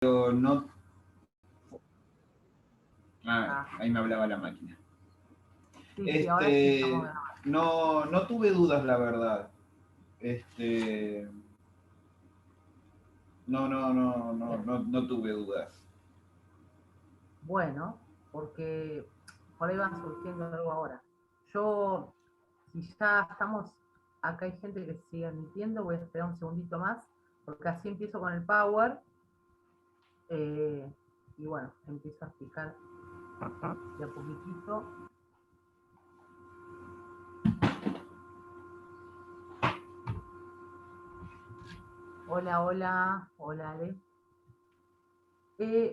no... ahí me hablaba la máquina. Sí, ahora sí estamos grabando. No tuve dudas, la verdad. No tuve dudas. Bueno, porque por ahí van surgiendo algo ahora. Yo, si ya estamos, acá hay gente que sigue admitiendo, voy a esperar un segundito más, porque así empiezo con el power. Y bueno, empiezo a explicar de a poquitito. Hola, hola, hola, Ale.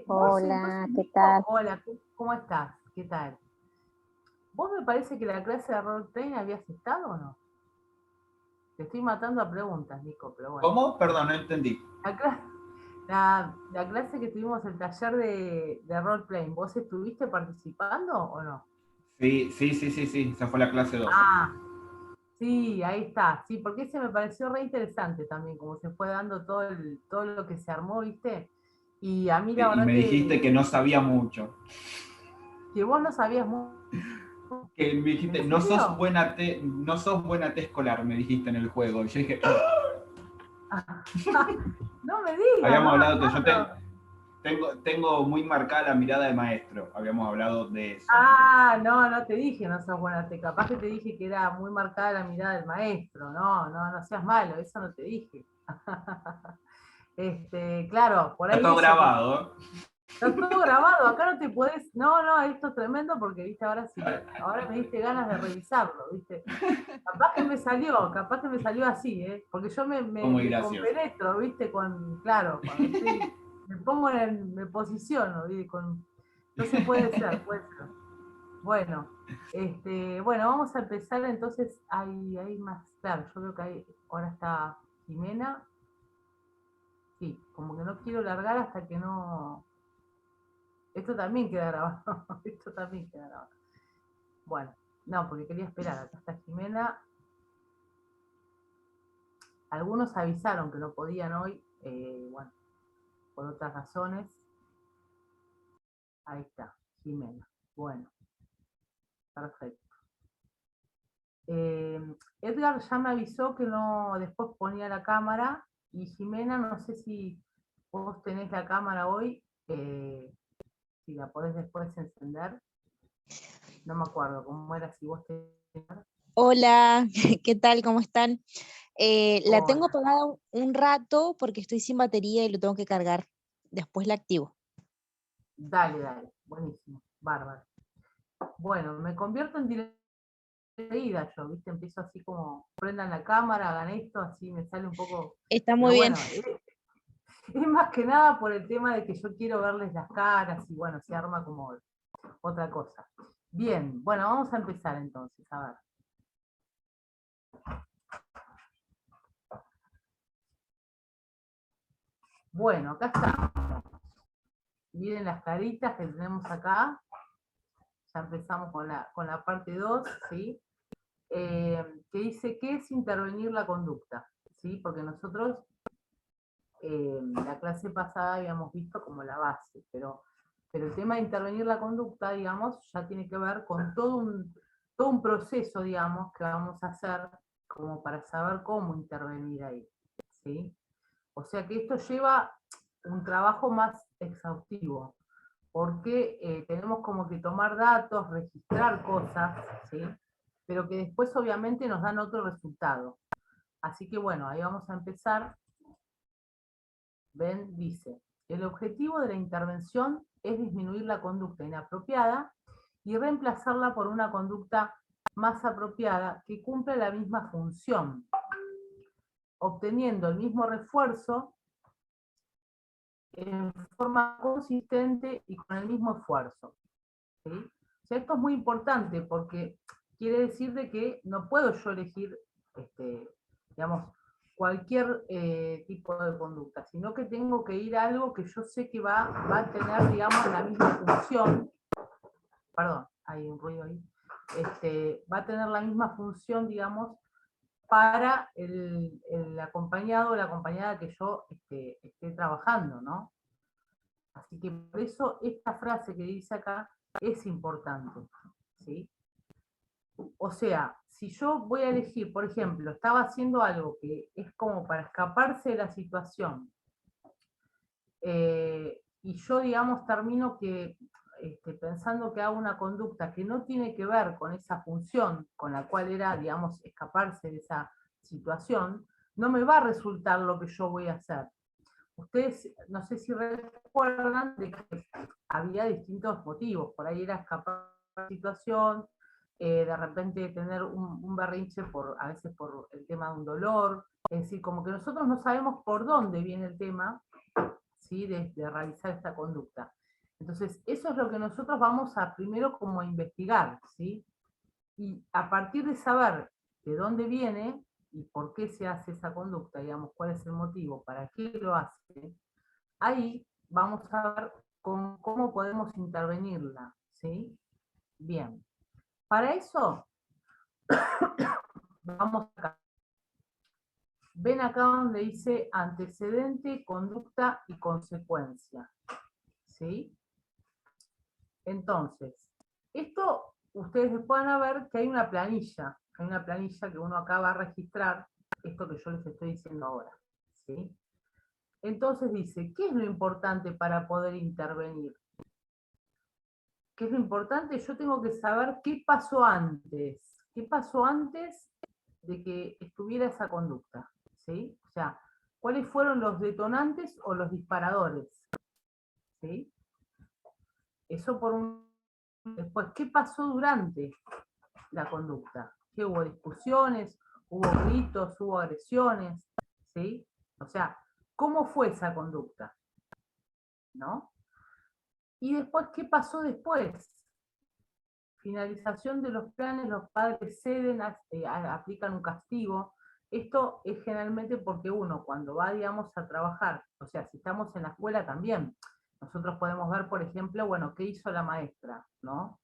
Vos Hola, entonces, ¿qué Nico, tal? hola, ¿cómo estás? ¿Qué tal? Vos me parece que la clase de roleplay habías estado o no? Te estoy matando a preguntas, Nico, pero bueno. ¿Cómo? Perdón, no entendí. La clase que tuvimos, el taller de roleplaying, ¿vos estuviste participando o no? Sí, esa fue la clase 2. Ah, sí, ahí está. Sí, porque ese me pareció re interesante también, como se fue dando todo lo que se armó, ¿viste? Y a mí la Y verdad me dijiste que no sabía mucho. que vos no sabías mucho. Que me dijiste, ¿En serio? no sos buena T escolar, me dijiste en el juego. Y yo dije, No me digas, habíamos no me hablado que yo acuerdo. tengo muy marcada la mirada de maestro. Habíamos hablado de eso. Ah, no, no te dije no sos buena, capaz que te dije que era muy marcada la mirada del maestro. No, no, no seas malo, eso no te dije. Claro, por Está ahí todo eso, porque grabado. está todo grabado, acá no te podés, no, no, esto es tremendo porque, viste, ahora me diste ganas de revisarlo, viste. Capaz que me salió así, ¿eh? Porque yo Fue muy me gracioso. compenetro, viste, claro, cuando estoy, me pongo me posiciono, ¿viste? Entonces puede ser. Bueno, bueno, vamos a empezar entonces, hay más, claro, yo creo que ahora está Jimena, sí, como que no quiero largar hasta que no, esto también queda grabado, esto también queda grabado. Bueno, no, porque quería esperar, acá está Jimena, algunos avisaron que no podían hoy, bueno, por otras razones, ahí está, Jimena, bueno, perfecto. Eh, Edgar ya me avisó que no, después ponía la cámara, y Jimena, no sé si vos tenés la cámara hoy, si la podés después encender, no me acuerdo cómo era, si vos tenés. Hola, ¿qué tal? ¿Cómo están? La tengo Hola, apagada un rato porque estoy sin batería y lo tengo que cargar. Después la activo. dale, dale, buenísimo, bárbaro. Bueno, me convierto en directora yo, ¿viste? Empiezo así como, prendan la cámara, hagan esto, así me sale un poco, Está muy pero bien. bueno, es más que nada por el tema de que yo quiero verles las caras y bueno, se arma como otra cosa. Bien, bueno, vamos a empezar entonces, a ver. Bueno, acá está. Miren las caritas que tenemos acá. Ya empezamos con la parte 2, ¿sí? Que dice, ¿qué es intervenir la conducta? ¿Sí? Porque nosotros la clase pasada habíamos visto como la base, pero el tema de intervenir la conducta, digamos, ya tiene que ver con todo un proceso, digamos, que vamos a hacer como para saber cómo intervenir ahí, ¿sí? O sea que esto lleva un trabajo más exhaustivo, porque tenemos como que tomar datos, registrar cosas, ¿sí? Pero que después obviamente nos dan otro resultado. Así que bueno, ahí vamos a empezar. Ben dice, el objetivo de la intervención es disminuir la conducta inapropiada y reemplazarla por una conducta más apropiada que cumple la misma función, obteniendo el mismo refuerzo en forma consistente y con el mismo esfuerzo. ¿Sí? O sea, esto es muy importante porque quiere decir de que no puedo yo elegir, digamos, cualquier tipo de conducta, sino que tengo que ir a algo que yo sé que va a tener, digamos, la misma función, perdón, hay un ruido ahí, va a tener la misma función, digamos, para el acompañado o la acompañada que yo esté trabajando, ¿no? Así que por eso esta frase que dice acá es importante, ¿sí? O sea, si yo voy a elegir, por ejemplo, estaba haciendo algo que es como para escaparse de la situación, y yo, digamos, termino pensando que hago una conducta que no tiene que ver con esa función con la cual era, digamos, escaparse de esa situación, no me va a resultar lo que yo voy a hacer. Ustedes, no sé si recuerdan de que había distintos motivos, por ahí era escapar de la situación, de repente tener un berrinche a veces por el tema de un dolor, es decir, como que nosotros no sabemos por dónde viene el tema, ¿sí? de realizar esta conducta. Entonces, eso es lo que nosotros vamos a primero como a investigar, ¿sí? Y a partir de saber de dónde viene y por qué se hace esa conducta, digamos, cuál es el motivo, para qué lo hace, ahí vamos a ver cómo podemos intervenirla, ¿sí? Bien. Para eso, vamos acá. Ven acá donde dice antecedente, conducta y consecuencia, ¿sí? Entonces, esto ustedes pueden ver que hay una planilla que uno acá va a registrar, esto que yo les estoy diciendo ahora, ¿sí? Entonces dice, ¿qué es lo importante para poder intervenir? ¿Qué es lo importante? Yo tengo que saber qué pasó antes de que estuviera esa conducta, ¿sí? O sea, ¿cuáles fueron los detonantes o los disparadores? ¿Sí? Eso por un... Después, ¿qué pasó durante la conducta? ¿Qué hubo discusiones? ¿Hubo gritos? ¿Hubo agresiones? ¿Sí? O sea, ¿cómo fue esa conducta? ¿No? Y después, ¿qué pasó después? Finalización de los planes, los padres ceden, aplican un castigo. Esto es generalmente porque uno cuando va, digamos, a trabajar, o sea, si estamos en la escuela también, nosotros podemos ver, por ejemplo, bueno, qué hizo la maestra, ¿no?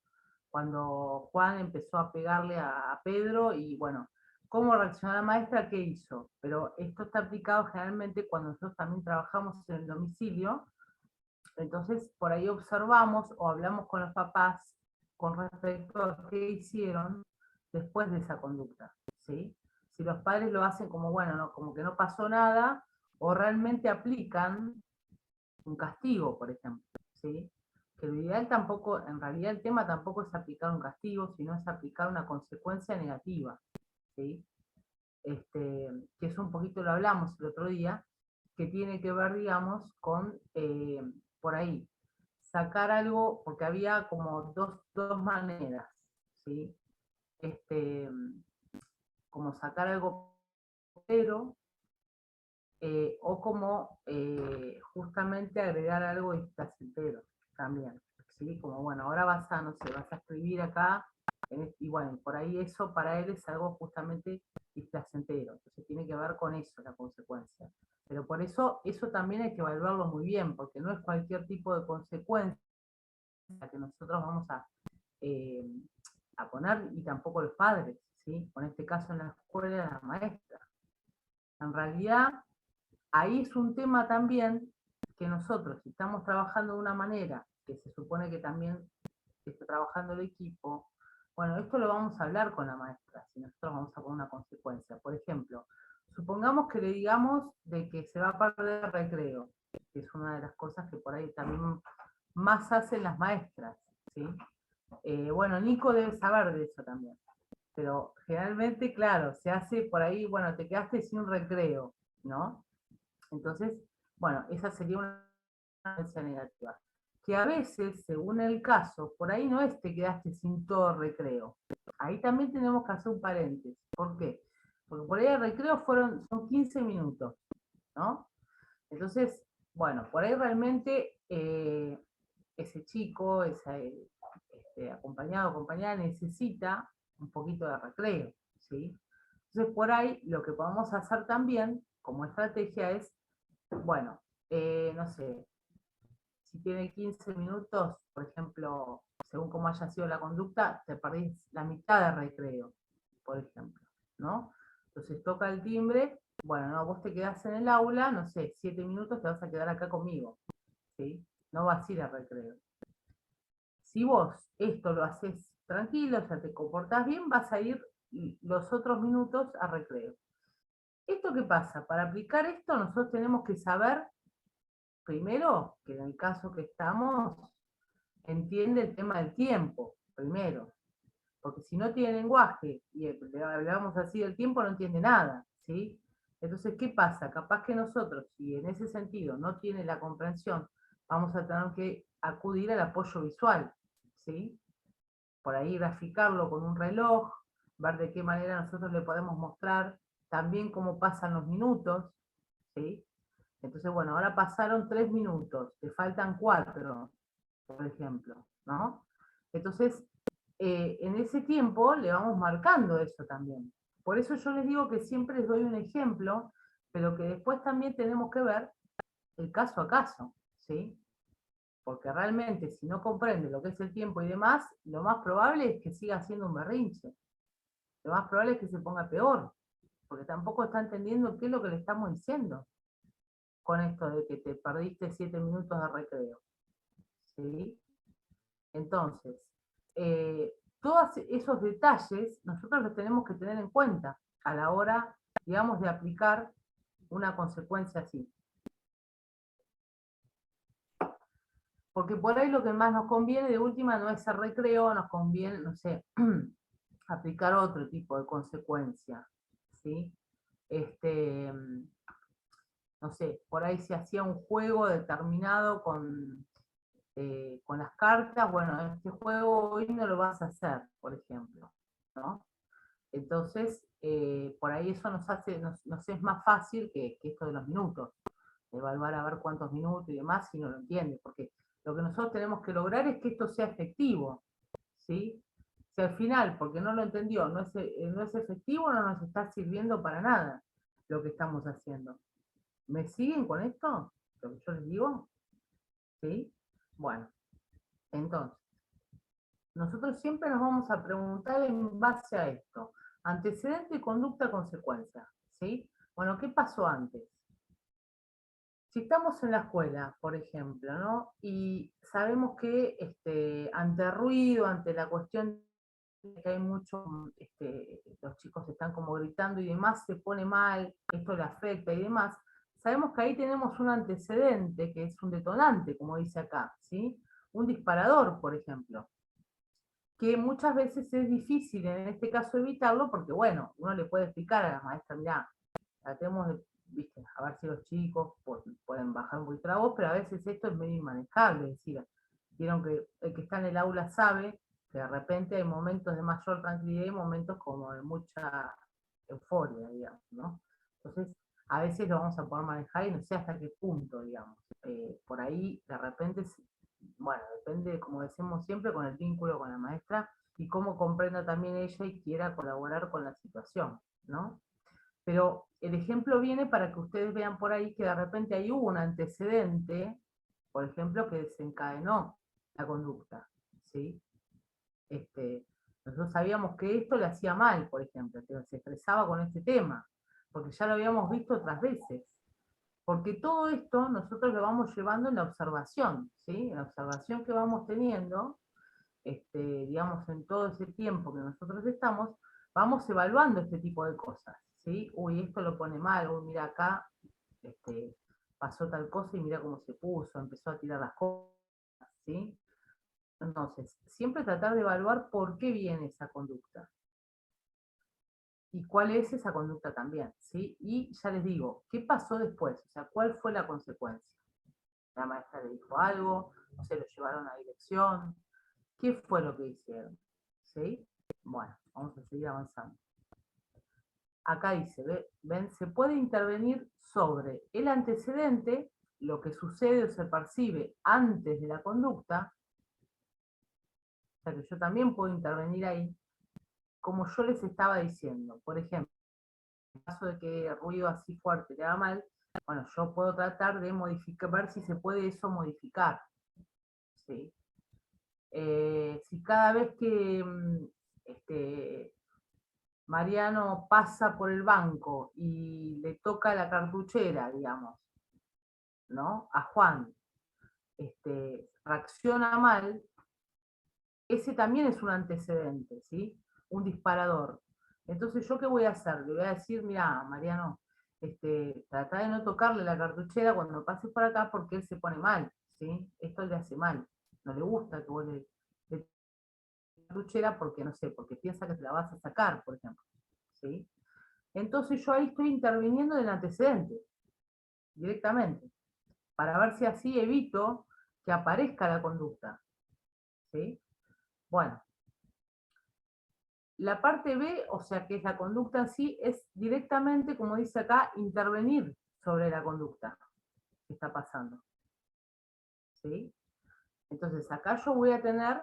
Cuando Juan empezó a pegarle a Pedro y bueno, cómo reaccionó la maestra, qué hizo. Pero esto está aplicado generalmente cuando nosotros también trabajamos en el domicilio, entonces por ahí observamos o hablamos con los papás con respecto a qué hicieron después de esa conducta, ¿sí? Si los padres lo hacen como, bueno, no, como que no pasó nada, o realmente aplican un castigo, por ejemplo, ¿sí? Que lo ideal tampoco, en realidad el tema tampoco es aplicar un castigo, sino es aplicar una consecuencia negativa, ¿sí? Que eso un poquito lo hablamos el otro día, que tiene que ver, digamos, con, por ahí, sacar algo, porque había como dos maneras, ¿sí? Como sacar algo, pero o como justamente agregar algo displacentero también, ¿sí? Como, bueno, ahora vas a, no sé, vas a escribir acá, y bueno, por ahí eso para él es algo justamente displacentero, entonces tiene que ver con eso, la consecuencia. Pero por eso también hay que evaluarlo muy bien, porque no es cualquier tipo de consecuencia que nosotros vamos eh, a poner, y tampoco los padres, ¿sí? Con este caso en la escuela, la maestra. En realidad, ahí es un tema también que nosotros, si estamos trabajando de una manera que se supone que también está trabajando el equipo, bueno, esto lo vamos a hablar con la maestra, si nosotros vamos a poner una consecuencia. Por ejemplo, supongamos que le digamos de que se va a perder el recreo, que es una de las cosas que por ahí también más hacen las maestras, ¿sí? Bueno, Nico debe saber de eso también, pero generalmente, claro, se hace por ahí, bueno, te quedaste sin recreo, ¿no? Entonces, bueno, esa sería una consecuencia negativa. Que a veces, según el caso, por ahí no es te quedaste sin todo recreo. Ahí también tenemos que hacer un paréntesis. ¿Por qué? Porque por ahí el recreo son 15 minutos, ¿no? Entonces, bueno, por ahí realmente ese chico, acompañado o acompañada necesita un poquito de recreo, ¿sí? Entonces, por ahí lo que podemos hacer también como estrategia es, bueno, no sé, si tiene 15 minutos, por ejemplo, según cómo haya sido la conducta, te perdís la mitad de recreo, por ejemplo, ¿no? Entonces toca el timbre, bueno, no, vos te quedás en el aula, no sé, 7 minutos te vas a quedar acá conmigo, ¿sí? no vas a ir al recreo. Si vos esto lo haces tranquilo, o sea, te comportás bien, vas a ir los otros minutos a recreo. ¿Esto qué pasa? Para aplicar esto nosotros tenemos que saber, primero, que en el caso que estamos, entiende el tema del tiempo, primero. Porque si no tiene lenguaje y le hablamos así del tiempo, no entiende nada, ¿sí? Entonces, ¿qué pasa? Capaz que nosotros, si en ese sentido no tiene la comprensión, vamos a tener que acudir al apoyo visual, ¿sí? Por ahí graficarlo con un reloj, ver de qué manera nosotros le podemos mostrar también cómo pasan los minutos, ¿sí? Entonces, bueno, ahora pasaron 3 minutos, te faltan 4, por ejemplo, ¿no? Entonces, en ese tiempo le vamos marcando eso también. Por eso yo les digo que siempre les doy un ejemplo, pero que después también tenemos que ver el caso a caso, ¿sí? Porque realmente si no comprende lo que es el tiempo y demás, lo más probable es que siga haciendo un berrinche. Lo más probable es que se ponga peor, porque tampoco está entendiendo qué es lo que le estamos diciendo con esto de que te perdiste 7 minutos de recreo, ¿sí? Entonces, todos esos detalles nosotros los tenemos que tener en cuenta a la hora, digamos, de aplicar una consecuencia así. Porque por ahí lo que más nos conviene de última no es el recreo, nos conviene, no sé, aplicar otro tipo de consecuencia, ¿sí? No sé, por ahí se hacía un juego determinado con las cartas, bueno, este juego hoy no lo vas a hacer, por ejemplo, ¿no? Entonces, por ahí eso nos es más fácil que esto de los minutos, evaluar a ver cuántos minutos y demás, si no lo entiende, porque lo que nosotros tenemos que lograr es que esto sea efectivo, ¿sí? Si al final, porque no lo entendió, no es efectivo, no nos está sirviendo para nada lo que estamos haciendo. ¿Me siguen con esto? Lo que yo les digo, ¿sí? Bueno, entonces, nosotros siempre nos vamos a preguntar en base a esto. Antecedente, conducta, consecuencia. ¿Sí? Bueno, ¿qué pasó antes? Si estamos en la escuela, por ejemplo, ¿no? Y sabemos que ante el ruido, ante la cuestión de que hay mucho, los chicos están como gritando y demás, se pone mal, esto le afecta y demás, sabemos que ahí tenemos un antecedente que es un detonante, como dice acá, ¿sí? Un disparador, por ejemplo, que muchas veces es difícil en este caso evitarlo, porque bueno, uno le puede explicar a la maestra, mirá, tratemos de, viste, a ver si los chicos pueden bajar un poquito la voz, pero a veces esto es medio inmanejable, es decir, vieron que el que está en el aula sabe que de repente hay momentos de mayor tranquilidad y momentos como de mucha euforia, digamos, ¿no? Entonces, a veces lo vamos a poder manejar y no sé hasta qué punto, digamos. Por ahí, de repente, bueno, depende, como decimos siempre, con el vínculo con la maestra y cómo comprenda también ella y quiera colaborar con la situación, ¿no? Pero el ejemplo viene para que ustedes vean por ahí que de repente ahí hubo un antecedente, por ejemplo, que desencadenó la conducta, ¿sí? Nosotros sabíamos que esto le hacía mal, por ejemplo, que se expresaba con este tema, porque ya lo habíamos visto otras veces. Porque todo esto nosotros lo vamos llevando en la observación, ¿sí? En la observación que vamos teniendo, digamos, en todo ese tiempo que nosotros estamos, vamos evaluando este tipo de cosas, ¿sí? Uy, esto lo pone mal, uy, mira acá, pasó tal cosa y mira cómo se puso, empezó a tirar las cosas, ¿sí? Entonces, siempre tratar de evaluar por qué viene esa conducta. Y cuál es esa conducta también, ¿sí? Y ya les digo, ¿qué pasó después? O sea, ¿cuál fue la consecuencia? La maestra le dijo algo, no sé, lo llevaron a dirección, ¿qué fue lo que hicieron? ¿Sí? Bueno, vamos a seguir avanzando. Acá dice, ven, se puede intervenir sobre el antecedente, lo que sucede o se percibe antes de la conducta, o sea que yo también puedo intervenir ahí, como yo les estaba diciendo. Por ejemplo, en caso de que el ruido así fuerte le haga mal, bueno, yo puedo tratar de modificar, ver si se puede eso modificar. ¿Sí? Si cada vez que Mariano pasa por el banco y le toca la cartuchera, digamos, ¿no? A Juan, reacciona mal, ese también es un antecedente, ¿sí? Un disparador. Entonces, ¿yo qué voy a hacer? Le voy a decir, mira, Mariano, trata de no tocarle la cartuchera cuando pases por acá porque él se pone mal, ¿sí? Esto le hace mal. No le gusta que vos le cartuchera porque, no sé, porque piensa que te la vas a sacar, por ejemplo, ¿sí? Entonces yo ahí estoy interviniendo en el antecedente, directamente, para ver si así evito que aparezca la conducta, ¿sí? Bueno, la parte B, o sea, que es la conducta en sí, es directamente, como dice acá, intervenir sobre la conducta que está pasando, ¿sí? Entonces acá yo voy a tener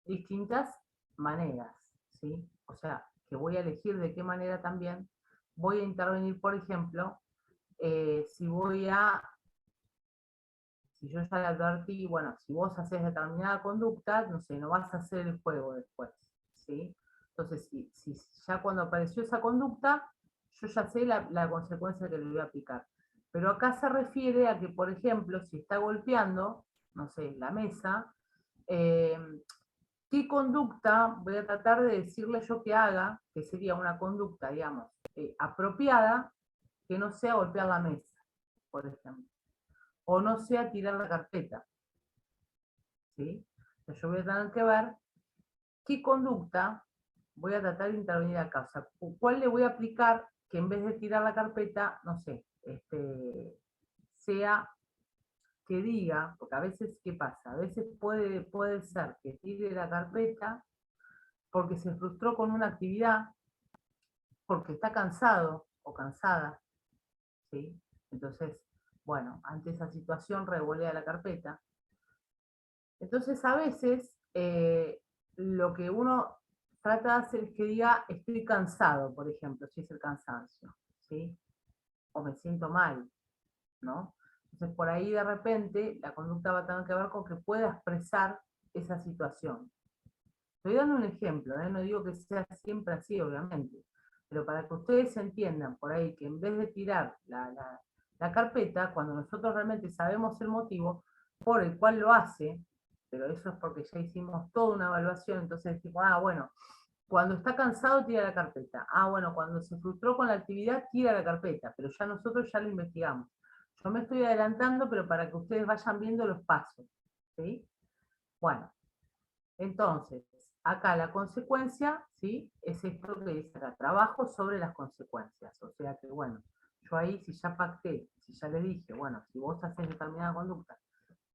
distintas maneras, ¿sí? O sea, que voy a elegir de qué manera también voy a intervenir, por ejemplo, si yo ya le advertí, bueno, si vos haces determinada conducta, no sé, no vas a hacer el juego después, ¿sí? Entonces, si ya cuando apareció esa conducta, yo ya sé la consecuencia que le voy a aplicar. Pero acá se refiere a que, por ejemplo, si está golpeando, no sé, la mesa, ¿qué conducta voy a tratar de decirle yo que haga, que sería una conducta, digamos, apropiada, que no sea golpear la mesa, por ejemplo? O no sea tirar la carpeta, ¿sí? Entonces yo voy a tener que ver qué conducta voy a tratar de intervenir acá. O sea, cuál le voy a aplicar que en vez de tirar la carpeta, no sé, sea que diga, porque a veces, ¿qué pasa? A veces puede ser que tire la carpeta porque se frustró con una actividad, porque está cansado o cansada, ¿sí? Entonces, bueno, ante esa situación revolea la carpeta. Entonces, a veces, lo que uno trata de hacer es que diga, estoy cansado, por ejemplo, si es el cansancio, ¿sí? O me siento mal, ¿no? Entonces, por ahí de repente, la conducta va a tener que ver con que pueda expresar esa situación. Estoy dando un ejemplo, ¿eh? No digo que sea siempre así, obviamente, pero para que ustedes entiendan por ahí que en vez de tirar la carpeta, cuando nosotros realmente sabemos el motivo por el cual lo hace, pero eso es porque ya hicimos toda una evaluación, entonces decimos, bueno, cuando está cansado tira la carpeta, bueno, cuando se frustró con la actividad tira la carpeta, pero ya nosotros ya lo investigamos. Yo me estoy adelantando, pero para que ustedes vayan viendo los pasos, ¿sí? Bueno, entonces, acá la consecuencia, ¿sí? Es esto que dice acá, trabajo sobre las consecuencias. O sea que, bueno, yo ahí si ya pacté, si ya le dije, bueno, si vos haces determinada conducta,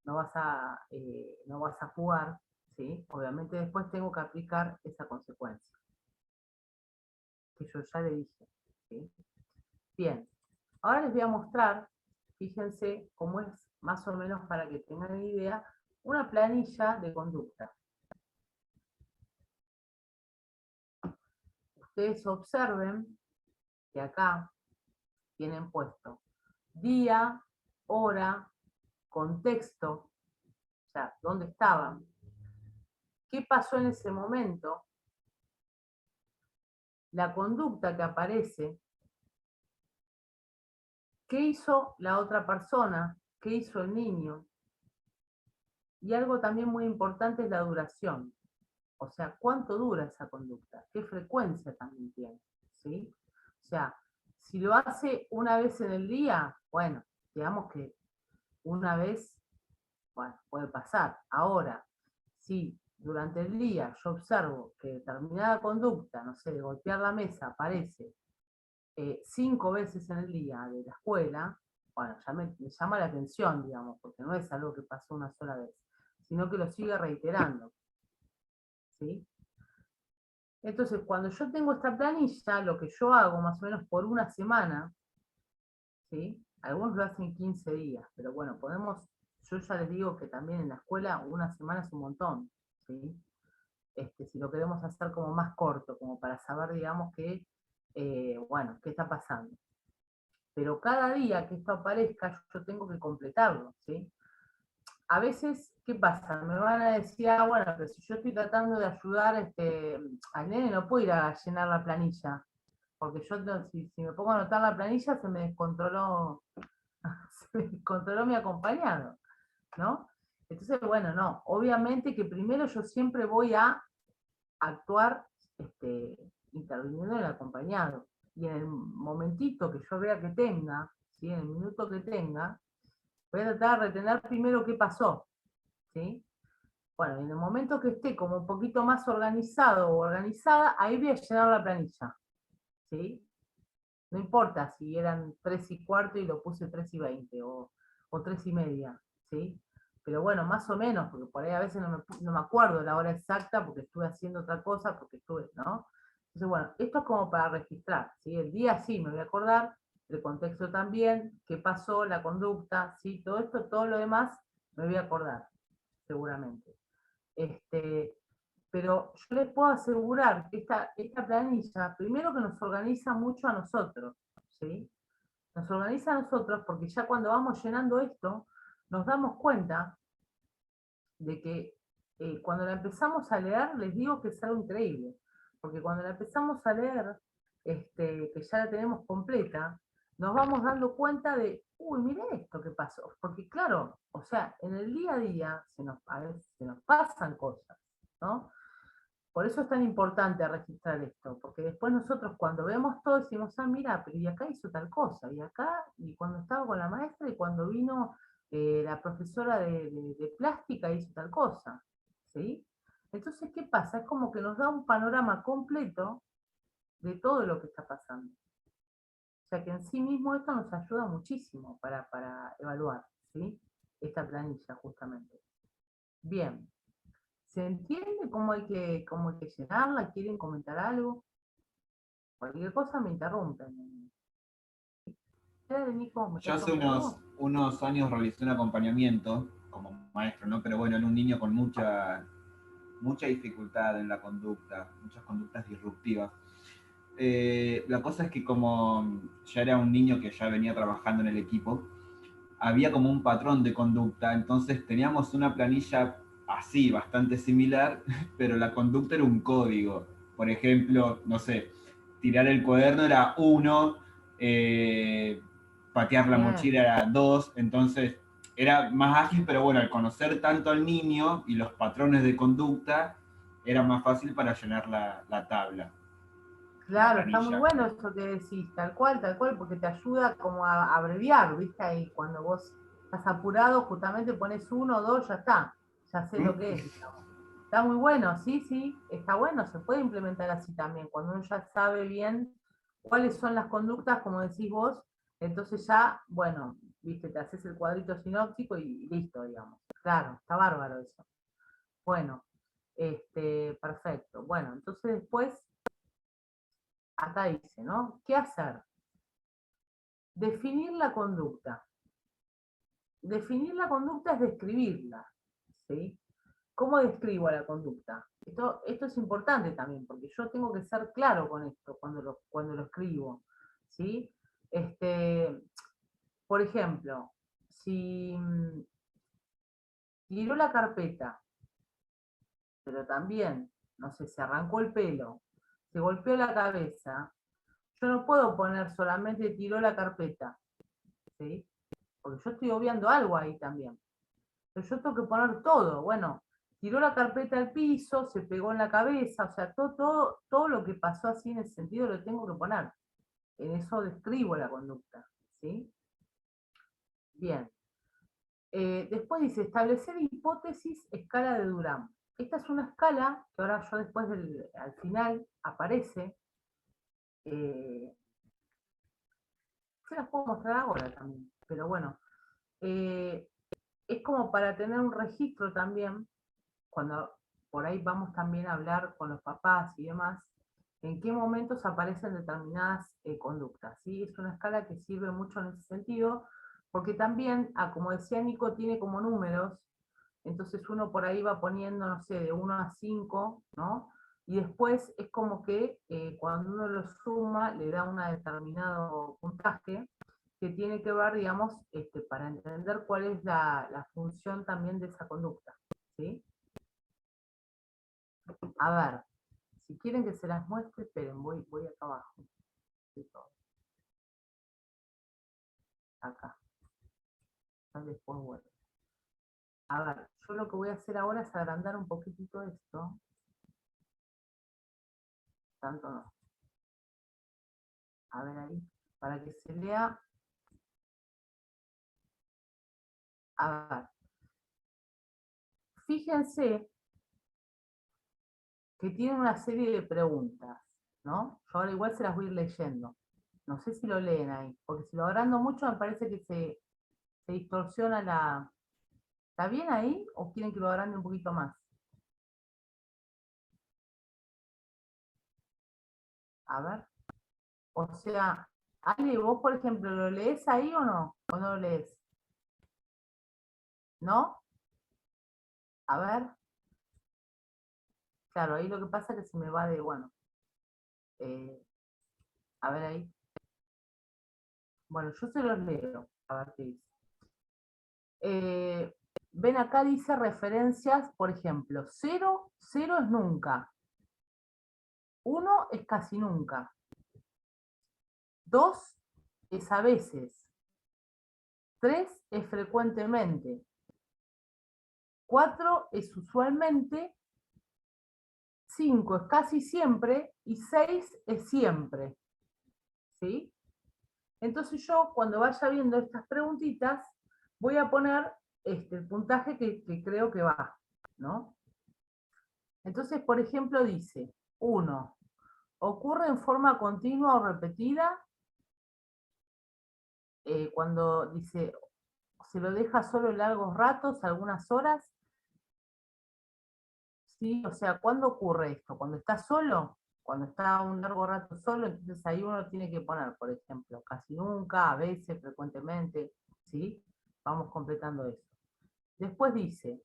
no vas a jugar, ¿sí? Obviamente después tengo que aplicar esa consecuencia, que yo ya le dije, ¿sí? Bien, ahora les voy a mostrar, fíjense cómo es más o menos para que tengan idea, una planilla de conducta. Ustedes observen que acá tienen puesto día, hora, contexto, o sea, dónde estaban, qué pasó en ese momento, la conducta que aparece, qué hizo la otra persona, qué hizo el niño, y algo también muy importante es la duración, o sea, cuánto dura esa conducta, qué frecuencia también tiene, ¿sí? O sea, si lo hace una vez en el día, bueno, digamos que una vez, bueno, puede pasar. Ahora, si durante el día yo observo que determinada conducta, no sé, de golpear la mesa aparece 5 veces en el día de la escuela, bueno, ya me llama la atención, digamos, porque no es algo que pasó una sola vez, sino que lo sigue reiterando, ¿sí? Entonces, cuando yo tengo esta planilla, lo que yo hago más o menos por una semana, ¿sí? Algunos lo hacen 15 días, pero bueno, yo ya les digo que también en la escuela una semana es un montón, ¿sí? Si lo queremos hacer como más corto, como para saber, digamos, que, bueno, qué está pasando. Pero cada día que esto aparezca, yo tengo que completarlo, ¿sí? A veces, ¿qué pasa? Me van a decir, bueno, pero si yo estoy tratando de ayudar al nene, no puedo ir a llenar la planilla, porque yo si me pongo a anotar la planilla se me descontroló mi acompañado, ¿no? Entonces, bueno, no, obviamente que primero yo siempre voy a actuar interviniendo en el acompañado. Y en el momentito que yo vea que tenga, ¿sí? En el minuto que tenga, voy a tratar de retener primero qué pasó, ¿sí? Bueno, en el momento que esté como un poquito más organizado o organizada, ahí voy a llenar la planilla, ¿sí? No importa si eran 3:15 y lo puse 3:20 o 3:30, ¿sí? Pero bueno, más o menos, porque por ahí a veces no me acuerdo la hora exacta porque estuve haciendo otra cosa, porque estuve, ¿no? Entonces, bueno, esto es como para registrar, ¿sí? El día sí me voy a acordar, el contexto también, qué pasó, la conducta, ¿sí? Todo esto, todo lo demás me voy a acordar, seguramente. Pero yo les puedo asegurar que esta planilla, primero que nos organiza mucho a nosotros, ¿sí? Nos organiza a nosotros porque ya cuando vamos llenando esto, nos damos cuenta de que cuando la empezamos a leer, les digo que es algo increíble, porque cuando la empezamos a leer, que ya la tenemos completa, nos vamos dando cuenta de, uy, mire esto que pasó, porque claro, o sea, en el día a día a veces se nos pasan cosas, ¿no? Por eso es tan importante registrar esto, porque después nosotros cuando vemos todo decimos, ah, mira, pero y acá hizo tal cosa, y acá, y cuando estaba con la maestra, y cuando vino la profesora de plástica hizo tal cosa, ¿sí? Entonces, ¿qué pasa? Es como que nos da un panorama completo de todo lo que está pasando. O sea que en sí mismo esto nos ayuda muchísimo para evaluar, ¿sí? Esta planilla, justamente. Bien. ¿Se entiende cómo hay que llenarla? ¿Quieren comentar algo? Cualquier cosa me interrumpen. Dale, Nico, ¿me Yo estás hace preguntando? unos años realicé un acompañamiento como maestro, ¿no? Pero bueno, era un niño con mucha dificultad en la conducta, muchas conductas disruptivas. La cosa es que como ya era un niño que ya venía trabajando en el equipo, había como un patrón de conducta, entonces teníamos una planilla así, bastante similar, pero la conducta era un código. Por ejemplo, no sé, tirar el cuaderno era 1, patear la Bien, mochila era 2, entonces era más ágil, pero bueno, al conocer tanto al niño y los patrones de conducta, era más fácil para llenar la tabla, la claro, está muy planilla. bueno eso que decís, tal cual, porque te ayuda como a abreviar, ¿viste? Ahí cuando vos estás apurado, justamente pones 1 o 2, ya sé lo que es, digamos. Está muy bueno, sí, sí, está bueno, se puede implementar así también, cuando uno ya sabe bien cuáles son las conductas, como decís vos, entonces ya, bueno, viste, te haces el cuadrito sinóptico y listo, digamos. Claro, está bárbaro eso. Bueno, perfecto. Bueno, entonces después, acá dice, ¿no? ¿Qué hacer? Definir la conducta. Definir la conducta es describirla, ¿sí? ¿Cómo describo la conducta? Esto es importante también, porque yo tengo que ser claro con esto cuando lo escribo, ¿sí? Por ejemplo, si tiró la carpeta, pero también, no sé, se arrancó el pelo, se golpeó la cabeza, yo no puedo poner solamente tiró la carpeta, ¿sí? Porque yo estoy obviando algo ahí también. Pero yo tengo que poner todo. Bueno, tiró la carpeta al piso, se pegó en la cabeza, o sea, todo lo que pasó así en ese sentido lo tengo que poner. En eso describo la conducta, ¿sí? Bien. Después dice, establecer hipótesis, escala de Durán. Esta es una escala que ahora yo después al final aparece. eh, Se las puedo mostrar ahora también, pero bueno. eh, es como para tener un registro también, cuando por ahí vamos también a hablar con los papás y demás, en qué momentos aparecen determinadas conductas. ¿Sí? Es una escala que sirve mucho en ese sentido, porque también, como decía Nico, tiene como números, entonces uno por ahí va poniendo, no sé, de 1 a 5, ¿no? Y después es como que cuando uno lo suma, le da un determinado puntaje que tiene que ver, digamos, para entender cuál es la función también de esa conducta. ¿Sí? A ver, si quieren que se las muestre, esperen, voy acá abajo. Acá. Ya después vuelvo. A ver, Yo lo que voy a hacer ahora es agrandar un poquitito esto. Tanto no. A ver ahí, para que se lea. A ver. Fíjense que tiene una serie de preguntas, ¿no? Yo ahora igual se las voy a ir leyendo. No sé si lo leen ahí, porque si lo agrando mucho me parece que se distorsiona la... ¿Está bien ahí o quieren que lo agrande un poquito más? A ver. O sea, Ale, vos por ejemplo, ¿lo lees ahí o no? ¿O no lo lees? ¿No? A ver. Claro, ahí lo que pasa es que se me va de, bueno. A ver ahí. Bueno, yo se los leo. A ver qué dice. Ven acá, dice referencias, por ejemplo, 0, 0 es nunca. 1 es casi nunca. 2 es a veces. 3 es frecuentemente. 4 es usualmente. 5 es casi siempre y 6 es siempre. ¿Sí? Entonces yo cuando vaya viendo estas preguntitas voy a poner el puntaje que creo que va, ¿no? Entonces, por ejemplo, dice, 1, ocurre en forma continua o repetida. Cuando dice, se lo deja solo en largos ratos, algunas horas. ¿Sí? O sea, ¿cuándo ocurre esto? ¿Cuando está solo? Cuando está un largo rato solo, entonces ahí uno tiene que poner, por ejemplo, casi nunca, a veces, frecuentemente, ¿sí? Vamos completando eso. Después dice,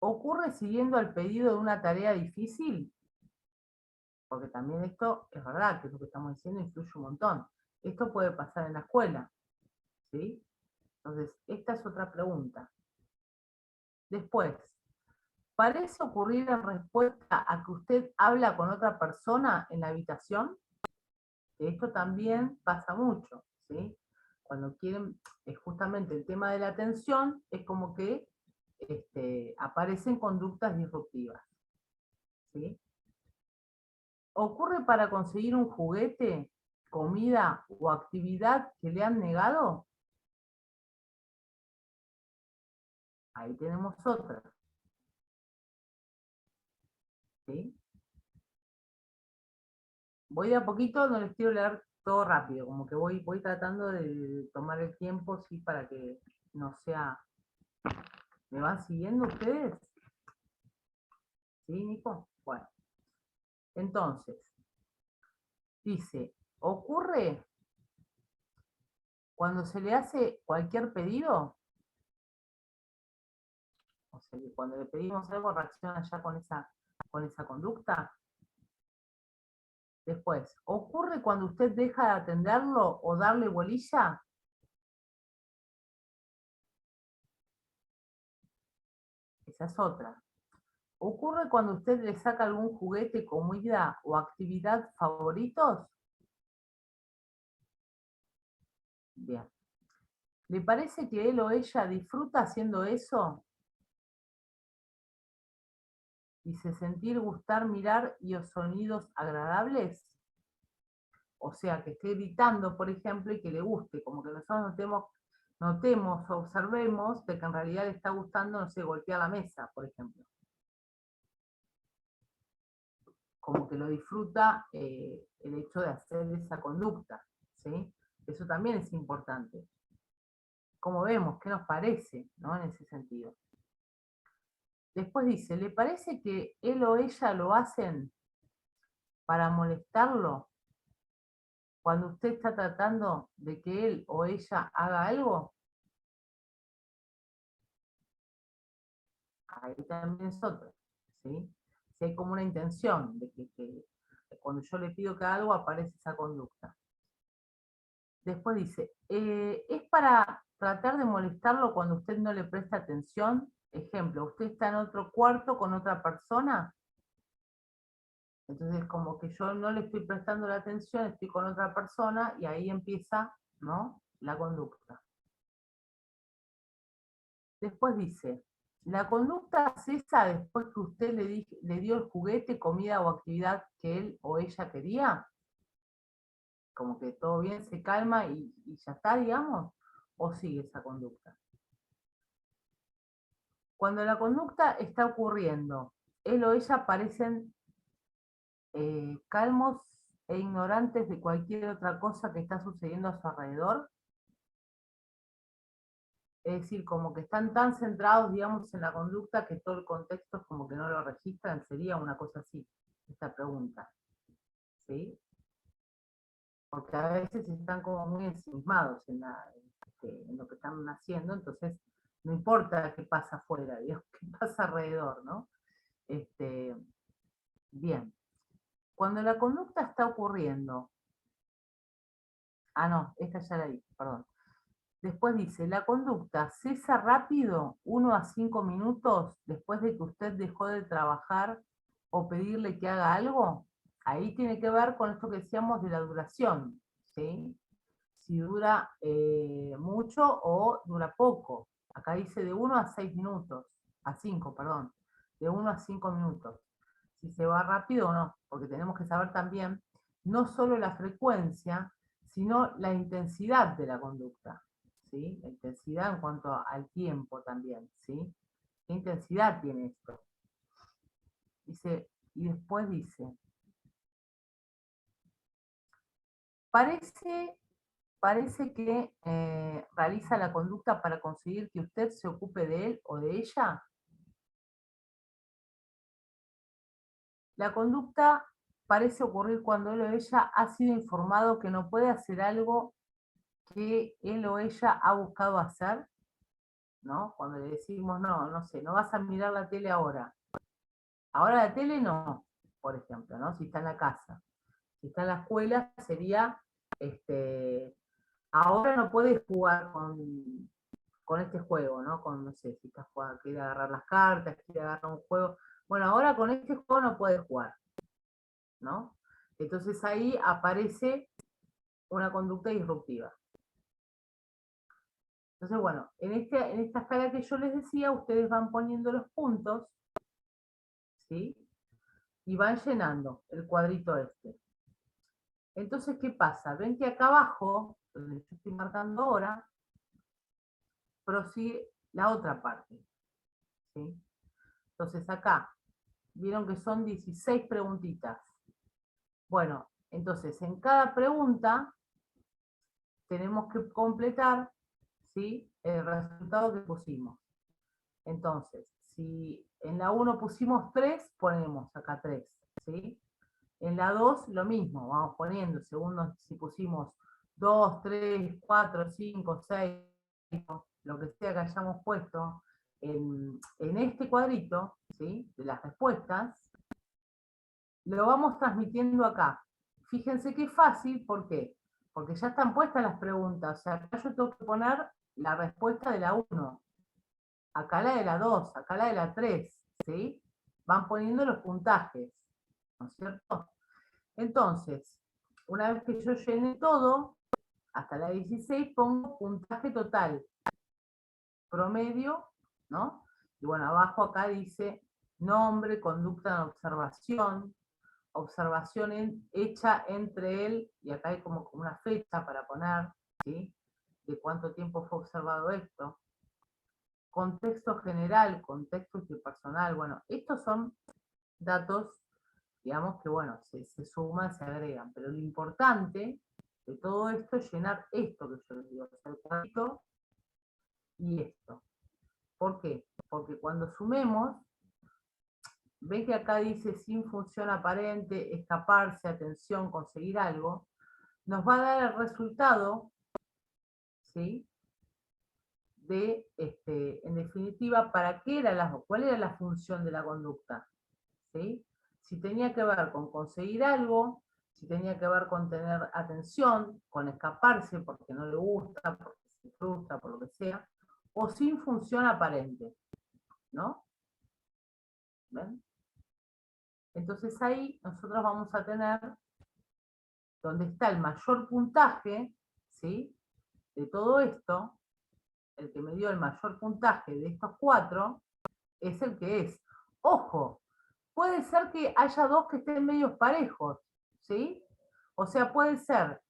¿ocurre siguiendo al pedido de una tarea difícil? Porque también esto es verdad, que es lo que estamos diciendo, influye un montón. Esto puede pasar en la escuela, ¿sí? Entonces, esta es otra pregunta. Después, ¿parece ocurrir en respuesta a que usted habla con otra persona en la habitación? Esto también pasa mucho, ¿sí? Cuando quieren, justamente el tema de la atención, es como que aparecen conductas disruptivas, ¿sí? ¿Ocurre para conseguir un juguete, comida o actividad que le han negado? Ahí tenemos otra, ¿sí? Voy de a poquito, no les quiero leer todo rápido, como que voy tratando de tomar el tiempo, sí, para que no sea... ¿Me van siguiendo ustedes? ¿Sí, Nico? Bueno, entonces, dice, ¿ocurre cuando se le hace cualquier pedido? O sea, que cuando le pedimos algo reacciona ya con esa conducta. Después, ¿ocurre cuando usted deja de atenderlo o darle bolilla? Esa es otra. ¿Ocurre cuando usted le saca algún juguete, comida o actividad favoritos? Bien. ¿Le parece que él o ella disfruta haciendo eso? Dice, sentir, gustar, mirar y los sonidos agradables. O sea, que esté gritando, por ejemplo, y que le guste, como que nosotros notemos o observemos de que en realidad le está gustando, no sé, golpear la mesa, por ejemplo. Como que lo disfruta el hecho de hacer esa conducta, ¿sí? Eso también es importante. Como vemos, ¿qué nos parece, ¿no? En ese sentido. Después dice, ¿le parece que él o ella lo hacen para molestarlo cuando usted está tratando de que él o ella haga algo? Ahí también es otro, ¿sí? Si hay como una intención de que cuando yo le pido que haga algo aparece esa conducta. Después dice, ¿es para tratar de molestarlo cuando usted no le presta atención? Ejemplo, usted está en otro cuarto con otra persona, entonces como que yo no le estoy prestando la atención, estoy con otra persona y ahí empieza, ¿no?, la conducta. Después dice, la conducta cesa después que usted le dio el juguete, comida o actividad que él o ella quería. Como que todo bien, se calma y ya está, digamos, o sigue esa conducta. Cuando la conducta está ocurriendo, él o ella parecen calmos e ignorantes de cualquier otra cosa que está sucediendo a su alrededor. Es decir, como que están tan centrados, digamos, en la conducta que todo el contexto es como que no lo registran. Sería una cosa así, esta pregunta. ¿Sí? Porque a veces están como muy ensimismados en lo que están haciendo, entonces no importa qué pasa afuera, digamos, qué pasa alrededor, ¿no? Bien. Cuando la conducta está ocurriendo, no, esta ya la dije, perdón. Después dice, la conducta cesa rápido, 1 a 5 minutos después de que usted dejó de trabajar o pedirle que haga algo. Ahí tiene que ver con esto que decíamos de la duración, ¿sí? Si dura mucho o dura poco. Acá dice de 1 a 6 minutos, a 5, perdón, de 1 a 5 minutos. Si se va rápido o no, porque tenemos que saber también no solo la frecuencia, sino la intensidad de la conducta. ¿Sí? La intensidad en cuanto al tiempo también, ¿sí? ¿Qué intensidad tiene esto? Dice, y después dice, parece que realiza la conducta para conseguir que usted se ocupe de él o de ella. La conducta parece ocurrir cuando él o ella ha sido informado que no puede hacer algo que él o ella ha buscado hacer, ¿no? Cuando le decimos, no sé, no vas a mirar la tele ahora. Ahora la tele no, por ejemplo, ¿no? Si está en la casa. Si está en la escuela sería, ahora no puedes jugar con este juego, ¿no? No sé, si estás jugando, quiere agarrar las cartas, quiere agarrar un juego. Bueno, ahora con este juego no puedes jugar, ¿no? Entonces ahí aparece una conducta disruptiva. Entonces, bueno, en esta escala que yo les decía, ustedes van poniendo los puntos, ¿sí? Y van llenando el cuadrito este. Entonces, ¿qué pasa? Ven que acá abajo, donde yo estoy marcando ahora, prosigue la otra parte, ¿sí? Entonces acá, vieron que son 16 preguntitas. Bueno, entonces en cada pregunta tenemos que completar, ¿sí?, el resultado que pusimos. Entonces, si en la 1 pusimos 3, ponemos acá 3, ¿sí? En la 2 lo mismo, vamos poniendo, según si pusimos 2, 3, 4, 5, 6, lo que sea que hayamos puesto en este cuadrito, ¿sí?, de las respuestas, lo vamos transmitiendo acá. Fíjense qué fácil, ¿por qué? Porque ya están puestas las preguntas, o sea, acá yo tengo que poner la respuesta de la 1, acá la de la 2, acá la de la 3, ¿sí? Van poniendo los puntajes, ¿no es cierto? Entonces, una vez que yo llene todo, hasta la 16 pongo puntaje total, promedio, ¿no? Y bueno, abajo acá dice nombre, conducta de observación hecha entre él, y acá hay como una fecha para poner, ¿sí?, de cuánto tiempo fue observado esto. Contexto general, contexto interpersonal, bueno, estos son datos, digamos que, bueno, se suman, se agregan, pero lo importante de todo esto es llenar esto que yo les digo, el cuadrito y esto. ¿Por qué? Porque cuando sumemos, ven que acá dice sin función aparente, escaparse, atención, conseguir algo, nos va a dar el resultado, ¿sí?, de, en definitiva, cuál era la función de la conducta, ¿sí? Si tenía que ver con conseguir algo, si tenía que ver con tener atención, con escaparse porque no le gusta, porque se frustra, por lo que sea, o sin función aparente, ¿no? ¿Ven? Entonces ahí nosotros vamos a tener donde está el mayor puntaje, ¿sí?, de todo esto, el que me dio el mayor puntaje de estos 4 es el que es. Ojo, puede ser que haya 2 que estén medios parejos, ¿sí? O sea, puede ser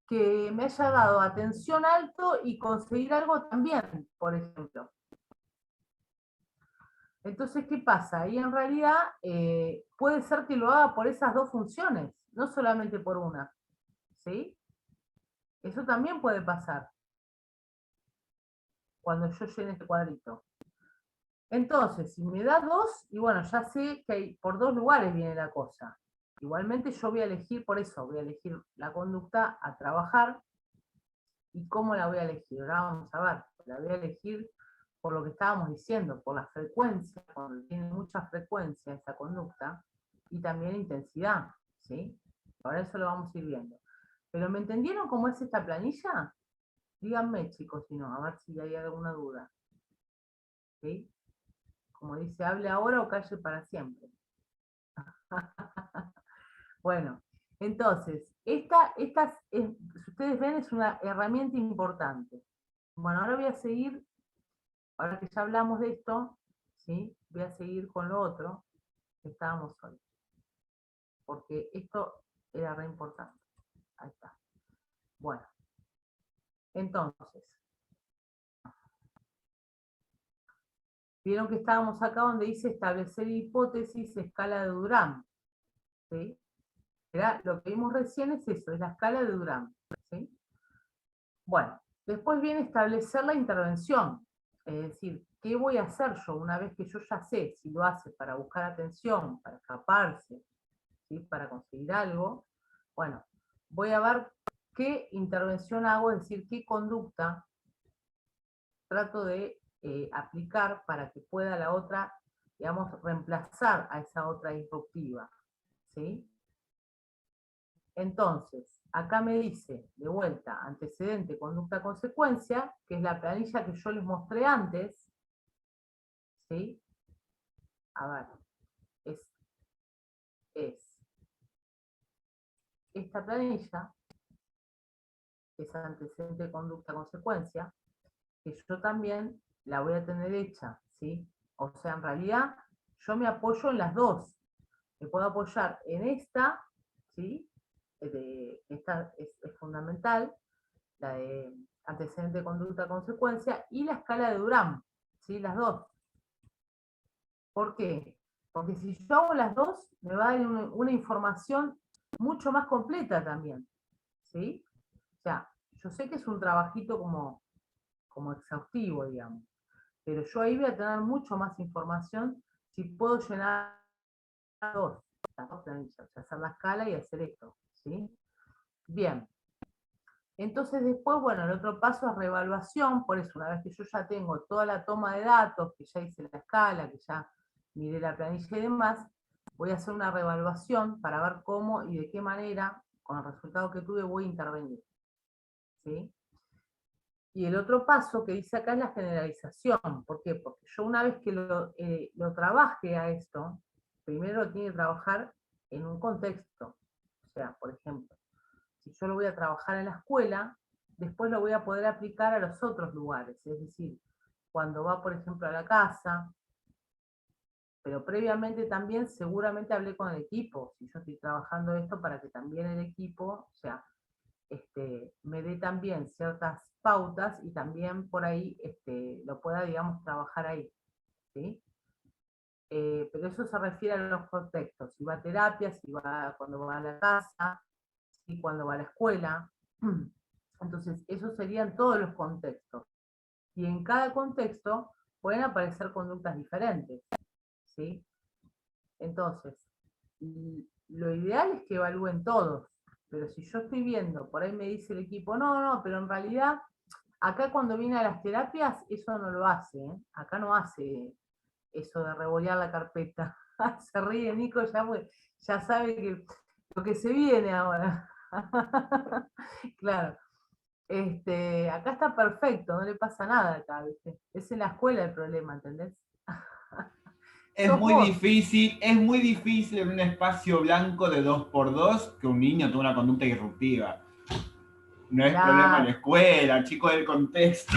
que me haya dado atención alto y conseguir algo también, por ejemplo. Entonces, ¿qué pasa? Ahí en realidad puede ser que lo haga por esas 2 funciones, no solamente por una, ¿sí? Eso también puede pasar cuando yo llene este cuadrito. Entonces, si me da 2, y bueno, ya sé que por 2 lugares viene la cosa. Igualmente yo voy a elegir, por eso voy a elegir la conducta a trabajar. ¿Y cómo la voy a elegir? Ahora vamos a ver. La voy a elegir por lo que estábamos diciendo, por la frecuencia, cuando tiene mucha frecuencia esa conducta, y también intensidad, ¿sí? Ahora eso lo vamos a ir viendo. ¿Pero me entendieron cómo es esta planilla? Díganme, chicos, si no, a ver si hay alguna duda. ¿Sí? Como dice, hable ahora o calle para siempre. Bueno, entonces, si ustedes ven, es una herramienta importante. Bueno, ahora voy a seguir, ahora que ya hablamos de esto, ¿sí? Voy a seguir con lo otro que estábamos hoy. Porque esto era re importante. Ahí está. Bueno, entonces, vieron que estábamos acá donde dice establecer hipótesis, escala de Durán. ¿Sí? Lo que vimos recién es eso, es la escala de Durán. ¿Sí? Bueno, después viene establecer la intervención. Es decir, ¿qué voy a hacer yo una vez que yo ya sé si lo hace para buscar atención, para escaparse, ¿sí? Para conseguir algo? Bueno, voy a ver qué intervención hago, es decir, qué conducta trato de aplicar para que pueda la otra, digamos, reemplazar a esa otra disruptiva. ¿Sí? Entonces, acá me dice, de vuelta, antecedente, conducta, consecuencia, que es la planilla que yo les mostré antes. ¿Sí? A ver, es esta planilla, que es antecedente, conducta, consecuencia, que yo también la voy a tener hecha, ¿sí? O sea, en realidad, yo me apoyo en las dos. Me puedo apoyar en esta, ¿sí? Esta es fundamental, la de antecedente, conducta, consecuencia, y la escala de Durán, ¿sí? Las dos. ¿Por qué? Porque si yo hago las dos, me va a dar una información mucho más completa también, ¿sí? O sea, yo sé que es un trabajito como exhaustivo, digamos, pero yo ahí voy a tener mucho más información si puedo llenar las dos planillas, o sea, hacer la escala y hacer esto, ¿sí? Bien. Entonces después, bueno, el otro paso es reevaluación, por eso una vez que yo ya tengo toda la toma de datos, que ya hice la escala, que ya miré la planilla y demás, voy a hacer una reevaluación para ver cómo y de qué manera, con el resultado que tuve, voy a intervenir. ¿Sí? Y el otro paso que dice acá es la generalización. ¿Por qué? Porque yo una vez que lo trabaje a esto, primero lo tiene que trabajar en un contexto. O sea, por ejemplo, si yo lo voy a trabajar en la escuela, después lo voy a poder aplicar a los otros lugares. Es decir, cuando va, por ejemplo, a la casa, pero previamente también seguramente hablé con el equipo, si yo estoy trabajando esto para que también el equipo, o sea, me dé también ciertas pautas y también por ahí lo pueda, digamos, trabajar ahí. ¿Sí? Pero eso se refiere a los contextos, si va a terapia, cuando va a la casa, ¿sí? Cuando va a la escuela. Entonces, esos serían todos los contextos. Y en cada contexto pueden aparecer conductas diferentes. ¿Sí? Entonces, lo ideal es que evalúen todos, pero si yo estoy viendo, por ahí me dice el equipo, no, pero en realidad, acá cuando viene a las terapias, eso no lo hace, ¿eh? Acá no hace eso de revolear la carpeta. Se ríe Nico, ya sabe que lo que se viene ahora. Claro. Acá está perfecto, no le pasa nada acá, ¿viste? Es en la escuela el problema, ¿entendés? Es muy difícil en un espacio blanco de 2x2 que un niño tenga una conducta disruptiva. No es problema de la escuela, chico, del contexto.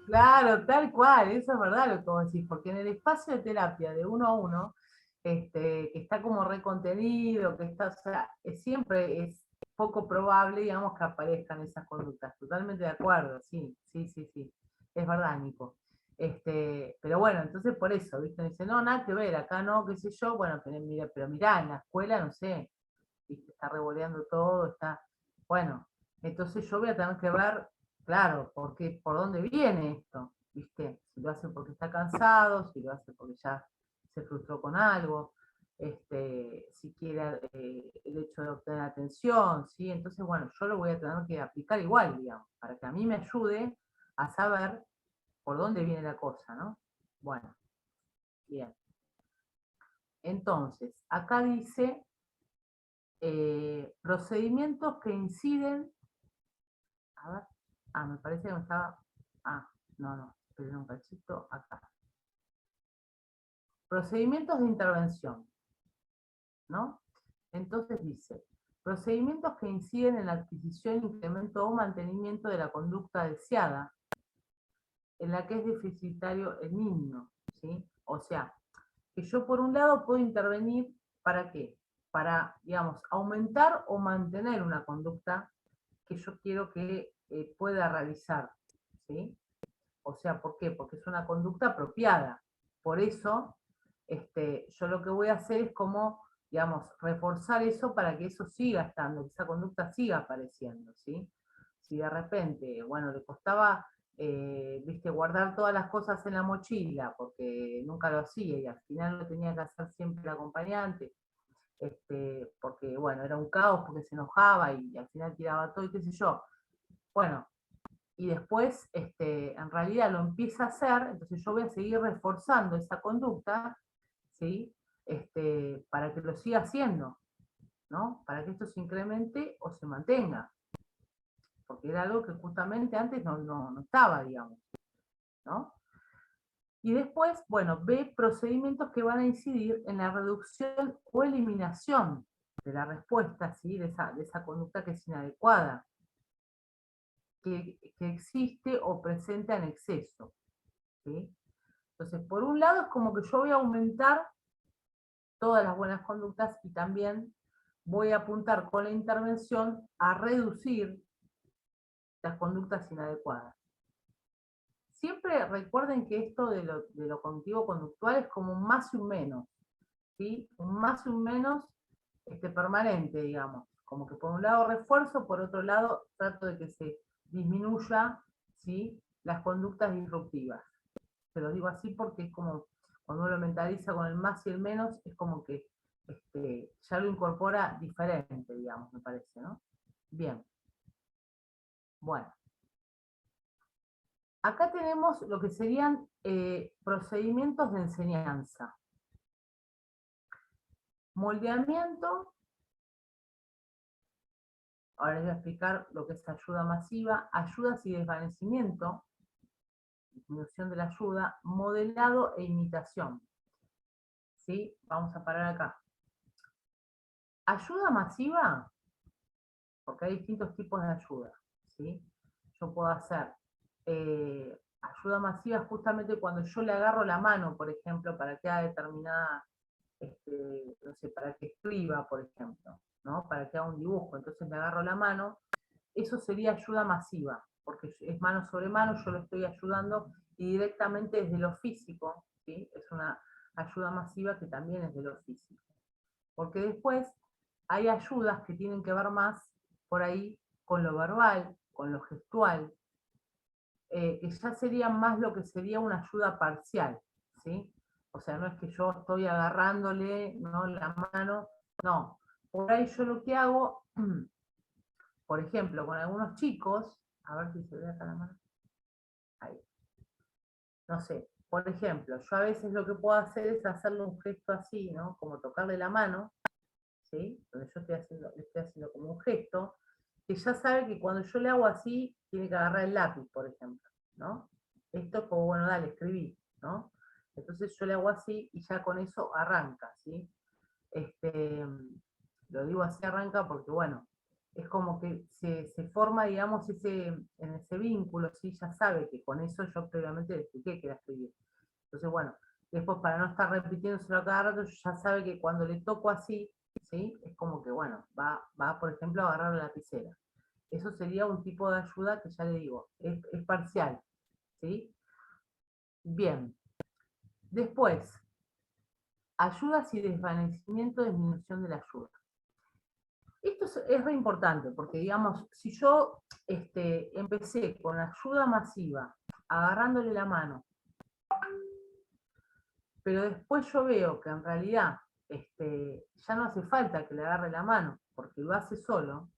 Claro, tal cual, eso es verdad lo que vos decís, porque en el espacio de terapia de uno a uno, que está como recontenido, que está, o sea, siempre es poco probable, digamos, que aparezcan esas conductas. Totalmente de acuerdo, sí, sí, sí, sí. Es verdad, Nico. Pero bueno, entonces por eso, ¿viste? Me dice, no, nada que ver, acá no, qué sé yo, bueno, pero mirá, en la escuela, no sé, ¿viste? Está revoleando todo, está, bueno, entonces yo voy a tener que ver, claro, por dónde viene esto, ¿viste? Si lo hace porque está cansado, si lo hace porque ya se frustró con algo, si quiere el hecho de obtener atención, ¿sí? Entonces, bueno, yo lo voy a tener que aplicar igual, digamos, para que a mí me ayude a saber por dónde viene la cosa, ¿no? Bueno, bien. Entonces, acá dice procedimientos que inciden, a ver, me parece que me estaba, no, esperen un cachito, acá. Procedimientos de intervención, ¿no? Entonces dice, procedimientos que inciden en la adquisición, incremento o mantenimiento de la conducta deseada, en la que es deficitario el niño, ¿sí? O sea, que yo por un lado puedo intervenir, ¿para qué? Para, digamos, aumentar o mantener una conducta que yo quiero que pueda realizar, ¿sí? O sea, ¿por qué? Porque es una conducta apropiada. Por eso, yo lo que voy a hacer es como, digamos, reforzar eso para que eso siga estando, que esa conducta siga apareciendo, ¿sí? Si de repente, bueno, le costaba, viste, guardar todas las cosas en la mochila, porque nunca lo hacía, y al final lo tenía que hacer siempre el acompañante, porque, bueno, era un caos, porque se enojaba y al final tiraba todo y qué sé yo. Bueno, y después en realidad lo empieza a hacer, entonces yo voy a seguir reforzando esa conducta, ¿sí? Para que lo siga haciendo, ¿no? Para que esto se incremente o se mantenga, porque era algo que justamente antes no estaba, digamos, ¿no? Y después, bueno, ve procedimientos que van a incidir en la reducción o eliminación de la respuesta, ¿sí? De esa conducta que es inadecuada, que existe o presenta en exceso, ¿sí? Entonces, por un lado es como que yo voy a aumentar todas las buenas conductas y también voy a apuntar con la intervención a reducir las conductas inadecuadas. Siempre recuerden que esto de lo cognitivo-conductual es como un más y un menos, ¿sí? Un más y un menos permanente, digamos. Como que por un lado refuerzo, por otro lado trato de que se disminuya, ¿sí? Las conductas disruptivas. Se lo digo así porque es como, cuando uno lo mentaliza con el más y el menos, es como que ya lo incorpora diferente, digamos, me parece, ¿no? Bien. Bueno. Acá tenemos lo que serían procedimientos de enseñanza. Moldeamiento. Ahora les voy a explicar lo que es ayuda masiva, ayudas y desvanecimiento, disminución de la ayuda, modelado e imitación. ¿Sí? Vamos a parar acá. Ayuda masiva, porque hay distintos tipos de ayuda, ¿sí? Yo puedo hacer ayuda masiva justamente cuando yo le agarro la mano, por ejemplo, para que haga determinada, no sé, para que escriba, por ejemplo, ¿no? Para que haga un dibujo, entonces le agarro la mano, eso sería ayuda masiva, porque es mano sobre mano, yo lo estoy ayudando y directamente desde lo físico, ¿sí? Es una ayuda masiva que también es de lo físico. Porque después hay ayudas que tienen que ver más por ahí con lo verbal, con lo gestual, que ya sería más lo que sería una ayuda parcial, ¿sí? O sea, no es que yo estoy agarrándole, ¿no?, la mano, no. Por ahí yo lo que hago, por ejemplo, con algunos chicos, a ver si se ve acá la mano, ahí, no sé, por ejemplo, yo a veces lo que puedo hacer es hacerle un gesto así, ¿no?, como tocarle la mano, ¿sí? Donde yo estoy haciendo como un gesto, que ya sabe que cuando yo le hago así, tiene que agarrar el lápiz, por ejemplo, ¿no? Esto es como, bueno, dale, escribí, ¿no? Entonces yo le hago así y ya con eso arranca, ¿sí? Lo digo así arranca porque, bueno, es como que se forma, digamos, en ese vínculo, ¿sí? Ya sabe que con eso yo previamente le expliqué que era escribir. Entonces, bueno, después para no estar repitiéndoselo a cada rato, ya sabe que cuando le toco así, ¿sí? Es como que, bueno, va por ejemplo, a agarrar la lapicera. Eso sería un tipo de ayuda que ya le digo, es parcial, ¿sí? Bien. Después, ayudas y desvanecimiento, disminución de la ayuda. Esto es re importante, porque digamos, si yo empecé con ayuda masiva, agarrándole la mano, pero después yo veo que en realidad ya no hace falta que le agarre la mano, porque lo hace solo,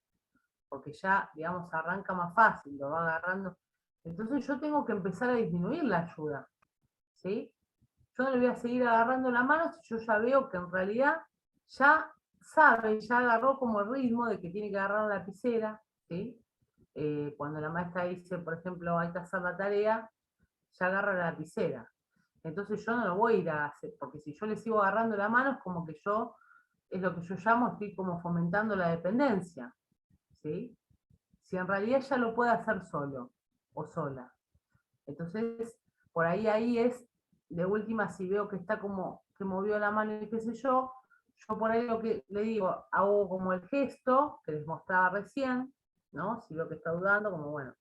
porque ya, digamos, arranca más fácil, lo va agarrando. Entonces yo tengo que empezar a disminuir la ayuda, ¿sí? Yo no le voy a seguir agarrando la mano si yo ya veo que en realidad ya sabe, ya agarró como el ritmo de que tiene que agarrar la lapicera, ¿sí? Cuando la maestra dice, por ejemplo, hay que hacer la tarea, ya agarra la lapicera. Entonces yo no lo voy a ir a hacer, porque si yo le sigo agarrando la mano es como que yo, es lo que yo llamo, estoy como fomentando la dependencia, ¿sí? Si en realidad ya lo puede hacer solo o sola. Entonces, por ahí es, de última, si veo que está como, que movió la mano y qué sé yo por ahí lo que le digo, hago como el gesto que les mostraba recién, ¿no? Si veo que está dudando, como bueno.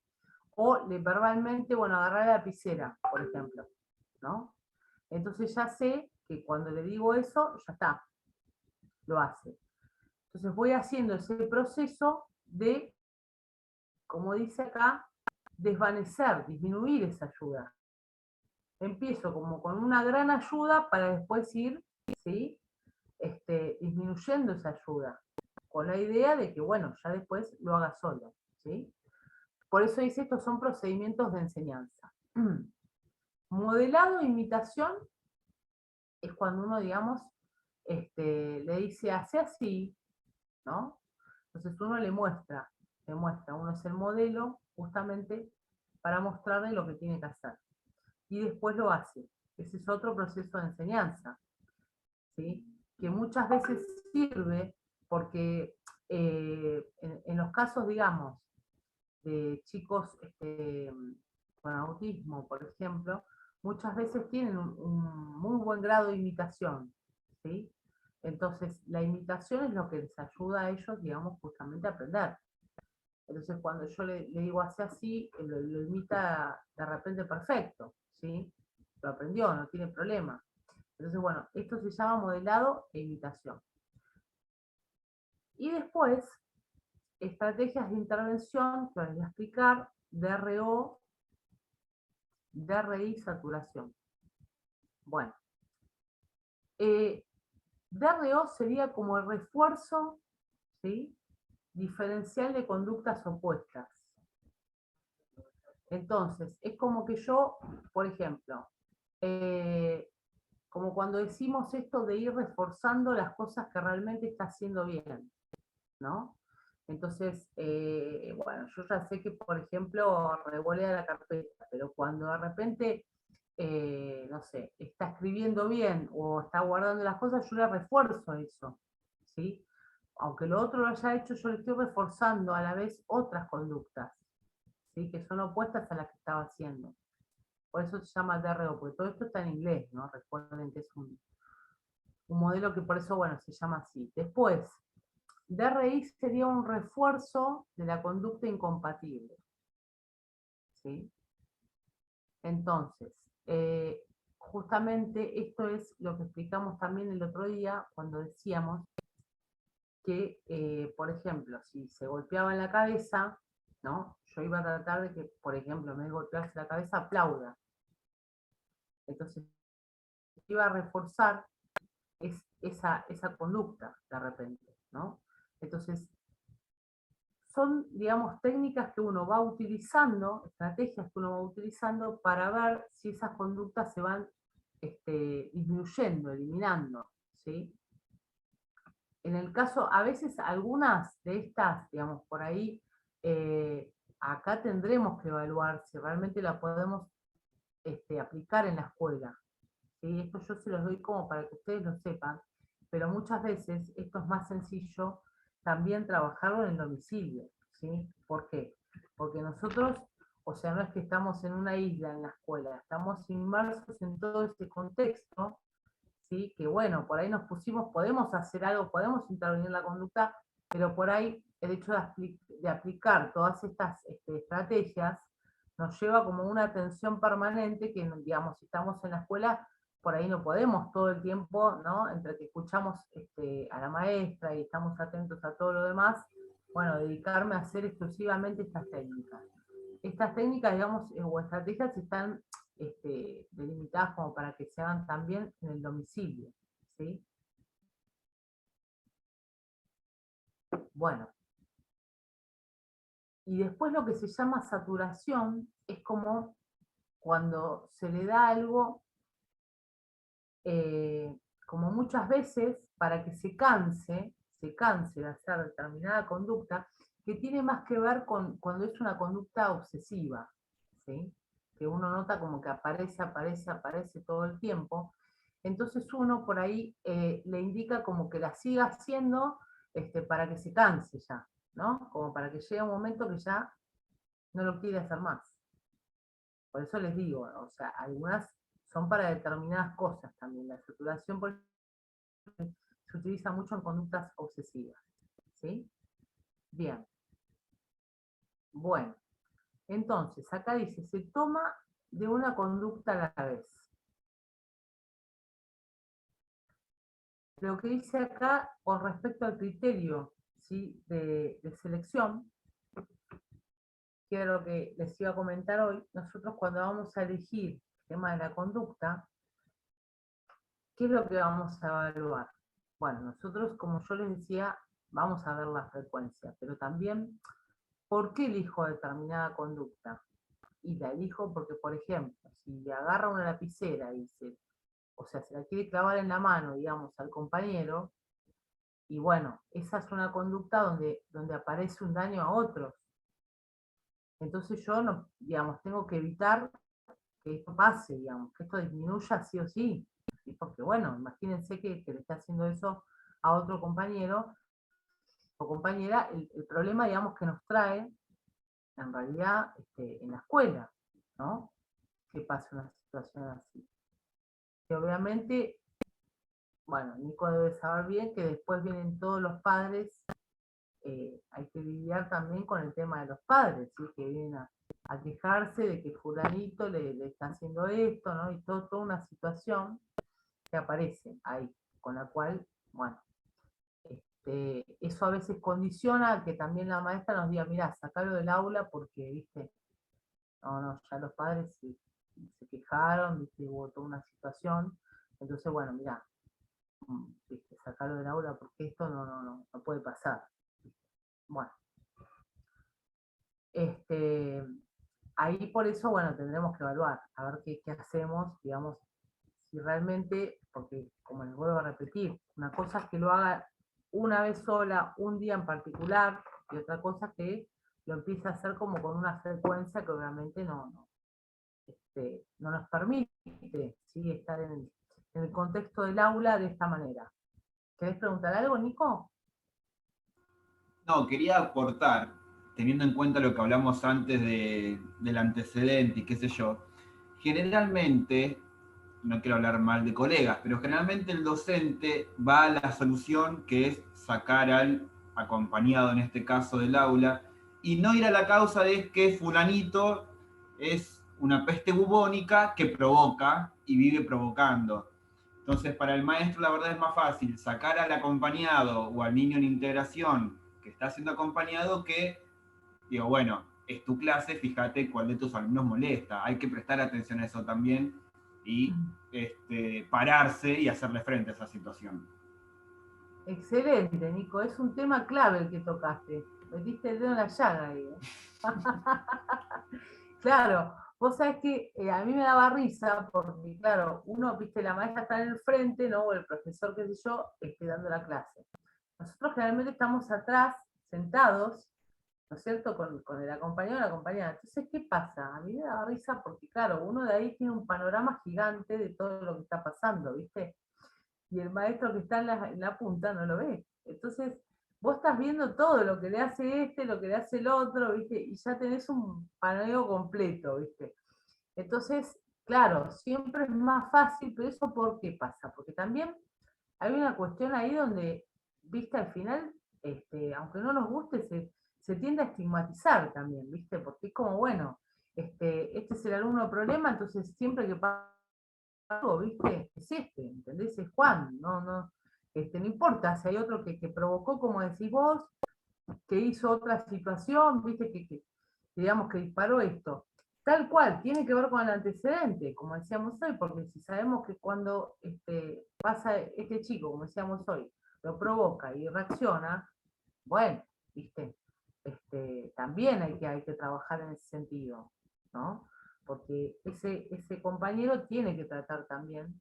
O verbalmente, bueno, agarrar la lapicera, por ejemplo, ¿no? Entonces ya sé que cuando le digo eso, ya está, lo hace. Entonces voy haciendo ese proceso de, como dice acá, desvanecer, disminuir esa ayuda. Empiezo como con una gran ayuda para después ir, ¿sí? Disminuyendo esa ayuda, con la idea de que, bueno, ya después lo haga solo, ¿sí? Por eso dice, estos son procedimientos de enseñanza. Modelado e imitación es cuando uno, digamos, le dice, hace así, ¿no? Entonces uno le muestra, uno es el modelo justamente para mostrarle lo que tiene que hacer. Y después lo hace. Ese es otro proceso de enseñanza, ¿sí? Que muchas veces sirve porque en los casos, digamos, de chicos con autismo, por ejemplo, muchas veces tienen un muy buen grado de imitación, ¿sí? Entonces, la imitación es lo que les ayuda a ellos, digamos, justamente a aprender. Entonces, cuando yo le digo hace así, lo imita de repente perfecto, ¿sí? Lo aprendió, no tiene problema. Entonces, bueno, esto se llama modelado e imitación. Y después, estrategias de intervención, que les voy a explicar, DRO, DRI, saturación. Bueno, DRO sería como el refuerzo, ¿sí? Diferencial de conductas opuestas. Entonces, es como que yo, por ejemplo, como cuando decimos esto de ir reforzando las cosas que realmente está haciendo bien, ¿no? Entonces, bueno, yo ya sé que, por ejemplo, revolea la carpeta, pero cuando de repente, no sé, está escribiendo bien o está guardando las cosas, yo le refuerzo eso, ¿sí? Aunque lo otro lo haya hecho, yo le estoy reforzando a la vez otras conductas, ¿sí? Que son opuestas a las que estaba haciendo. Por eso se llama DRO, porque todo esto está en inglés, ¿no? Recuerden que es un modelo que por eso, bueno, se llama así. Después, DRI sería un refuerzo de la conducta incompatible, ¿sí? Entonces, justamente esto es lo que explicamos también el otro día cuando decíamos que, por ejemplo, si se golpeaba en la cabeza, ¿no? Yo iba a tratar de que, por ejemplo, en vez de golpearse la cabeza, aplauda. Entonces, iba a reforzar esa conducta de repente, ¿no? Entonces, son, digamos, técnicas que uno va utilizando, estrategias que uno va utilizando para ver si esas conductas se van disminuyendo, eliminando, ¿sí? En el caso, a veces algunas de estas, digamos, por ahí, acá tendremos que evaluar si realmente la podemos aplicar en la escuela, ¿sí? Esto yo se los doy como para que ustedes lo sepan, pero muchas veces esto es más sencillo también trabajarlo en el domicilio, ¿sí? ¿Por qué? Porque nosotros, o sea, no es que estamos en una isla en la escuela, estamos inmersos en todo este contexto, ¿sí? Que bueno, por ahí nos pusimos, podemos hacer algo, podemos intervenir en la conducta, pero por ahí el hecho de aplicar todas estas estrategias nos lleva como una atención permanente que, digamos, si estamos en la escuela, por ahí no podemos todo el tiempo, ¿no? Entre que escuchamos a la maestra y estamos atentos a todo lo demás, bueno, dedicarme a hacer exclusivamente estas técnicas. Estas técnicas, digamos, o estrategias están delimitadas como para que se hagan también en el domicilio, ¿sí? Bueno. Y después lo que se llama saturación es como cuando se le da algo, como muchas veces, para que se canse de hacer determinada conducta, que tiene más que ver con cuando es una conducta obsesiva, ¿sí? Que uno nota como que aparece todo el tiempo. Entonces uno por ahí le indica como que la siga haciendo para que se canse ya, ¿no? Como para que llegue un momento que ya no lo quiere hacer más. Por eso les digo, o sea, algunas son para determinadas cosas también. La saturación por ejemplo, se utiliza mucho en conductas obsesivas, ¿sí? Bien. Bueno, entonces acá dice, se toma de una conducta a la vez. Lo que dice acá con respecto al criterio, ¿sí? de selección, que era lo que les iba a comentar hoy, nosotros cuando vamos a elegir el tema de la conducta, ¿qué es lo que vamos a evaluar? Bueno, nosotros, como yo les decía, vamos a ver la frecuencia, pero también, ¿por qué elijo determinada conducta? Y la elijo porque, por ejemplo, si le agarra una lapicera y o sea, se la quiere clavar en la mano, digamos, al compañero, y bueno, esa es una conducta donde aparece un daño a otros. Entonces yo, no, digamos, tengo que evitar que esto pase, digamos, que esto disminuya sí o sí. ¿Sí? Porque bueno, imagínense que le está haciendo eso a otro compañero o compañera, el problema, digamos, que nos trae, en realidad, en la escuela, ¿no? Que pasa una situación así. Que obviamente, bueno, Nico debe saber bien que después vienen todos los padres, hay que lidiar también con el tema de los padres, ¿sí? Que vienen a quejarse de que fulanito le está haciendo esto, ¿no? Y toda una situación que aparece ahí, con la cual, bueno, eso a veces condiciona que también la maestra nos diga, mira, sacalo del aula porque, viste, no, ya los padres se quejaron, viste, hubo toda una situación, entonces, bueno, mira, viste, sacalo del aula porque esto no puede pasar. Bueno, ahí por eso, bueno, tendremos que evaluar, a ver qué hacemos, digamos, si realmente, porque como les vuelvo a repetir, una cosa es que lo haga una vez sola, un día en particular, y otra cosa es que lo empiece a hacer como con una frecuencia que obviamente no nos permite, ¿sí? Estar en el contexto del aula de esta manera. ¿Querés preguntar algo, Nico? No, quería aportar, teniendo en cuenta lo que hablamos antes del antecedente y qué sé yo, generalmente, no quiero hablar mal de colegas, pero generalmente el docente va a la solución que es sacar al acompañado, en este caso del aula, y no ir a la causa de que fulanito es una peste bubónica que provoca y vive provocando. Entonces, para el maestro la verdad es más fácil sacar al acompañado o al niño en integración que está siendo acompañado que, digo, bueno, es tu clase, fíjate cuál de tus alumnos molesta. Hay que prestar atención a eso también y pararse y hacerle frente a esa situación. Excelente, Nico. Es un tema clave el que tocaste. Metiste el dedo en la llaga ahí. Claro, vos sabés que a mí me daba risa porque, claro, uno, viste, la maestra está en el frente, ¿no? O el profesor, qué sé yo, dando la clase. Nosotros generalmente estamos atrás, sentados, ¿no es cierto?, con el acompañado o la acompañada. Entonces, ¿qué pasa? A mí me daba risa porque, claro, uno de ahí tiene un panorama gigante de todo lo que está pasando, ¿viste? Y el maestro que está en la punta no lo ve. Entonces, vos estás viendo todo lo que le hace este, lo que le hace el otro, ¿viste? Y ya tenés un paneo completo, ¿viste? Entonces, claro, siempre es más fácil, pero ¿eso por qué pasa? Porque también hay una cuestión ahí donde, viste, al final, aunque no nos guste, se tiende a estigmatizar también, viste, porque es como, bueno, este es el alumno problema, entonces siempre que pasa algo, viste, es ¿entendés? Es Juan, no importa si hay otro que provocó, como decís vos, que hizo otra situación, viste, que digamos que disparó esto. Tal cual, tiene que ver con el antecedente, como decíamos hoy, porque si sabemos que cuando pasa este chico, como decíamos hoy, lo provoca y reacciona, bueno, viste, también hay que trabajar en ese sentido, ¿no? Porque ese compañero tiene que tratar también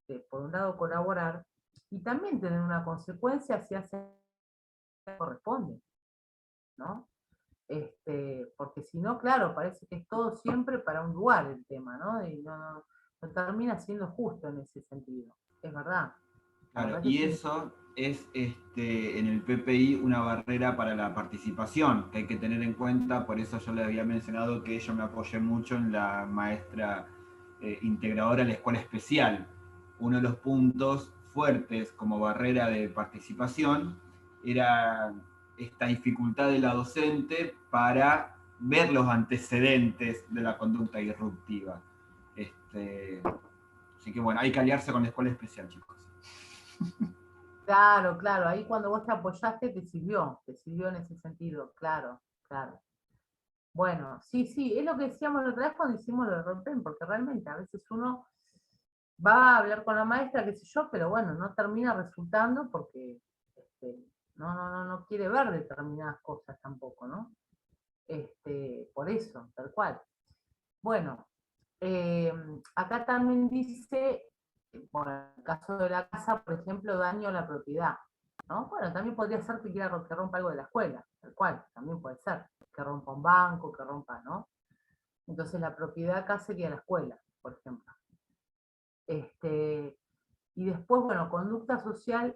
de, por un lado, colaborar y también tener una consecuencia si hace lo que corresponde, ¿no? Porque si no, claro, parece que es todo siempre para un lugar el tema, ¿no? Y no termina siendo justo en ese sentido. Es verdad. La Claro, verdad que y sí. eso es en el PPI una barrera para la participación que hay que tener en cuenta, por eso yo le había mencionado que yo me apoyé mucho en la maestra integradora de la escuela especial. Uno de los puntos fuertes como barrera de participación era esta dificultad de la docente para ver los antecedentes de la conducta disruptiva. Así que bueno, hay que aliarse con la escuela especial, chicos. Claro, claro. Ahí cuando vos te apoyaste te sirvió en ese sentido. Claro, claro. Bueno, sí, sí, es lo que decíamos la otra vez cuando hicimos lo de Rompen, porque realmente a veces uno va a hablar con la maestra, qué sé yo, pero bueno, no termina resultando porque no quiere ver determinadas cosas tampoco, ¿no? Por eso, tal cual. Bueno, eh, acá también dice, bueno, en el caso de la casa, por ejemplo, daño a la propiedad, ¿no? Bueno, también podría ser que quiera que rompa algo de la escuela, tal cual, también puede ser, que rompa un banco, que rompa, ¿no? Entonces la propiedad acá sería la escuela, por ejemplo. Y después, bueno, conducta social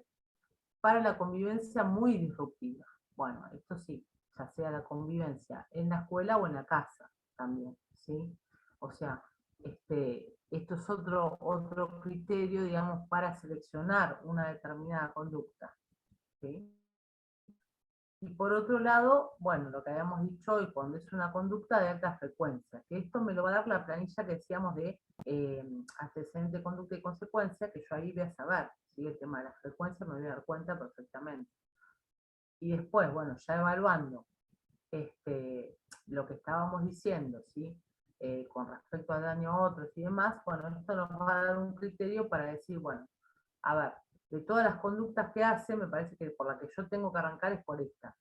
para la convivencia muy disruptiva. Bueno, esto sí, ya sea la convivencia en la escuela o en la casa también, ¿sí? O sea, esto es otro criterio, digamos, para seleccionar una determinada conducta, ¿sí? Y por otro lado, bueno, lo que habíamos dicho hoy, cuando es una conducta de alta frecuencia, que esto me lo va a dar la planilla que decíamos de antecedente, conducta y consecuencia, que yo ahí voy a saber, ¿sí? El tema de la frecuencia me voy a dar cuenta perfectamente. Y después, bueno, ya evaluando lo que estábamos diciendo, ¿sí? Con respecto al daño a otros y demás, bueno, esto nos va a dar un criterio para decir, bueno, a ver, de todas las conductas que hace, me parece que por la que yo tengo que arrancar es por esta.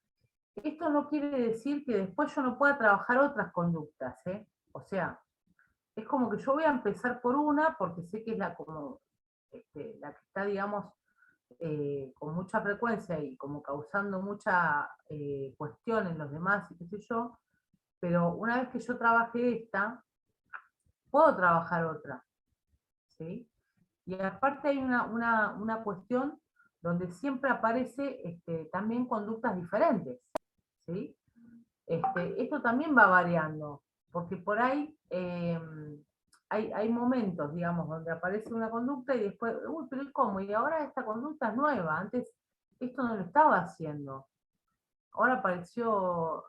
Esto no quiere decir que después yo no pueda trabajar otras conductas, ¿eh? O sea, es como que yo voy a empezar por una, porque sé que es la que está, digamos, con mucha frecuencia y como causando mucha cuestión en los demás y qué sé yo, pero una vez que yo trabajé esta, puedo trabajar otra, ¿sí? Y aparte hay una cuestión donde siempre aparece también conductas diferentes, ¿sí? Esto también va variando, porque por ahí hay momentos, digamos, donde aparece una conducta y después, uy, pero ¿cómo? Y ahora esta conducta es nueva, antes esto no lo estaba haciendo, ahora apareció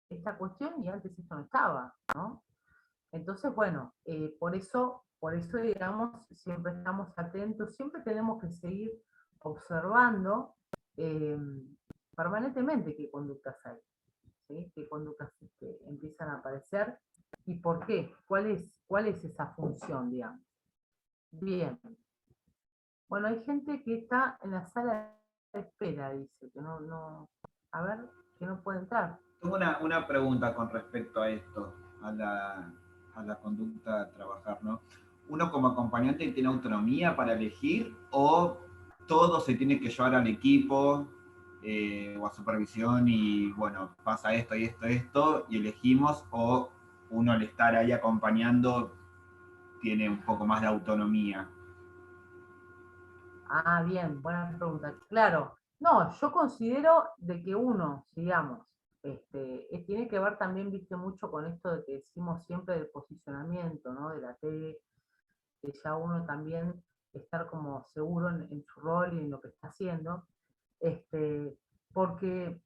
esta cuestión y antes esto no estaba, ¿no? Entonces, bueno, por eso, digamos, siempre estamos atentos, siempre tenemos que seguir observando eh, permanentemente qué conductas hay, ¿sí? Qué conductas empiezan a aparecer y por qué, cuál es esa función, digamos. Bien, bueno, hay gente que está en la sala de espera, dice, que a ver, que no puede entrar. Tengo una pregunta con respecto a esto, a la conducta a trabajar, ¿no? ¿Uno como acompañante tiene autonomía para elegir o todo se tiene que llevar al equipo o a supervisión y bueno, pasa esto y esto y elegimos o uno al estar ahí acompañando tiene un poco más de autonomía? Ah, bien, buena pregunta. Claro, No, yo considero de que uno, digamos, tiene que ver también, viste, mucho con esto de que decimos siempre del posicionamiento, ¿no? De la T, que ya uno también estar como seguro en su rol y en lo que está haciendo, este, porque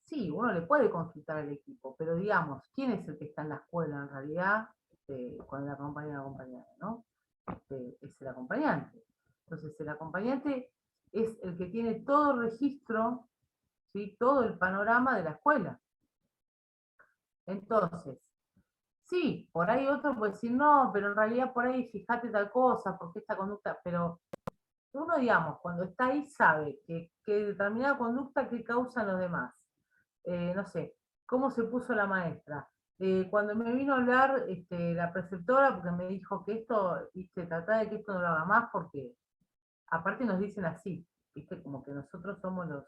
sí, uno le puede consultar al equipo, pero digamos, ¿quién es el que está en la escuela en realidad con el acompañante, ¿no? Es el acompañante. Entonces, el acompañante es el que tiene todo el registro, ¿sí? Todo el panorama de la escuela. Entonces, sí, por ahí otro puede decir, no, pero en realidad por ahí fíjate tal cosa, porque esta conducta, pero uno, digamos, cuando está ahí sabe que determinada conducta que causan los demás. No sé, cómo se puso la maestra. Cuando me vino a hablar la preceptora, porque me dijo que esto, viste, tratá de que esto no lo haga más, porque aparte nos dicen así, viste, como que nosotros somos los,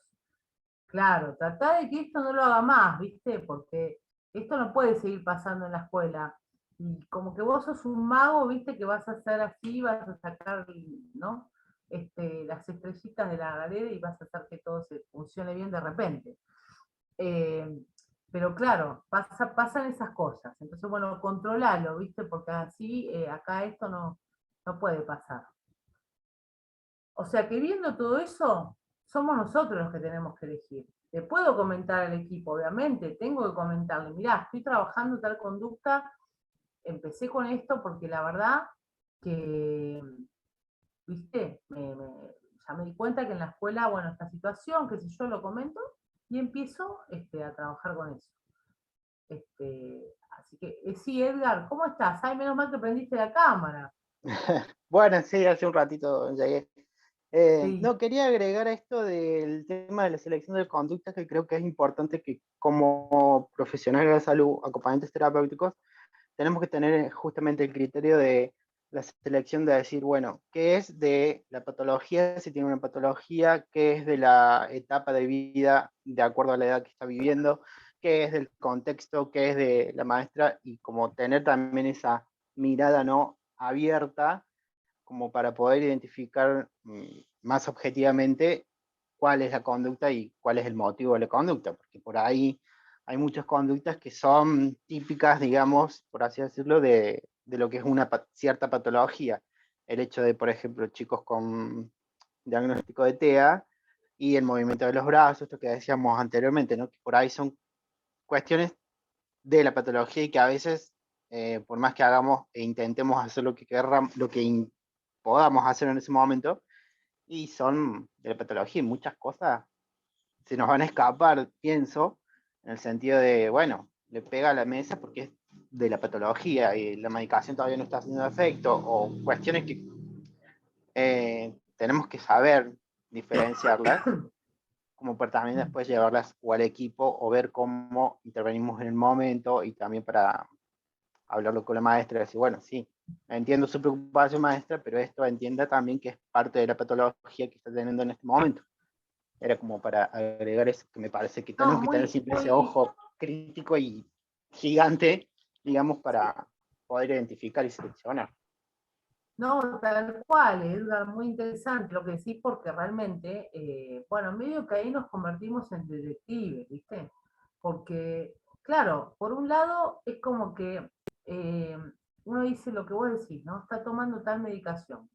claro, tratá de que esto no lo haga más, viste, porque esto no puede seguir pasando en la escuela. Y como que vos sos un mago, viste, que vas a hacer así, vas a sacar, ¿no? Las estrellitas de la galera y vas a hacer que todo se funcione bien de repente. Eh, pero claro, pasan esas cosas. Entonces, bueno, controlalo, ¿viste? Porque así acá esto no puede pasar. O sea que viendo todo eso, somos nosotros los que tenemos que elegir. Le puedo comentar al equipo, obviamente, tengo que comentarle, mirá, estoy trabajando tal conducta, empecé con esto porque la verdad que, viste, ya me di cuenta que en la escuela, bueno, esta situación, qué sé yo, lo comento, y empiezo a trabajar con eso. Así que, sí, Edgar, ¿cómo estás? Ay, menos mal que prendiste la cámara. Bueno, sí, hace un ratito llegué. Sí, No, quería agregar a esto del tema de la selección de conductas, que creo que es importante que como profesionales de la salud, acompañantes terapéuticos, tenemos que tener justamente el criterio de la selección de decir, bueno, qué es de la patología, si tiene una patología, qué es de la etapa de vida de acuerdo a la edad que está viviendo, qué es del contexto, qué es de la maestra, y como tener también esa mirada no abierta como para poder identificar más objetivamente cuál es la conducta y cuál es el motivo de la conducta, porque por ahí hay muchas conductas que son típicas, digamos, por así decirlo, de lo que es una cierta patología. El hecho de, por ejemplo, chicos con diagnóstico de TEA y el movimiento de los brazos, esto que decíamos anteriormente, ¿no? Que por ahí son cuestiones de la patología y que a veces, por más que hagamos e intentemos hacer lo que querramos, podamos hacer en ese momento, y son de la patología y muchas cosas se nos van a escapar, pienso, en el sentido de, bueno, le pega a la mesa porque es de la patología y la medicación todavía no está haciendo efecto, o cuestiones que tenemos que saber diferenciarlas, como para también después llevarlas o al equipo o ver cómo intervenimos en el momento y también para hablarlo con la maestra y decir, bueno, sí, entiendo su preocupación maestra, pero esto entienda también que es parte de la patología que está teniendo en este momento. Era como para agregar eso, que me parece que no, tenemos que tener siempre ese muy, ojo crítico y gigante, digamos, para poder identificar y seleccionar. no, tal cual, Edgar, muy interesante lo que decís, porque realmente, bueno, medio que ahí nos convertimos en detectives, ¿viste? Porque, claro, por un lado es como que eh, uno dice lo que vos decís, ¿no? Está tomando tal medicación.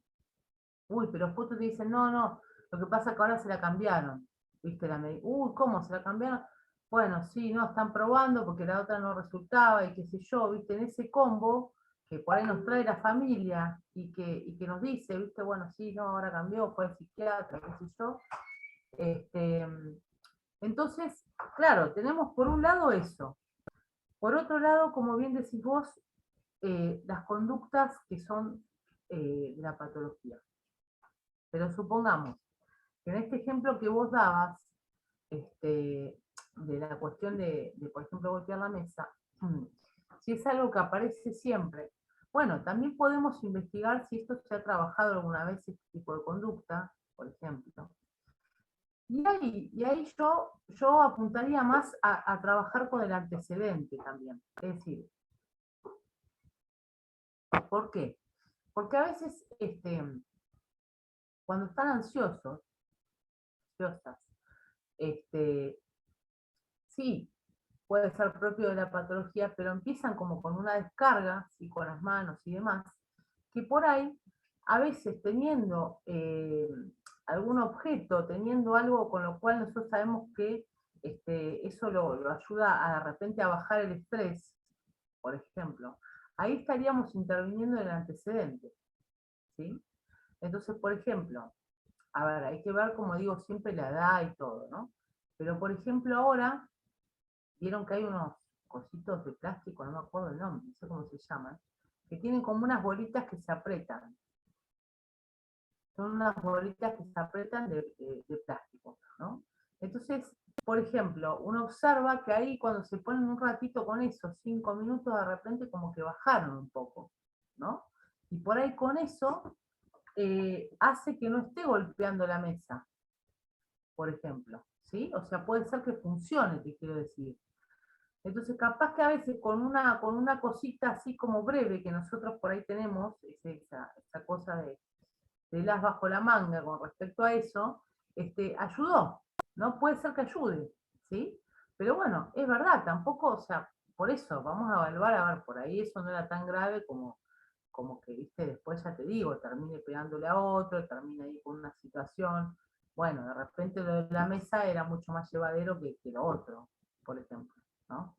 Uy, pero justo te dicen, no, no, lo que pasa es que ahora se la cambiaron, ¿viste? Uy, ¿cómo se la cambiaron? Bueno, sí, no, están probando porque la otra no resultaba y qué sé yo, ¿viste? En ese combo que por ahí nos trae la familia y que nos dice, ¿viste? Bueno, sí, no, ahora cambió, fue el psiquiatra, qué sé yo. Este, entonces, claro, tenemos por un lado eso. Por otro lado, como bien decís vos, las conductas que son de la patología. Pero supongamos que en este ejemplo que vos dabas, de la cuestión por ejemplo, golpear la mesa, si es algo que aparece siempre, bueno, también podemos investigar si esto se ha trabajado alguna vez, este tipo de conducta, por ejemplo. Y ahí yo apuntaría más a trabajar con el antecedente también. Es decir, ¿por qué? Porque a veces, cuando están ansiosos, ansiosas. Sí, puede ser propio de la patología, pero empiezan como con una descarga, ¿sí? Con las manos y demás, que por ahí, a veces teniendo algún objeto, teniendo algo con lo cual nosotros sabemos que eso lo ayuda de repente a bajar el estrés, por ejemplo, ahí estaríamos interviniendo en el antecedente, ¿sí? Entonces, por ejemplo, a ver, hay que ver, como digo, siempre la edad y todo, ¿no? Pero, por ejemplo, ahora, vieron que hay unos cositos de plástico, no me acuerdo el nombre, no sé cómo se llaman, que tienen como unas bolitas que se apretan. Son unas bolitas que se apretan de plástico, ¿no? Entonces, por ejemplo, uno observa que ahí cuando se ponen un ratito con esos 5 minutos, de repente como que bajaron un poco, ¿no? Y por ahí con eso hace que no esté golpeando la mesa, por ejemplo, ¿sí? O sea, puede ser que funcione, te quiero decir. Entonces, capaz que a veces con una cosita así como breve que nosotros por ahí tenemos, esa cosa de las bajo la manga con respecto a eso, ayudó, ¿no? Puede ser que ayude, ¿sí? Pero bueno, es verdad, tampoco, o sea, por eso, vamos a evaluar, a ver, por ahí eso no era tan grave como que, viste, después ya te digo, termine pegándole a otro, termine ahí con una situación, bueno, de repente lo de la mesa era mucho más llevadero que lo otro, por ejemplo, ¿no?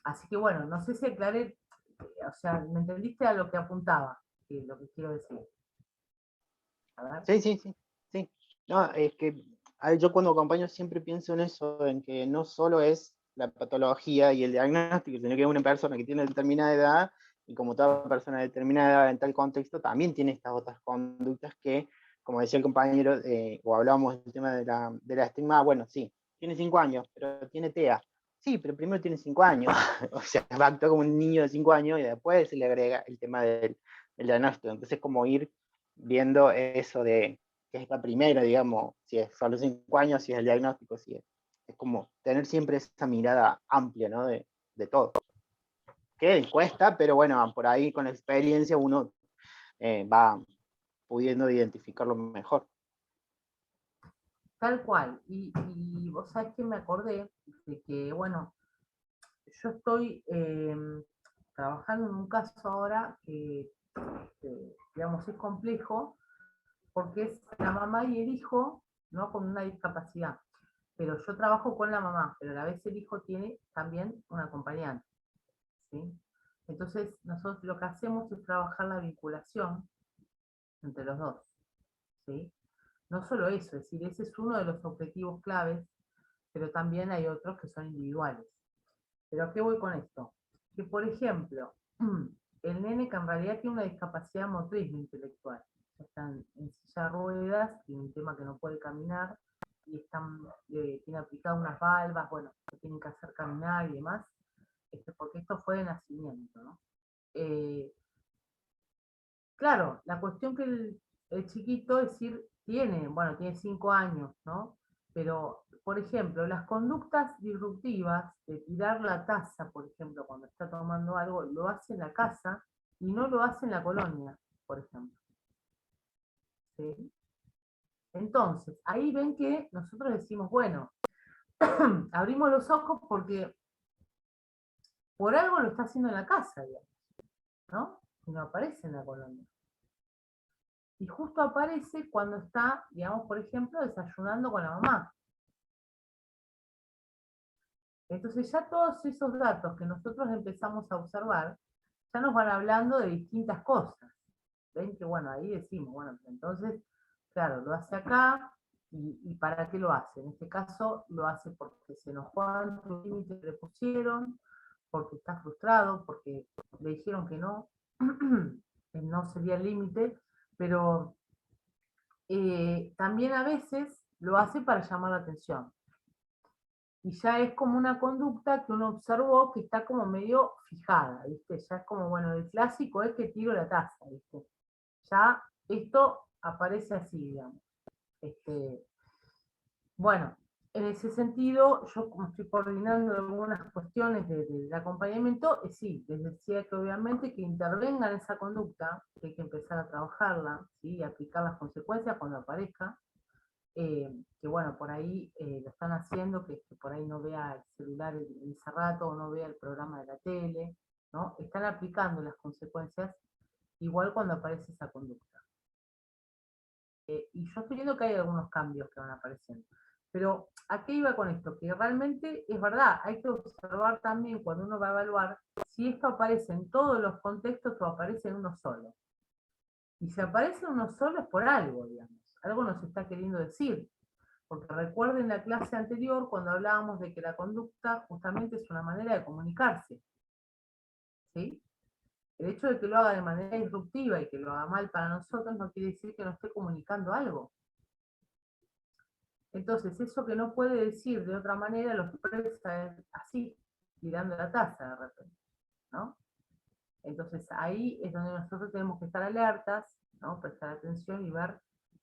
Así que bueno, no sé si aclaré, o sea, ¿me entendiste a lo que apuntaba? Lo que quiero decir. A ver. Sí. No, es que yo cuando acompaño siempre pienso en eso, en que no solo es la patología y el diagnóstico, sino que es una persona que tiene determinada edad, y como toda persona de determinada edad en tal contexto, también tiene estas otras conductas que, como decía el compañero, o hablábamos del tema de la estigma, bueno, sí, tiene 5 años, pero tiene TEA. Sí, pero primero tiene 5 años, o sea, va a actuar como un niño de 5 años y después se le agrega el tema del diagnóstico. Entonces, como ir viendo eso de que es la primera, digamos, si es solo 5 años, si es el diagnóstico, si es como tener siempre esa mirada amplia, ¿no? De todo. Que cuesta, pero bueno, por ahí con la experiencia uno va pudiendo identificarlo mejor. Tal cual. Y vos sabés que me acordé de que, bueno, yo estoy trabajando en un caso ahora que, digamos, es complejo, porque es la mamá y el hijo, ¿no? Con una discapacidad. Pero yo trabajo con la mamá, pero a la vez el hijo tiene también un acompañante, ¿sí? Entonces, nosotros lo que hacemos es trabajar la vinculación entre los dos, ¿sí? No solo eso, es decir, ese es uno de los objetivos claves, pero también hay otros que son individuales. ¿Pero a qué voy con esto? Que, por ejemplo, el nene que en realidad tiene una discapacidad motriz no intelectual, está en silla de ruedas, tiene un tema que no puede caminar, y tiene aplicadas unas valvas, bueno, que tienen que hacer caminar y demás, porque esto fue de nacimiento, ¿no? Claro, la cuestión que el chiquito, es decir, tiene 5 años, ¿no? Pero, por ejemplo, las conductas disruptivas de tirar la taza, por ejemplo, cuando está tomando algo, lo hace en la casa y no lo hace en la colonia, por ejemplo. ¿Sí? Entonces, ahí ven que nosotros decimos, bueno, abrimos los ojos porque por algo lo está haciendo en la casa, digamos, ¿no? Y no aparece en la colonia. Y justo aparece cuando está, digamos, por ejemplo, desayunando con la mamá. Entonces ya todos esos datos que nosotros empezamos a observar, ya nos van hablando de distintas cosas. Ven que, bueno, ahí decimos, bueno, entonces, claro, lo hace acá, y ¿para qué lo hace? En este caso, lo hace porque se enojó ante un límite que le pusieron, porque está frustrado, porque le dijeron que no, no sería el límite, pero también a veces lo hace para llamar la atención. Y ya es como una conducta que uno observó que está como medio fijada, ¿viste? Ya es como, bueno, el clásico es que tiro la taza, ¿viste? Ya esto aparece así, digamos. Bueno, en ese sentido, yo como estoy coordinando algunas cuestiones del acompañamiento, sí, les decía que obviamente que intervenga en esa conducta, que hay que empezar a trabajarla, ¿sí? Y aplicar las consecuencias cuando aparezca, que bueno, por ahí lo están haciendo, que por ahí no vea el celular en ese rato o no vea el programa de la tele, ¿no? Están aplicando las consecuencias igual cuando aparece esa conducta. Y yo estoy viendo que hay algunos cambios que van apareciendo. Pero, ¿a qué iba con esto? Que realmente es verdad, hay que observar también cuando uno va a evaluar si esto aparece en todos los contextos o aparece en uno solo. Y si aparece en uno solo es por algo, digamos. Algo nos está queriendo decir. Porque recuerden la clase anterior cuando hablábamos de que la conducta justamente es una manera de comunicarse. ¿Sí? El hecho de que lo haga de manera disruptiva y que lo haga mal para nosotros no quiere decir que no esté comunicando algo. Entonces, eso que no puede decir de otra manera lo expresa así, tirando la taza de repente, ¿no? Entonces, ahí es donde nosotros tenemos que estar alertas, ¿no? Prestar atención y ver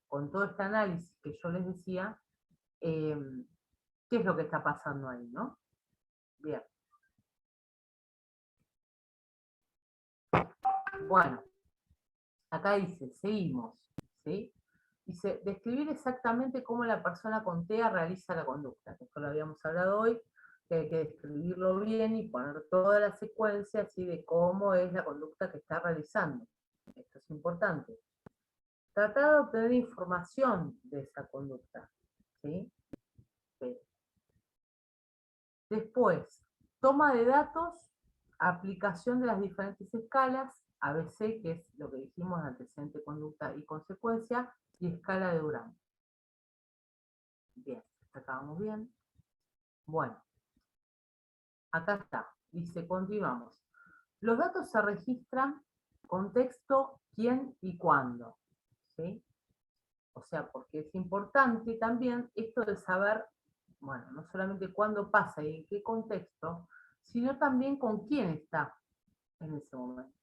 con todo este análisis que yo les decía, qué es lo que está pasando ahí, ¿no? Bien. Bueno, acá dice, seguimos, ¿sí? Dice, describir exactamente cómo la persona con TEA realiza la conducta. Esto lo habíamos hablado hoy, que hay que describirlo bien y poner toda la secuencia así de cómo es la conducta que está realizando. Esto es importante. Tratar de obtener información de esa conducta, ¿sí? Bien. Después, toma de datos, aplicación de las diferentes escalas, ABC, que es lo que dijimos, antecedente, conducta y consecuencia, y escala de Durán. Bien, acá vamos bien. Bueno, acá está. Dice, continuamos. Los datos se registran, contexto, quién y cuándo. ¿Sí? O sea, porque es importante también esto de saber, bueno, no solamente cuándo pasa y en qué contexto, sino también con quién está en ese momento.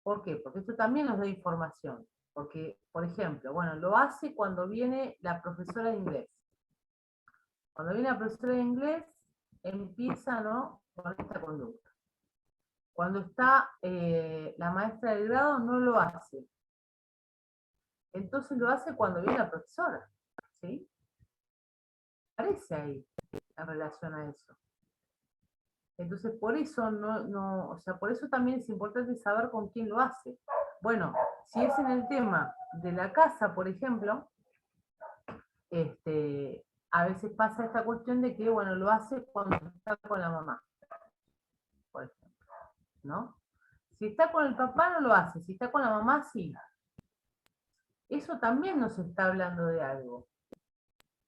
¿Por qué? Porque esto también nos da información. Porque, por ejemplo, bueno, lo hace cuando viene la profesora de inglés. Cuando viene la profesora de inglés, empieza, ¿no?, con esta conducta. Cuando está la maestra del grado, no lo hace. Entonces lo hace cuando viene la profesora, ¿sí? Aparece ahí en relación a eso. Entonces, por eso o sea, por eso también es importante saber con quién lo hace. Bueno, si es en el tema de la casa, por ejemplo, a veces pasa esta cuestión de que, bueno, lo hace cuando está con la mamá, por ejemplo, ¿no? Si está con el papá no lo hace, si está con la mamá sí. Eso también nos está hablando de algo,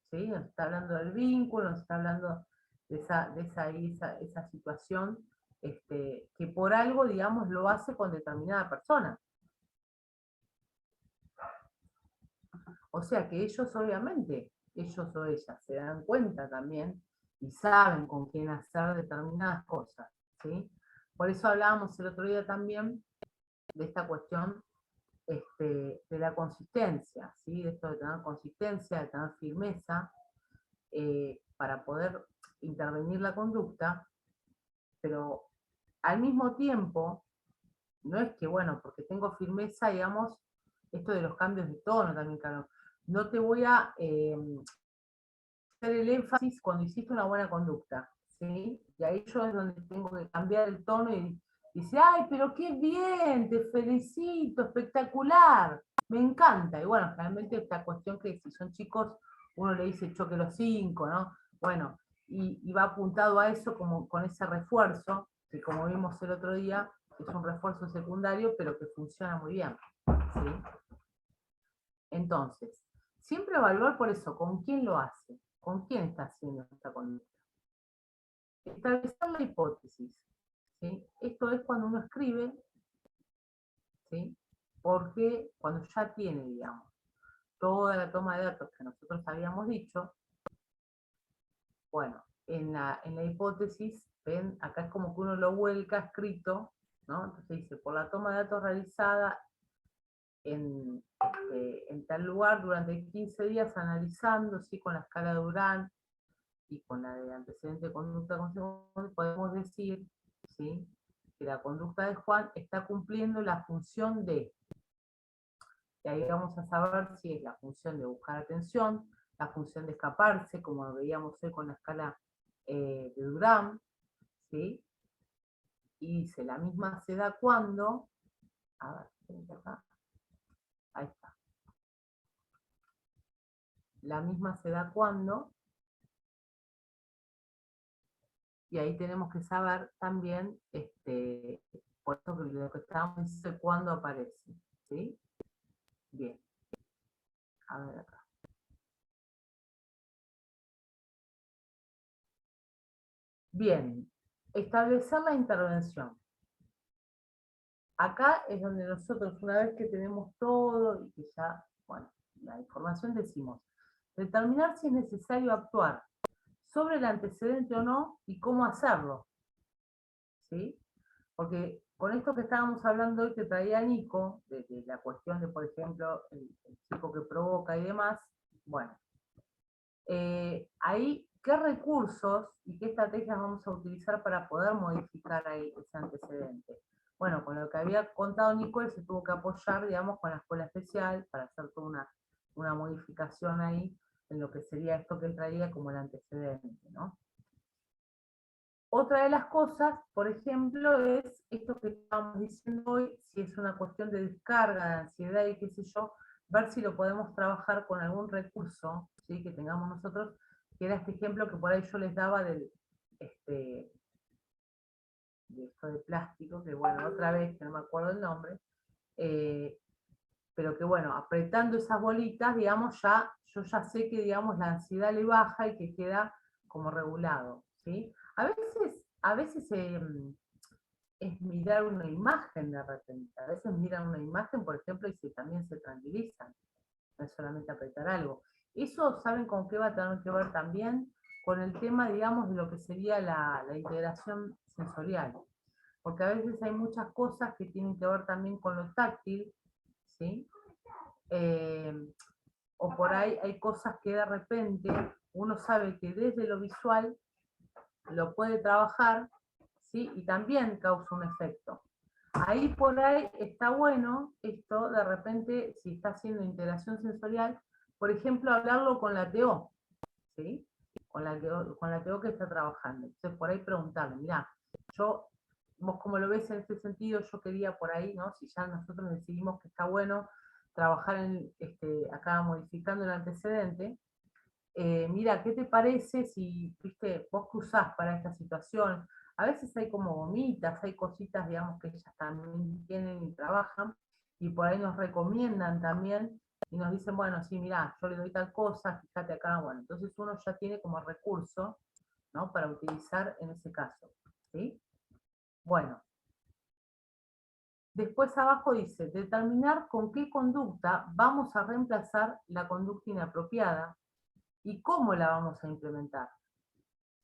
¿sí? Nos está hablando del vínculo, nos está hablando de esa situación, que por algo, digamos, lo hace con determinada persona. O sea que ellos obviamente, ellos o ellas se dan cuenta también y saben con quién hacer determinadas cosas, ¿sí? Por eso hablábamos el otro día también de esta cuestión de la consistencia, ¿sí? De esto de tener consistencia, de tener firmeza, para poder intervenir la conducta, pero al mismo tiempo, no es que, bueno, porque tengo firmeza, digamos, esto de los cambios de tono también, claro, no te voy a hacer el énfasis cuando hiciste una buena conducta, ¿sí? Y ahí yo es donde tengo que cambiar el tono y dice, ay, pero qué bien, te felicito, espectacular, me encanta. Y bueno, generalmente esta cuestión que si son chicos, uno le dice choque los 5, ¿no? Bueno, y va apuntado a eso como con ese refuerzo, que como vimos el otro día, es un refuerzo secundario, pero que funciona muy bien, ¿sí? Entonces, siempre evaluar por eso, con quién lo hace, con quién está haciendo esta conducta. Establecer la hipótesis, ¿sí? Esto es cuando uno escribe, ¿sí? Porque cuando ya tiene, digamos, toda la toma de datos que nosotros habíamos dicho, bueno, en la hipótesis, ven, acá es como que uno lo vuelca escrito, ¿no? Entonces dice, por la toma de datos realizada en tal lugar durante 15 días analizando, ¿sí? Con la escala de Durán y con la de antecedente de conducta consecuente, podemos decir, ¿sí?, que la conducta de Juan está cumpliendo la función de Y ahí vamos a saber si es la función de buscar atención, la función de escaparse, como veíamos hoy con la escala de Durán, ¿sí? Y dice, la misma se da cuando, a ver, acá, ahí está. La misma se da cuando, y ahí tenemos que saber también, por eso que lo que estábamos diciendo, cuándo aparece, ¿sí? Bien, a ver acá. Bien, establecer la intervención. Acá es donde nosotros, una vez que tenemos todo y que ya, bueno, la información decimos, determinar si es necesario actuar sobre el antecedente o no y cómo hacerlo, ¿sí? Porque con esto que estábamos hablando hoy que traía Nico, de la cuestión de, por ejemplo, el chico que provoca y demás, bueno, ahí, ¿qué recursos y qué estrategias vamos a utilizar para poder modificar ahí ese antecedente? Bueno, con lo que había contado Nicole, se tuvo que apoyar, digamos, con la escuela especial para hacer toda una modificación ahí en lo que sería esto que él traía como el antecedente, ¿no? Otra de las cosas, por ejemplo, es esto que estábamos diciendo hoy, si es una cuestión de descarga, de ansiedad y qué sé yo, ver si lo podemos trabajar con algún recurso, ¿sí? Que tengamos nosotros, que era este ejemplo que por ahí yo les daba de esto de plástico, que bueno, otra vez, que no me acuerdo el nombre, pero que bueno, apretando esas bolitas, digamos, yo ya sé que, digamos, la ansiedad le baja y que queda como regulado, ¿sí? A veces es mirar una imagen de repente, a veces miran una imagen, por ejemplo, y también se tranquilizan, no es solamente apretar algo. Eso, ¿saben con qué va a tener que ver también? Con el tema, digamos, de lo que sería la integración sensorial, porque a veces hay muchas cosas que tienen que ver también con lo táctil, ¿sí? Eh, o por ahí hay cosas que de repente uno sabe que desde lo visual lo puede trabajar, ¿sí? Y también causa un efecto. Ahí por ahí está bueno esto, de repente, si está haciendo integración sensorial, por ejemplo, hablarlo con la TO, ¿sí? Con la TO que está trabajando. Entonces, por ahí preguntarle, mira, vos como lo ves en este sentido, yo quería por ahí, ¿no? Si ya nosotros decidimos que está bueno trabajar acá modificando el antecedente, mira, ¿qué te parece si, viste, vos cruzás para esta situación? A veces hay como gomitas, hay cositas, digamos, que ellas también tienen y trabajan, y por ahí nos recomiendan también, y nos dicen, bueno, sí, mira, yo le doy tal cosa, fíjate acá, bueno, entonces uno ya tiene como recurso, ¿no? Para utilizar en ese caso, ¿sí? Bueno, después abajo dice, determinar con qué conducta vamos a reemplazar la conducta inapropiada y cómo la vamos a implementar,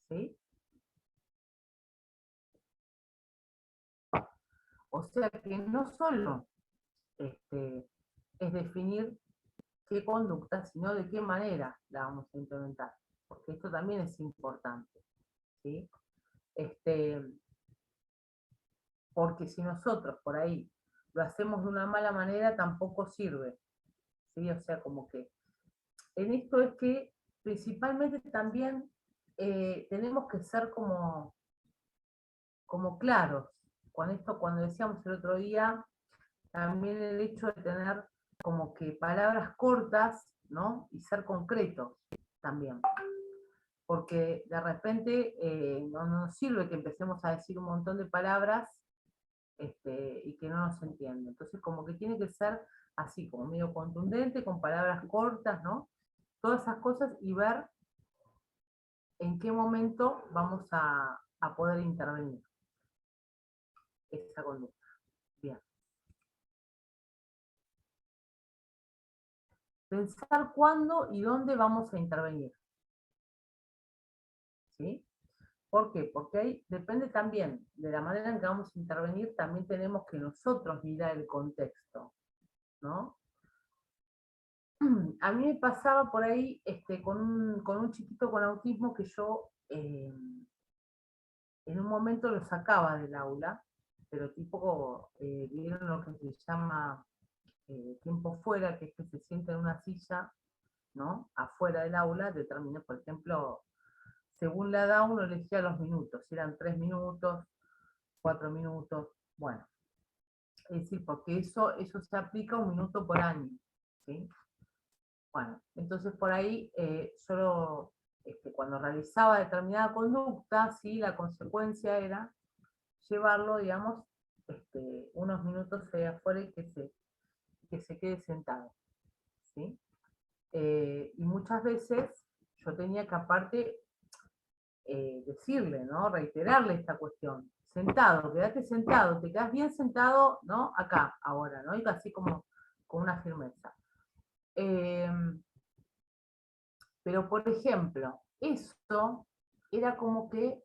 ¿sí? O sea que no solo es definir qué conducta, sino de qué manera la vamos a implementar, porque esto también es importante, ¿sí? Porque si nosotros por ahí lo hacemos de una mala manera, tampoco sirve, ¿sí? O sea, como que en esto es que principalmente también tenemos que ser como claros con esto, cuando decíamos el otro día, también el hecho de tener como que palabras cortas, ¿no? Y ser concretos también. Porque de repente no nos sirve que empecemos a decir un montón de palabras y que no nos entienden. Entonces como que tiene que ser así, como medio contundente, con palabras cortas, ¿no? Todas esas cosas y ver en qué momento vamos a poder intervenir esa conducta. Bien. Pensar cuándo y dónde vamos a intervenir. ¿Sí? ¿Por qué? Porque ahí depende también de la manera en que vamos a intervenir, también tenemos que nosotros mirar el contexto, ¿no? A mí me pasaba por ahí con un chiquito con autismo que yo en un momento lo sacaba del aula, pero tipo, vieron lo que se llama tiempo fuera, que es que se sienta en una silla, ¿no? Afuera del aula, determina, por ejemplo, según la edad uno elegía los minutos, si eran 3 minutos, 4 minutos, bueno. Es decir, porque eso se aplica 1 minuto por año, ¿sí? Bueno, entonces por ahí yo cuando realizaba determinada conducta, ¿sí? La consecuencia era llevarlo, digamos, unos minutos afuera y que se quede sentado, ¿sí? Y muchas veces yo tenía que aparte decirle, ¿no? Reiterarle esta cuestión. Sentado, quédate sentado, te quedas bien sentado, ¿no? Acá, ahora, ¿no? Y así como con una firmeza. Pero, por ejemplo, eso era como que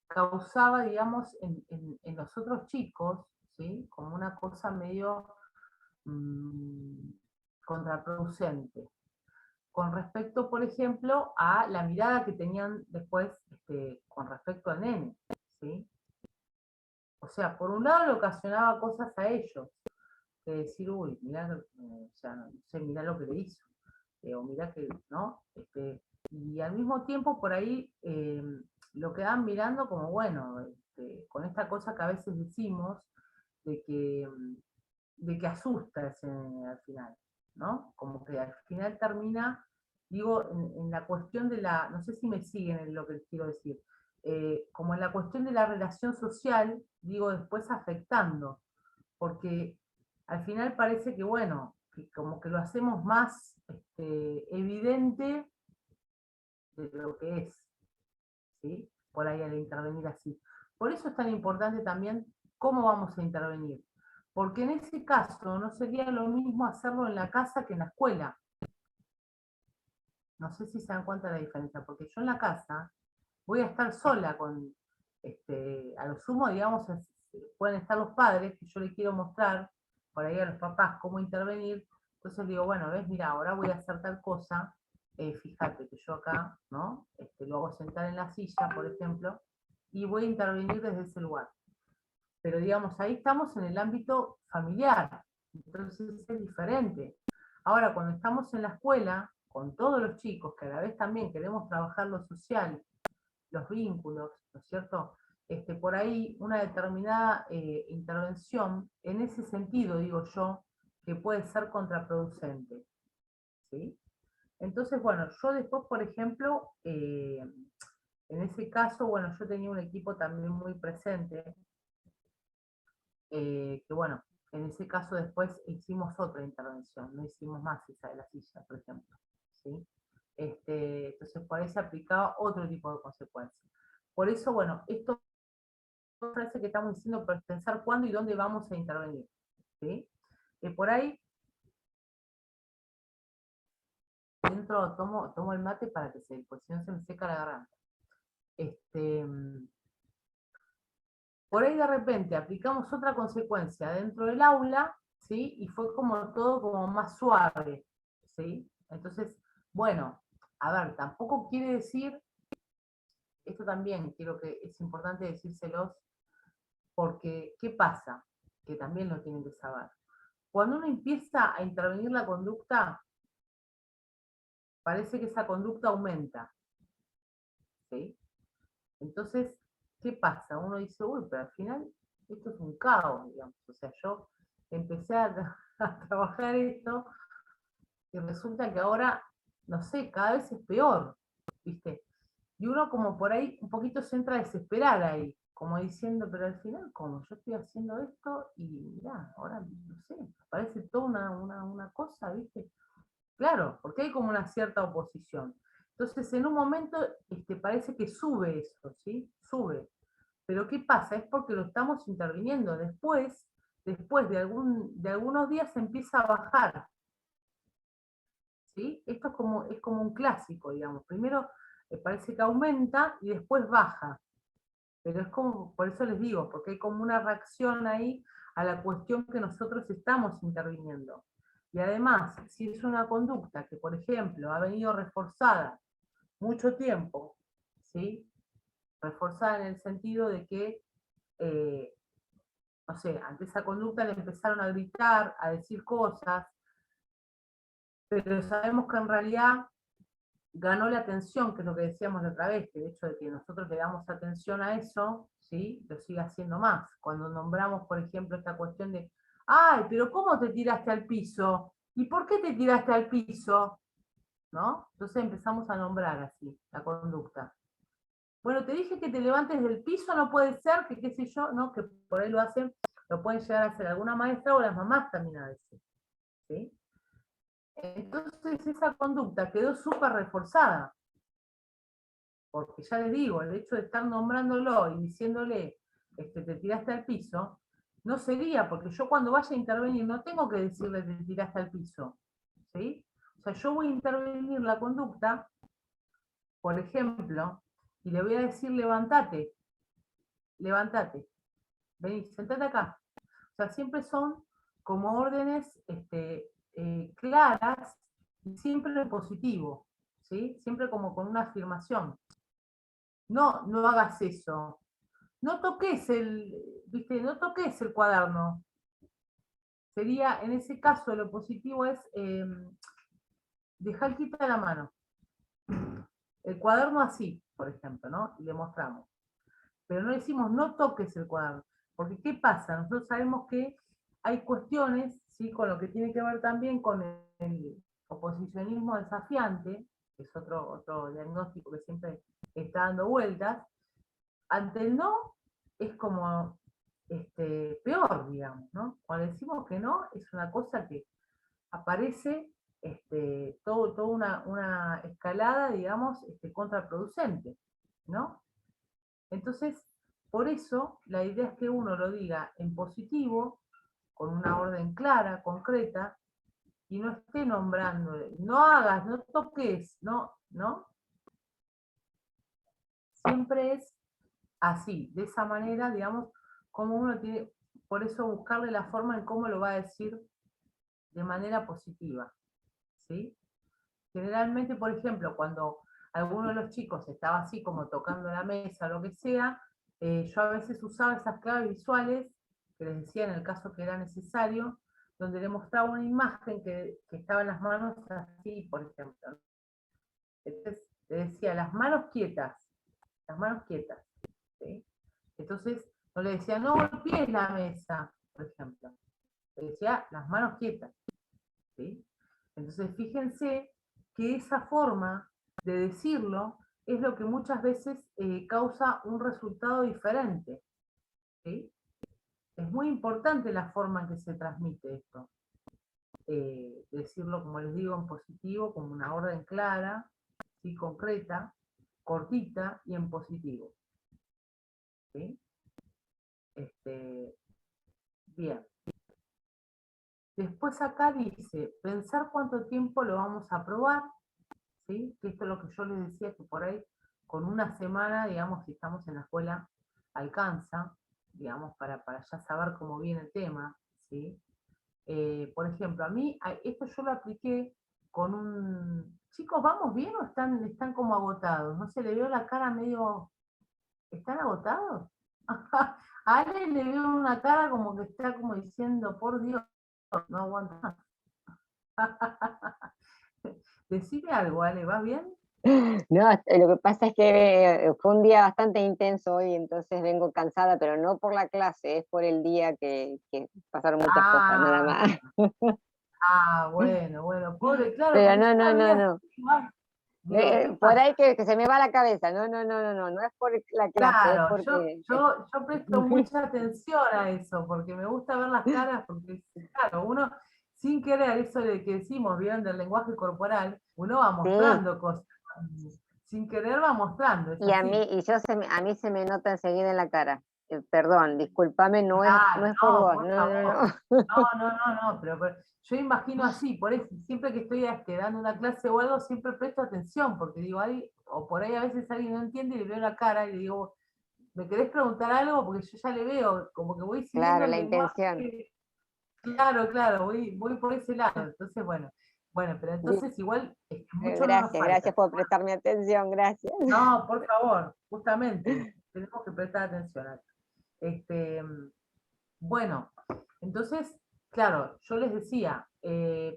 causaba, digamos, en los otros chicos, ¿sí? Como una cosa medio contraproducente. Con respecto, por ejemplo, a la mirada que tenían después con respecto al nene, ¿sí? O sea, por un lado le ocasionaba cosas a ellos, de decir, uy, mirá, o sea, no sé, mirá lo que le hizo, o mirá que, ¿no? Y al mismo tiempo por ahí lo quedaban mirando como, bueno, con esta cosa que a veces decimos, de que asusta ese nene al final, ¿no? Como que al final termina, digo, en la cuestión de la, no sé si me siguen en lo que les quiero decir, como en la cuestión de la relación social, digo, después afectando, porque al final parece que, bueno, que como que lo hacemos más evidente de lo que es, ¿sí? Por ahí al intervenir así. Por eso es tan importante también cómo vamos a intervenir, porque en ese caso no sería lo mismo hacerlo en la casa que en la escuela. No sé si se dan cuenta de la diferencia, porque yo en la casa voy a estar sola con, a lo sumo, digamos, pueden estar los padres, que yo les quiero mostrar, por ahí a los papás, cómo intervenir. Entonces digo, bueno, ves, mira, ahora voy a hacer tal cosa, fíjate que yo acá, ¿no? Lo hago sentar en la silla, por ejemplo, y voy a intervenir desde ese lugar. Pero digamos, ahí estamos en el ámbito familiar, entonces es diferente. Ahora, cuando estamos en la escuela, con todos los chicos, que a la vez también queremos trabajar lo social, los vínculos, ¿no es cierto? Por ahí una determinada intervención, en ese sentido, digo yo, que puede ser contraproducente, ¿sí? Entonces, bueno, yo después, por ejemplo, en ese caso, bueno, yo tenía un equipo también muy presente, que bueno, en ese caso después hicimos otra intervención, no hicimos más esa de la silla, por ejemplo, ¿sí? Entonces por ahí se aplicaba otro tipo de consecuencias. Por eso, bueno, esto parece que estamos diciendo para pensar cuándo y dónde vamos a intervenir, ¿sí? Por ahí, dentro tomo el mate para que pues si no se me seca la garganta. Por ahí de repente aplicamos otra consecuencia dentro del aula, ¿sí? Y fue como todo como más suave, ¿sí? Entonces, bueno, a ver, tampoco quiere decir, esto también quiero que es importante decírselos, porque, ¿qué pasa? Que también lo tienen que saber. Cuando uno empieza a intervenir la conducta, parece que esa conducta aumenta, ¿sí? Entonces, ¿qué pasa? Uno dice, uy, pero al final esto es un caos, digamos. O sea, yo empecé a trabajar esto y resulta que ahora, no sé, cada vez es peor, ¿viste? Y uno como por ahí un poquito se entra a desesperar ahí, como diciendo, pero al final, como yo estoy haciendo esto y mirá, ahora, no sé, parece toda una cosa, ¿viste? Claro, porque hay como una cierta oposición. Entonces, en un momento parece que sube eso, ¿sí? Sube. Pero ¿qué pasa? Es porque lo estamos interviniendo. Después de algunos días se empieza a bajar, ¿sí? Esto es como un clásico, digamos. Primero parece que aumenta y después baja. Pero es como, por eso les digo, porque hay como una reacción ahí a la cuestión que nosotros estamos interviniendo. Y además, si es una conducta que, por ejemplo, ha venido reforzada mucho tiempo, ¿sí? Reforzada en el sentido de que no sé, ante esa conducta le empezaron a gritar, a decir cosas, pero sabemos que en realidad ganó la atención, que es lo que decíamos la otra vez, que el hecho de que nosotros le damos atención a eso, ¿sí? Lo sigue haciendo más. Cuando nombramos, por ejemplo, esta cuestión de, ay, pero ¿cómo te tiraste al piso? ¿Y por qué te tiraste al piso? ¿No? Entonces empezamos a nombrar así la conducta. Bueno, te dije que te levantes del piso, no puede ser, que qué sé yo, ¿no? Que por ahí lo hacen, lo pueden llegar a hacer alguna maestra o las mamás también a veces, ¿sí? Entonces esa conducta quedó súper reforzada, porque ya les digo, el hecho de estar nombrándolo y diciéndole, te tiraste al piso, no sería, porque yo cuando vaya a intervenir no tengo que decirle te tiraste al piso, ¿sí? O sea, yo voy a intervenir la conducta, por ejemplo, y le voy a decir levántate, levántate, vení, sentate acá. O sea, siempre son como órdenes claras y siempre en positivo, ¿sí? Siempre como con una afirmación. No, no hagas eso. No toques ¿viste? No toques el cuaderno. Sería, en ese caso, lo positivo es dejar quita la mano. El cuaderno así, por ejemplo, ¿no? Y le mostramos. Pero no decimos no toques el cuaderno. Porque ¿qué pasa? Nosotros sabemos que hay cuestiones, ¿sí? Con lo que tiene que ver también con el oposicionismo desafiante, que es otro diagnóstico que siempre está dando vueltas. Ante el no es como peor, digamos, ¿no? Cuando decimos que no, es una cosa que aparece toda una escalada, digamos, contraproducente, ¿no? Entonces, por eso, la idea es que uno lo diga en positivo, con una orden clara, concreta, y no esté nombrando, no hagas, no toques, no. Siempre es así, de esa manera, digamos, como uno tiene, por eso buscarle la forma en cómo lo va a decir de manera positiva, ¿sí? Generalmente, por ejemplo, cuando alguno de los chicos estaba así como tocando la mesa o lo que sea, yo a veces usaba esas claves visuales, que les decía en el caso que era necesario, donde le mostraba una imagen que estaban las manos así, por ejemplo. Entonces le decía, las manos quietas, ¿sí? Entonces, no le decía, no golpees la mesa, por ejemplo. Le decía, las manos quietas, ¿sí? Entonces, fíjense que esa forma de decirlo es lo que muchas veces causa un resultado diferente, ¿sí? Es muy importante la forma en que se transmite esto. Decirlo, como les digo, en positivo, como una orden clara, ¿sí? Concreta, cortita y en positivo, ¿sí? Bien. Después acá dice, pensar cuánto tiempo lo vamos a probar, ¿sí? Que esto es lo que yo les decía, que por ahí con una semana, digamos, si estamos en la escuela, alcanza, digamos, para ya saber cómo viene el tema, ¿sí? Por ejemplo, a mí, esto yo lo apliqué con un... Chicos, ¿vamos bien o están como agotados? No se le veo la cara medio... ¿Están agotados? A Ale le veo una cara como que está como diciendo, por Dios, no aguanta más. Decime algo, Ale, ¿vas bien? No, lo que pasa es que fue un día bastante intenso hoy, entonces vengo cansada, pero no por la clase, es por el día que pasaron muchas cosas, nada Ah, más. bueno, pobre, claro, Pero porque no, yo no, la vi no, así, no. igual, digo, ¿qué Por pasa? ahí que se me va la cabeza, no, no, no, no, no, no es por la clase, es Claro, porque... yo presto mucha atención a eso, porque me gusta ver las caras, porque claro, uno sin querer, eso de que decimos, vieron del lenguaje corporal, uno va Sí, mostrando cosas, sin querer va mostrando, es y a mí, así. a mí se me nota enseguida en la cara. Perdón, discúlpame, no Claro, es por no, vos, por no, no, favor. no. No, pero yo imagino así, por eso, siempre que estoy dando una clase o algo, siempre presto atención, porque digo, o por ahí a veces alguien no entiende y le veo la cara y le digo, ¿me querés preguntar algo? Porque yo ya le veo, como que voy siguiendo Claro, el la intención. lenguaje. Claro, voy por ese lado. Entonces, bueno, pero entonces igual mucho no nos Gracias, falta. gracias por prestarme atención, gracias. No, por favor, justamente, tenemos que prestar atención a esto. Este, Bueno, entonces, claro, yo les decía,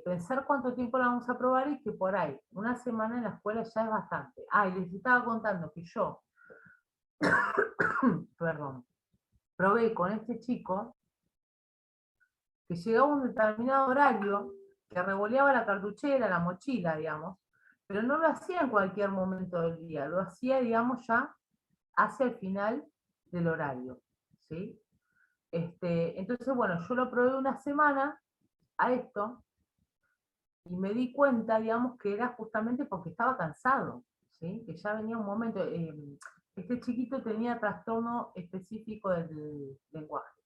pensar cuánto tiempo la vamos a probar y que por ahí, una semana en la escuela ya es bastante. Ah, y les estaba contando que yo, perdón, probé con este chico que llegaba a un determinado horario, que revoleaba la cartuchera, la mochila, digamos, pero no lo hacía en cualquier momento del día, lo hacía, digamos, ya hacia el final del horario, ¿sí? Entonces, bueno, yo lo probé una semana a esto y me di cuenta, digamos, que era justamente porque estaba cansado, ¿sí? Que ya venía un momento, este chiquito tenía trastorno específico del lenguaje.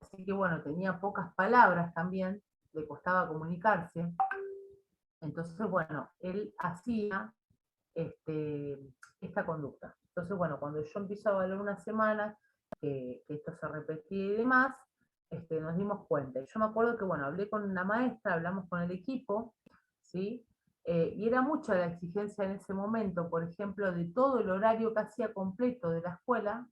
Así que bueno, tenía pocas palabras también, le costaba comunicarse. Entonces, bueno, él hacía esta conducta. Entonces, bueno, cuando yo empiezo a evaluar una semana, que esto se repetía y demás, nos dimos cuenta. Y yo me acuerdo que, bueno, hablé con una maestra, hablamos con el equipo, ¿sí? Y era mucha la exigencia en ese momento, por ejemplo, de todo el horario que hacía completo de la escuela,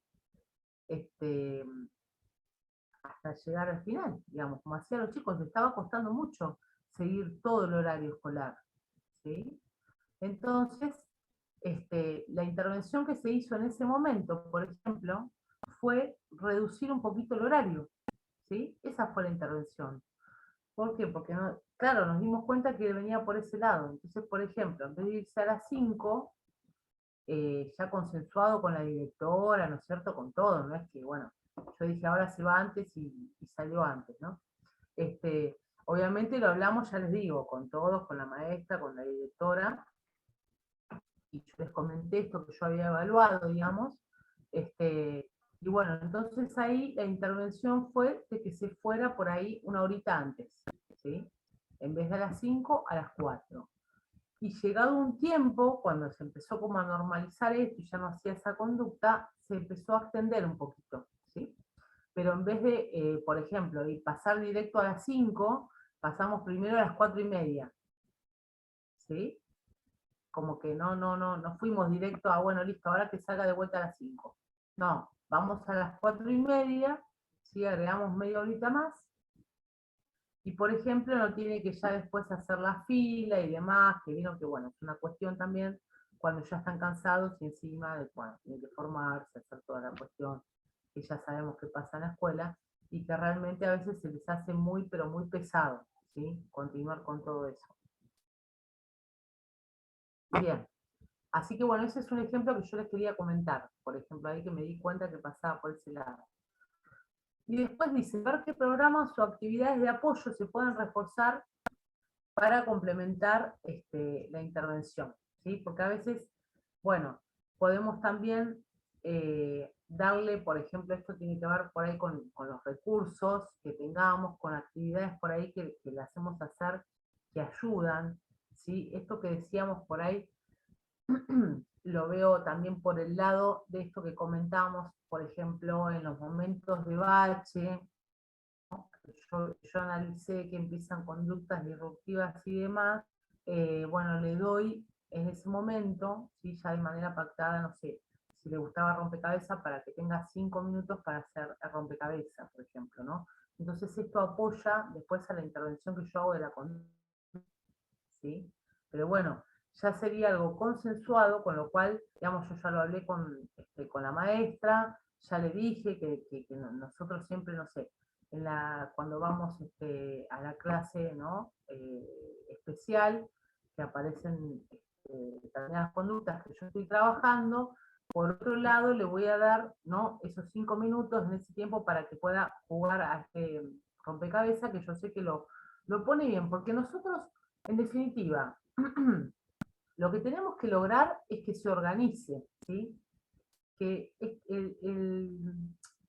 hasta llegar al final, digamos, como hacían los chicos, les estaba costando mucho seguir todo el horario escolar, ¿sí? Entonces, la intervención que se hizo en ese momento, por ejemplo, fue reducir un poquito el horario, ¿sí? Esa fue la intervención. ¿Por qué? Porque, no, claro, nos dimos cuenta que venía por ese lado. Entonces, por ejemplo, en vez de irse a las 5, ya consensuado con la directora, ¿no es cierto? Con todo, no es que, bueno, yo dije ahora se va antes y salió antes, ¿no? Obviamente lo hablamos, ya les digo, con todos, con la maestra, con la directora, y yo les comenté esto que yo había evaluado, digamos, y bueno, entonces ahí la intervención fue de que se fuera por ahí una horita antes, ¿sí? En vez de a las 5, a las 4. Y llegado un tiempo, cuando se empezó como a normalizar esto y ya no hacía esa conducta, se empezó a extender un poquito, ¿sí? Pero en vez de, por ejemplo, de pasar directo a las 5, pasamos primero a las 4:30, ¿sí? Como que no fuimos directo a, bueno, listo, ahora que salga de vuelta a las 5. No, vamos a las 4:30, ¿sí? Agregamos media horita más, y por ejemplo no tiene que ya después hacer la fila y demás, que vino que bueno, es una cuestión también cuando ya están cansados y encima de, bueno, tienen que formarse, hacer toda la cuestión que ya sabemos que pasa en la escuela, y que realmente a veces se les hace muy, pero muy pesado, ¿sí? Continuar con todo eso. Bien, así que bueno, ese es un ejemplo que yo les quería comentar, por ejemplo, ahí que me di cuenta que pasaba por ese lado. Y después dice, ver qué programas o actividades de apoyo se pueden reforzar para complementar la intervención, ¿sí? Porque a veces, bueno, podemos también darle, por ejemplo, esto tiene que ver por ahí con los recursos que tengamos, con actividades por ahí que le hacemos hacer, que ayudan, ¿sí? Esto que decíamos por ahí, lo veo también por el lado de esto que comentamos, por ejemplo, en los momentos de bache, ¿no? Yo analicé que empiezan conductas disruptivas y demás, bueno, le doy en ese momento, ¿sí? Ya de manera pactada, no sé, si le gustaba rompecabezas, para que tenga 5 minutos para hacer el rompecabezas, por ejemplo, ¿no? Entonces esto apoya después a la intervención que yo hago de la conducta, ¿sí? Pero bueno, ya sería algo consensuado, con lo cual, digamos, yo ya lo hablé con la maestra, ya le dije que nosotros siempre, no sé, cuando vamos a la clase, ¿no? Especial, que aparecen determinadas conductas que yo estoy trabajando, por otro lado le voy a dar, ¿no? Esos 5 minutos en ese tiempo para que pueda jugar a este rompecabezas, que yo sé que lo pone bien, porque nosotros, en definitiva, lo que tenemos que lograr es que se organice, ¿sí? Que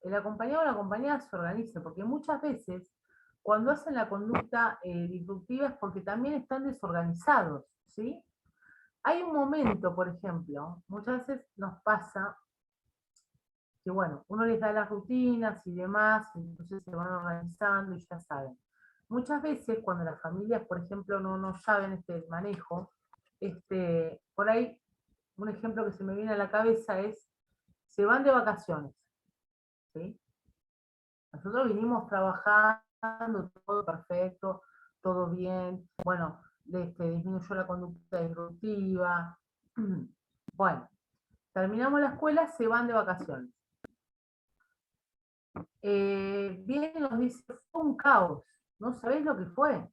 el acompañado o la acompañada se organice, porque muchas veces cuando hacen la conducta disruptiva es porque también están desorganizados, ¿sí? Hay un momento, por ejemplo, muchas veces nos pasa que, bueno, uno les da las rutinas y demás, entonces se van organizando y ya saben. Muchas veces cuando las familias, por ejemplo, no saben este manejo, por ahí, un ejemplo que se me viene a la cabeza es, se van de vacaciones, ¿sí? Nosotros vinimos trabajando, todo perfecto, todo bien, bueno, disminuyó la conducta disruptiva. Bueno, terminamos la escuela, se van de vacaciones. Viene y nos dice, fue un caos, no sabés lo que fue,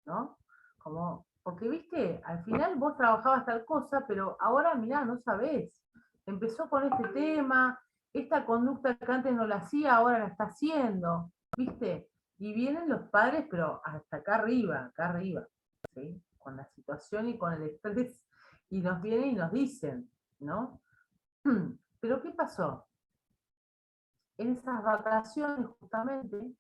¿no? Como, porque viste, al final vos trabajabas tal cosa, pero ahora mirá, no sabés. Empezó con este tema, esta conducta que antes no la hacía, ahora la está haciendo, ¿viste? Y vienen los padres, pero hasta acá arriba, ¿sí? Con la situación y con el estrés, y nos vienen y nos dicen, ¿no? Pero ¿qué pasó? En esas vacaciones justamente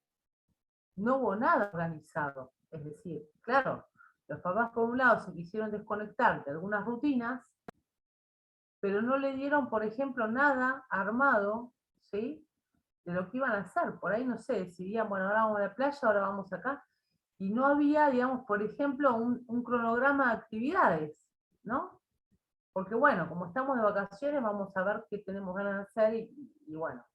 no hubo nada organizado. Es decir, claro, los papás por un lado se quisieron desconectar de algunas rutinas, pero no le dieron, por ejemplo, nada armado, ¿sí? De lo que iban a hacer. Por ahí, no sé, decidían, bueno, ahora vamos a la playa, ahora vamos acá. Y no había, digamos, por ejemplo, un cronograma de actividades, ¿no? Porque bueno, como estamos de vacaciones, vamos a ver qué tenemos ganas de hacer y bueno,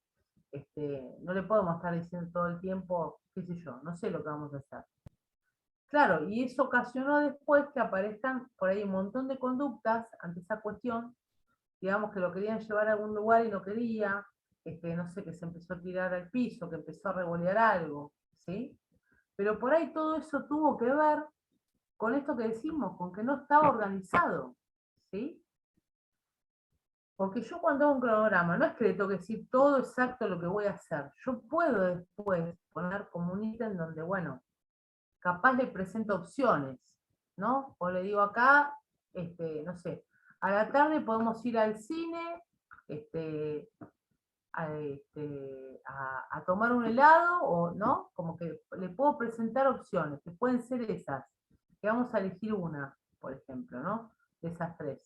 no le podemos estar diciendo todo el tiempo, qué sé yo, no sé lo que vamos a hacer. Claro, y eso ocasionó después que aparezcan por ahí un montón de conductas ante esa cuestión, digamos que lo querían llevar a algún lugar y no quería, no sé, que se empezó a tirar al piso, que empezó a revolear algo, ¿sí? Pero por ahí todo eso tuvo que ver con esto que decimos, con que no estaba organizado, ¿sí? Porque yo cuando hago un cronograma, no es que le tengo que decir todo exacto lo que voy a hacer. Yo puedo después poner como un ítem donde, bueno, capaz le presento opciones, ¿no? O le digo acá, no sé, a la tarde podemos ir al cine, a tomar un helado, o no, como que le puedo presentar opciones, que pueden ser esas, que vamos a elegir una, por ejemplo, ¿no? De esas tres.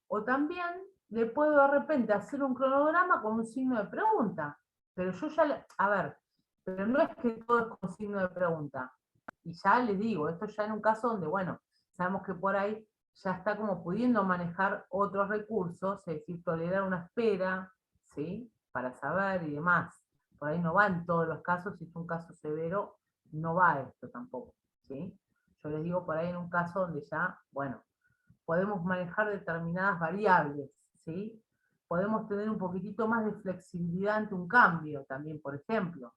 O también le puedo de repente hacer un cronograma con un signo de pregunta, pero yo ya, a ver, pero no es que todo es con signo de pregunta. Y ya les digo, esto ya en un caso donde, bueno, sabemos que por ahí ya está como pudiendo manejar otros recursos, es decir, tolerar una espera, ¿sí? Para saber y demás. Por ahí no va en todos los casos, si es un caso severo, no va esto tampoco, ¿sí? Yo les digo por ahí en un caso donde ya, bueno, podemos manejar determinadas variables, ¿sí? Podemos tener un poquitito más de flexibilidad ante un cambio también, por ejemplo.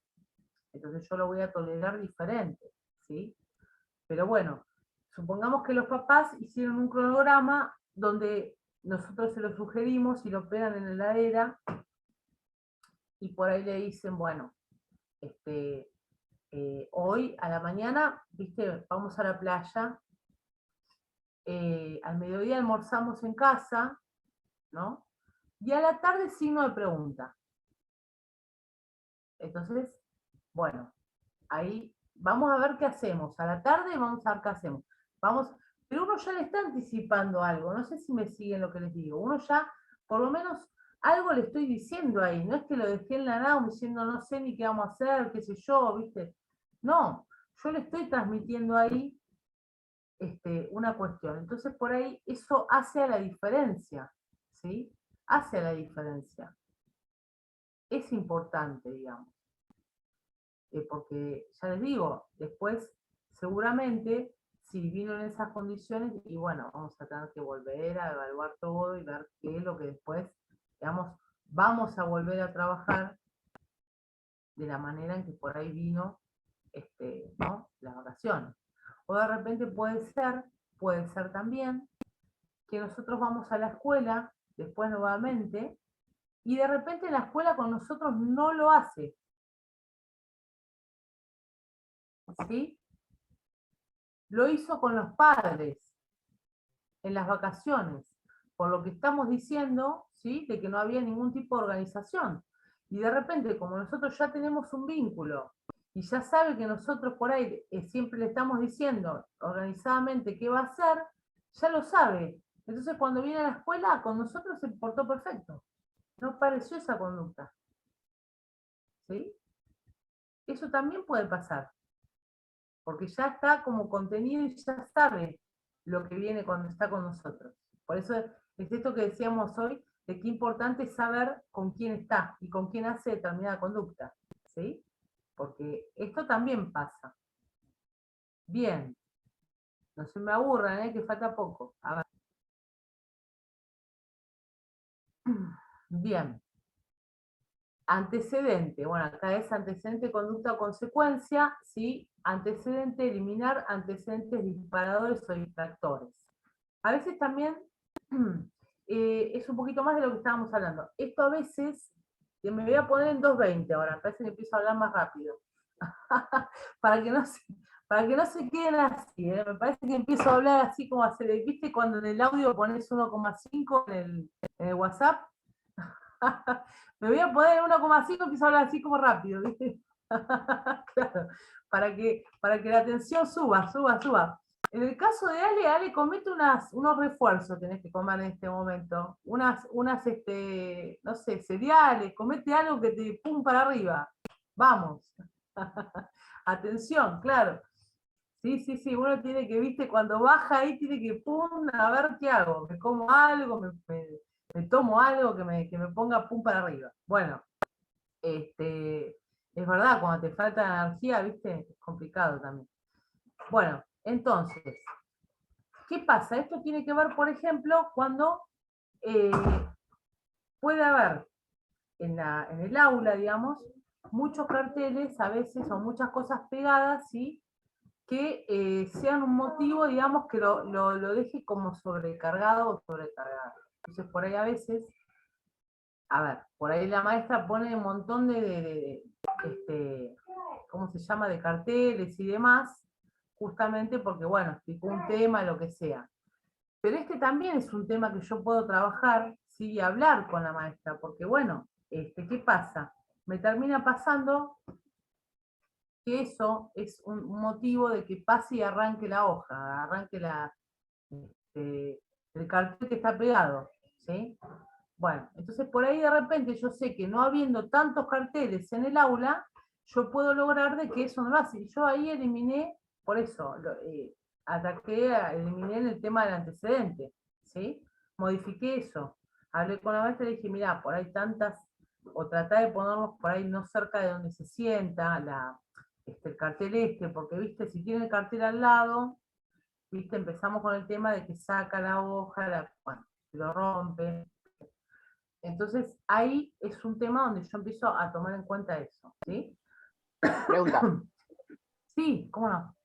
Entonces yo lo voy a tolerar diferente, ¿sí? Pero bueno, supongamos que los papás hicieron un cronograma donde nosotros se lo sugerimos y lo pegan en la heladera y por ahí le dicen, bueno, hoy a la mañana, viste, vamos a la playa, al mediodía almorzamos en casa, ¿no? Y a la tarde signo de pregunta. Entonces, bueno, ahí vamos a ver qué hacemos. A la tarde vamos a ver qué hacemos. Vamos, pero uno ya le está anticipando algo, no sé si me siguen lo que les digo. Uno ya, por lo menos, algo le estoy diciendo ahí. No es que lo dejé en la nada diciendo no sé ni qué vamos a hacer, qué sé yo, ¿viste? No, yo le estoy transmitiendo ahí una cuestión. Entonces, por ahí, eso hace a la diferencia, ¿sí? Hace a la diferencia. Es importante, digamos. Porque, ya les digo, después, seguramente, si vino en esas condiciones, y bueno, vamos a tener que volver a evaluar todo y ver qué es lo que después, digamos, vamos a volver a trabajar de la manera en que por ahí vino, ¿no? Las vacaciones. O de repente puede ser también, que nosotros vamos a la escuela, después nuevamente, y de repente la escuela con nosotros no lo hace, ¿sí? Lo hizo con los padres, en las vacaciones, por lo que estamos diciendo, ¿sí? De que no había ningún tipo de organización. Y de repente, como nosotros ya tenemos un vínculo, y ya sabe que nosotros por ahí siempre le estamos diciendo organizadamente qué va a hacer, ya lo sabe. Entonces cuando viene a la escuela, con nosotros se portó perfecto. No pareció esa conducta. ¿Sí? Eso también puede pasar. Porque ya está como contenido y ya sabe lo que viene cuando está con nosotros. Por eso es esto que decíamos hoy, de qué importante es saber con quién está y con quién hace determinada conducta. ¿Sí? porque esto también pasa. Bien, no se me aburran, que falta poco. A ver. Bien. Antecedente, bueno, acá es antecedente, conducta o consecuencia, ¿sí? Antecedente, eliminar antecedentes disparadores o distractores. A veces también es un poquito más de lo que estábamos hablando. Esto a veces, que me voy a poner en 2:20 ahora, me parece que empiezo a hablar más rápido. para que no se queden así, me parece que empiezo a hablar así como hacer, ¿viste? Cuando en el audio pones 1,5 en el WhatsApp. Me voy a poner 1,5 y empiezo a hablar así como rápido, ¿viste? Claro, para que la atención suba. En el caso de Ale comete unos refuerzos, tenés que comer en este momento. Unas no sé, cereales, comete algo que te pum para arriba. Vamos. Atención, claro. Sí, uno tiene que, viste, cuando baja ahí tiene que, pum, a ver qué hago. Me como algo, me tomo algo que me ponga pum para arriba. Bueno, es verdad, cuando te falta energía, viste, es complicado también. Bueno, entonces, ¿qué pasa? Esto tiene que ver, por ejemplo, cuando puede haber en el aula, digamos, muchos carteles a veces o muchas cosas pegadas, ¿sí? Que sean un motivo, digamos, que lo deje como sobrecargado o sobrecargado. Entonces, por ahí a veces, a ver, por ahí la maestra pone un montón ¿cómo se llama?, de carteles y demás, justamente porque, bueno, explicó un tema, lo que sea. Pero también es un tema que yo puedo trabajar, ¿sí? Y hablar con la maestra, porque, bueno, ¿qué pasa? Me termina pasando que eso es un motivo de que pase y arranque la hoja, arranque el cartel que está pegado, ¿sí? Bueno, entonces por ahí de repente yo sé que no habiendo tantos carteles en el aula, yo puedo lograr de que eso no lo hace. Y yo ahí eliminé, por eso, eliminé en el tema del antecedente, ¿sí? Modifiqué eso. Hablé con la maestra y dije, mirá, por ahí tantas, o tratar de ponerlos por ahí no cerca de donde se sienta el cartel porque, viste, si tiene el cartel al lado, viste, empezamos con el tema de que saca la hoja, bueno, lo rompe. Entonces, ahí es un tema donde yo empiezo a tomar en cuenta eso, ¿sí? Pregunta. Sí, ¿cómo no?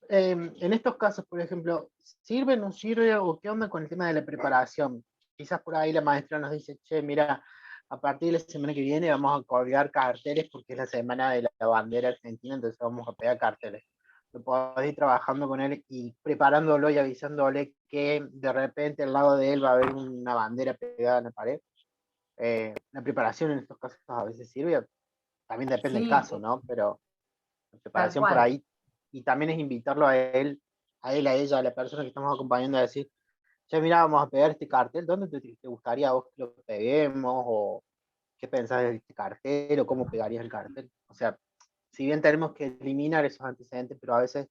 En estos casos, por ejemplo, ¿sirve, no sirve o qué onda con el tema de la preparación? Quizás por ahí la maestra nos dice, che, mira, a partir de la semana que viene vamos a colgar carteles porque es la semana de la bandera argentina, entonces vamos a pegar carteles. Lo podés ir trabajando con él y preparándolo y avisándole que de repente al lado de él va a haber una bandera pegada en la pared. La preparación en estos casos a veces sirve, también depende del Sí, caso, ¿no? Pero la tal preparación por cual. ahí, y también es invitarlo a él, a ella, a la persona que estamos acompañando a decir, che, mira, vamos a pegar este cartel, ¿dónde te gustaría a vos que lo peguemos? ¿O qué pensás de este cartel? ¿O cómo pegarías el cartel? O sea, si bien tenemos que eliminar esos antecedentes, pero a veces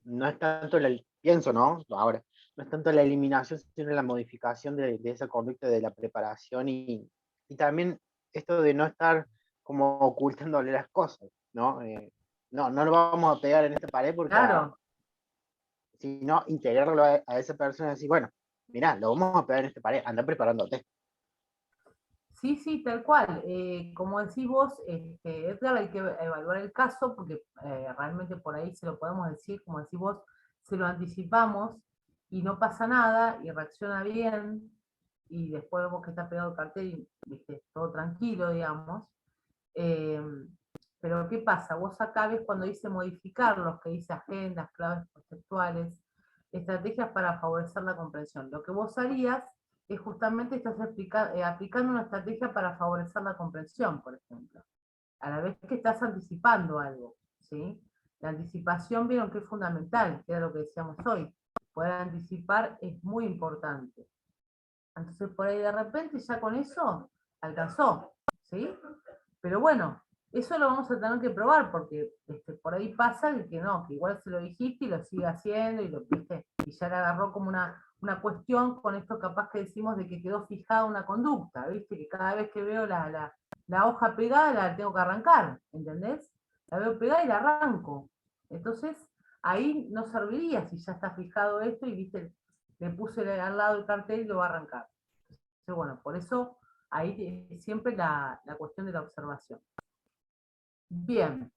no es tanto, pienso, ¿no? Ahora, no es tanto la eliminación, sino la modificación de esa conducta de la preparación y también esto de no estar como ocultándole las cosas, ¿no? No lo vamos a pegar en esta pared porque, Claro. sino integrarlo a esa persona y decir, bueno, mirá, lo vamos a pegar en esta pared, anda preparándote. Sí, tal cual. Como decís vos, Edgar, hay que evaluar el caso porque realmente por ahí se lo podemos decir, como decís vos, se lo anticipamos y no pasa nada y reacciona bien y después vemos que está pegado el cartel y viste, todo tranquilo, digamos. Eh, pero ¿qué pasa? Vos acá ves cuando dice modificar los que dice agendas, claves conceptuales, estrategias para favorecer la comprensión. Lo que vos harías es justamente estás aplicando una estrategia para favorecer la comprensión, por ejemplo. A la vez que estás anticipando algo, ¿sí? La anticipación, vieron que es fundamental, que era lo que decíamos hoy. Poder anticipar es muy importante. Entonces, por ahí de repente ya con eso alcanzó, ¿sí? Pero bueno, eso lo vamos a tener que probar, porque por ahí pasa que no, que igual se lo dijiste y lo sigue haciendo, y ¿viste? Y ya le agarró como una cuestión con esto capaz que decimos de que quedó fijada una conducta, ¿viste? Que cada vez que veo la hoja pegada la tengo que arrancar, ¿entendés? La veo pegada y la arranco. Entonces, ahí no serviría si ya está fijado esto y viste, le puse al lado el cartel y lo va a arrancar. Entonces, bueno, por eso ahí siempre la cuestión de la observación. Bien.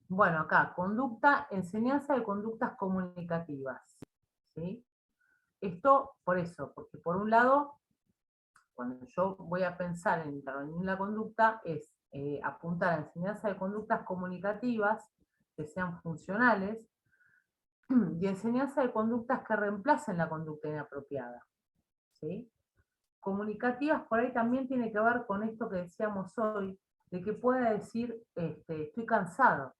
Bueno, acá, conducta, enseñanza de conductas comunicativas. ¿Sí? Esto, por eso, porque por un lado, cuando yo voy a pensar en intervenir en la conducta, es apuntar a enseñanza de conductas comunicativas que sean funcionales y enseñanza de conductas que reemplacen la conducta inapropiada. ¿Sí? Comunicativas por ahí también tiene que ver con esto que decíamos hoy, de que pueda decir, estoy cansado,